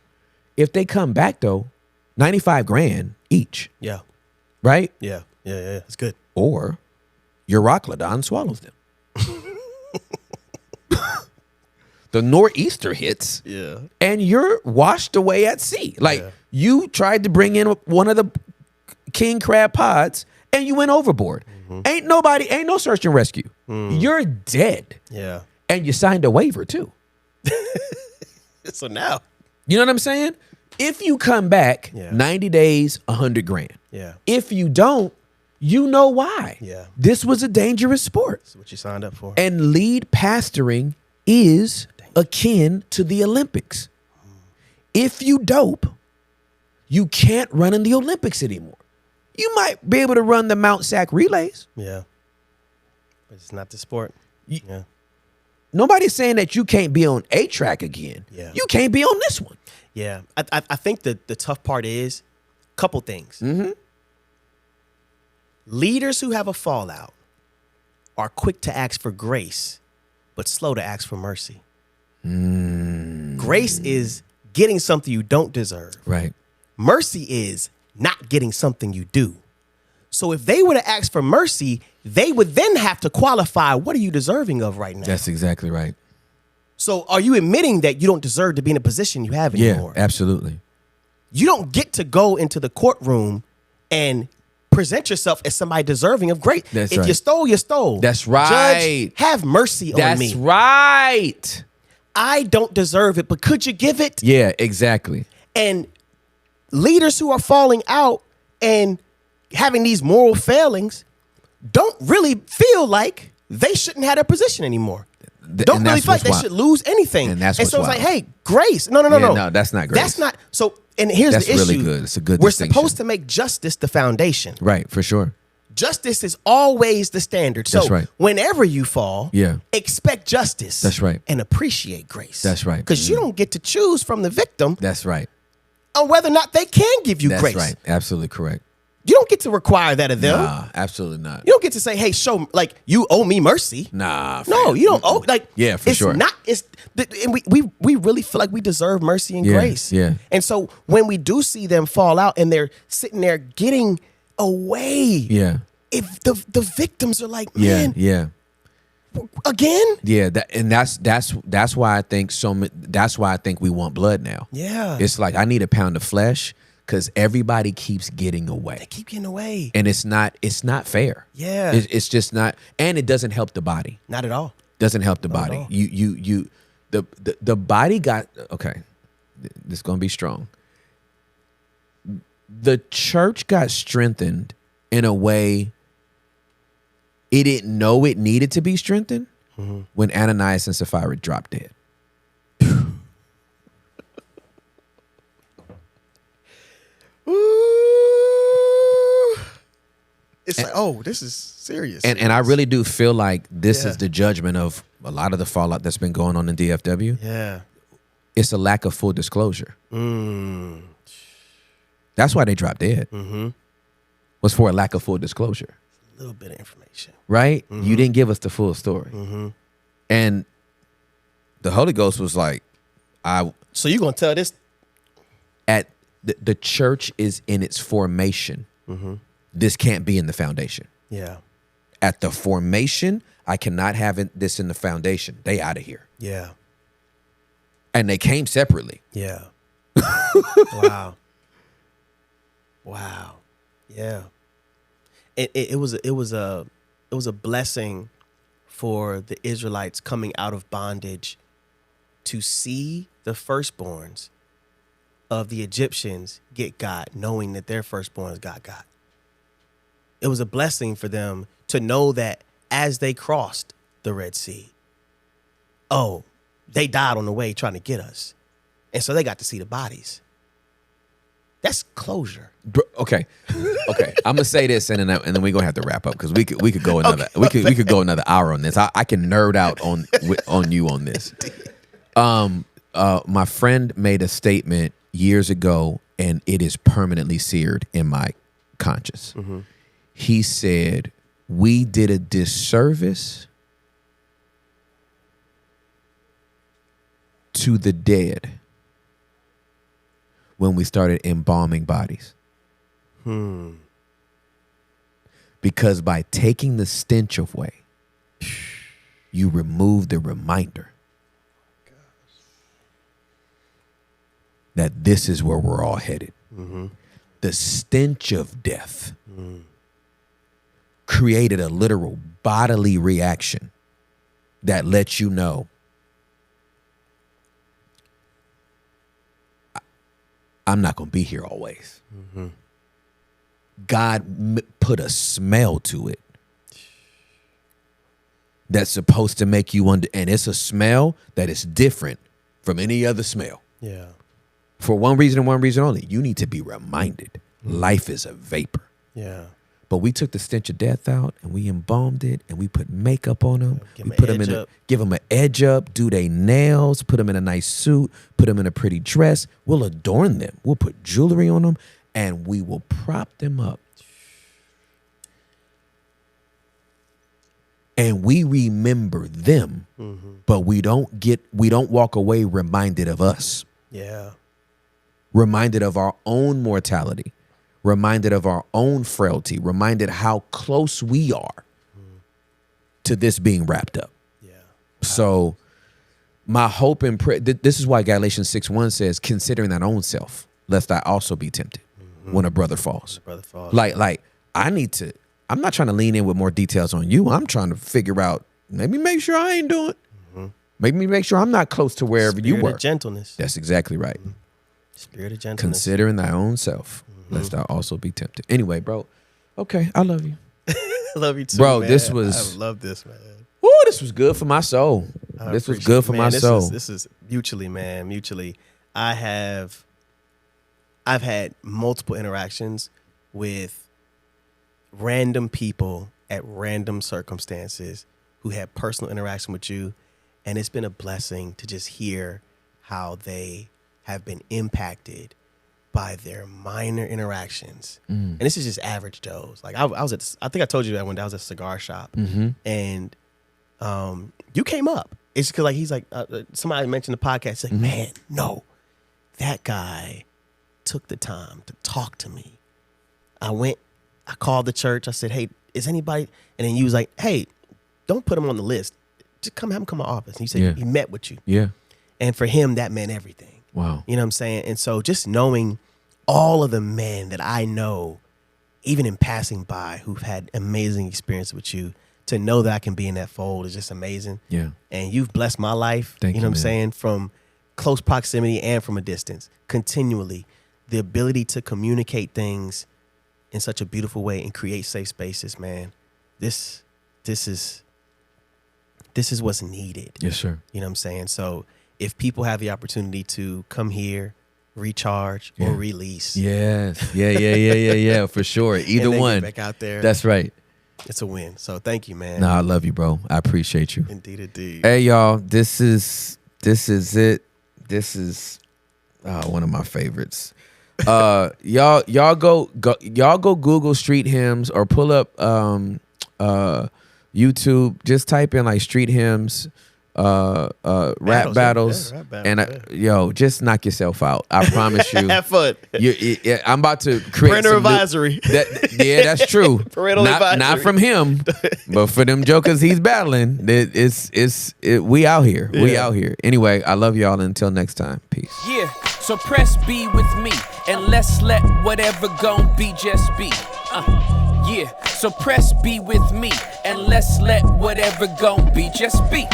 If they come back though, $95,000 each. Yeah. Right? Yeah. It's good. Or your Euroclydon swallows them. The nor'easter hits. Yeah. And you're washed away at sea. Like you tried to bring in one of the king crab pods and you went overboard. Ain't no search and rescue. You're dead. Yeah. And you signed a waiver too. So now. You know what I'm saying? If you come back 90 days, $100,000. Yeah. If you don't, you know why. Yeah. This was a dangerous sport. That's what you signed up for. And lead pastoring is akin to the Olympics. If you dope, you can't run in the Olympics anymore. You might be able to run the Mount Sac relays. Yeah. But it's not the sport. Yeah. Nobody's saying that you can't be on a track again. Yeah. You can't be on this one. Yeah. I think the tough part is a couple things. Leaders who have a fallout are quick to ask for grace, but slow to ask for mercy. Grace is getting something you don't deserve. Right. Mercy is not getting something you do. So if they were to ask for mercy, they would then have to qualify, what are you deserving of right now? That's exactly right. So are you admitting that you don't deserve to be in a position you have anymore? Yeah, absolutely. You don't get to go into the courtroom and present yourself as somebody deserving of grace. That's if right. you stole, you stole. That's right. Judge, have mercy on me. That's right. I don't deserve it, but could you give it? Yeah, exactly. And leaders who are falling out and having these moral failings don't really feel like they shouldn't have their position anymore. Don't really feel like they should lose anything. And that's so what's it's wild. like, hey, grace. No. No, that's not grace. That's not. So, and here's That's the issue. really good. It's a good We're distinction. supposed to make justice the foundation. Right, for sure. Justice is always the standard. So That's right. whenever you fall, Yeah. expect justice. That's right. And appreciate grace. That's right. Because you don't get to choose from the victim That's right. on whether or not they can give you That's grace. right. Absolutely correct. You don't get to require that of them. Nah, absolutely not. You don't get to say, hey, like, you owe me mercy. Nah. No, fam. you don't owe, like, Yeah, for it's sure. not, and we really feel like we deserve mercy and Yeah, grace. yeah. And so when we do see them fall out and they're sitting there getting away, Yeah. if the victims are like, Yeah. man, Yeah. again? Yeah. That's why I think that's why I think we want blood now. Yeah. It's like I need a pound of flesh because everybody keeps getting away. They keep getting away. And it's not fair. Yeah. It's just not, and it doesn't help the body. Not at all. Doesn't help the Not at body. all. The body got, okay, this is gonna be strong. The church got strengthened in a way it didn't know it needed to be strengthened when Ananias and Sapphira dropped dead. Ooh. It's like, oh, this is serious. And I really do feel like this Yeah. is the judgment of a lot of the fallout that's been going on in DFW. Yeah. It's a lack of full disclosure. That's why they dropped dead. Was for a lack of full disclosure. A little bit of information. Right? You didn't give us the full story. And the Holy Ghost was like, So you're going to tell this? at the church is in its formation. This can't be in the foundation. Yeah. At the formation, I cannot have this in the foundation. They out of here. Yeah. And they came separately. Yeah. Wow. Wow. Yeah. It was a blessing for the Israelites coming out of bondage to see the firstborns of the Egyptians get God, knowing that their firstborns got God. It was a blessing for them to know that as they crossed the Red Sea, oh, they died on the way trying to get us. And so they got to see the bodies. That's closure. Okay. I'm gonna say this, and then we're gonna have to wrap up because we could go another we could go another hour on this. I can nerd out on you on this. My friend made a statement years ago, and it is permanently seared in my conscience. He said, "We did a disservice to the dead when we started embalming bodies." Because by taking the stench away, you remove the reminder that this is where we're all headed. The stench of death created a literal bodily reaction that lets you know I'm not going to be here always. God put a smell to it that's supposed to make you and it's a smell that is different from any other smell. Yeah. For one reason and one reason only. You need to be reminded life is a vapor. Yeah. But we took the stench of death out and we embalmed it and we put makeup on them. Give We 'em put an them edge up. give them an edge up, do their nails, put them in a nice suit, put them in a pretty dress. We'll adorn them. We'll put jewelry on them and we will prop them up. And we remember them, but we don't walk away reminded of us. Yeah. reminded of our own mortality, reminded of our own frailty, reminded how close we are to this being wrapped up. Yeah. So my hope and prayer, this is why Galatians 6:1 says, considering thine own self, lest I also be tempted when a brother falls. Like I'm not trying to lean in with more details on you. I'm trying to figure out, maybe make sure I ain't doing. Maybe make sure I'm not close to wherever you were. Spirit of gentleness. That's exactly right. Spirit of gentleness. Considering thy own self, lest thou also be tempted. Anyway, bro. Okay, I love you. I love you too, bro. man. This was. I love this, man. Woo, this was good for my soul. This was good for my soul. This is mutually, man. Mutually. I've had multiple interactions with random people at random circumstances who had personal interaction with you. And it's been a blessing to just hear how they have been impacted by their minor interactions. And this is just average Joes. Like I think I told you that one day I was at a cigar shop and you came up. It's because like he's like somebody mentioned the podcast. He's like, man, no, that guy took the time to talk to me. I called the church. I said, hey, is anybody? And then you was like, hey, don't put him on the list. Just have him come to my office. And he said he met with you. Yeah. And for him, that meant everything. Wow. You know what I'm saying? And so just knowing all of the men that I know, even in passing by, who've had amazing experience with you, to know that I can be in that fold is just amazing. Yeah. And you've blessed my life. Thank you, know what man. I'm saying? From close proximity and from a distance. Continually. The ability to communicate things in such a beautiful way and create safe spaces, man. This is what's needed. Yes, sir. You know what I'm saying? So if people have the opportunity to come here, recharge or release. Yes. Yeah. For sure. Either and then one. get back out there. That's right. It's a win. So thank you, man. No, I love you, bro. I appreciate you. Indeed. Hey, y'all. This is it. This is one of my favorites. Y'all go Google street hymns or pull up YouTube. Just type in like street hymns, rap battles, yeah, rap battle, and just knock yourself out. I promise you. Have fun. I'm about to create Parental advisory. That's true. Parental advisory. Not from him, but for them jokers he's battling. We out here. We out here. Anyway, I love y'all. Until next time. Peace. Yeah, so press B with me, and let's let whatever gon' be just be. Yeah, so press B with me, and let's let whatever gon' be just be.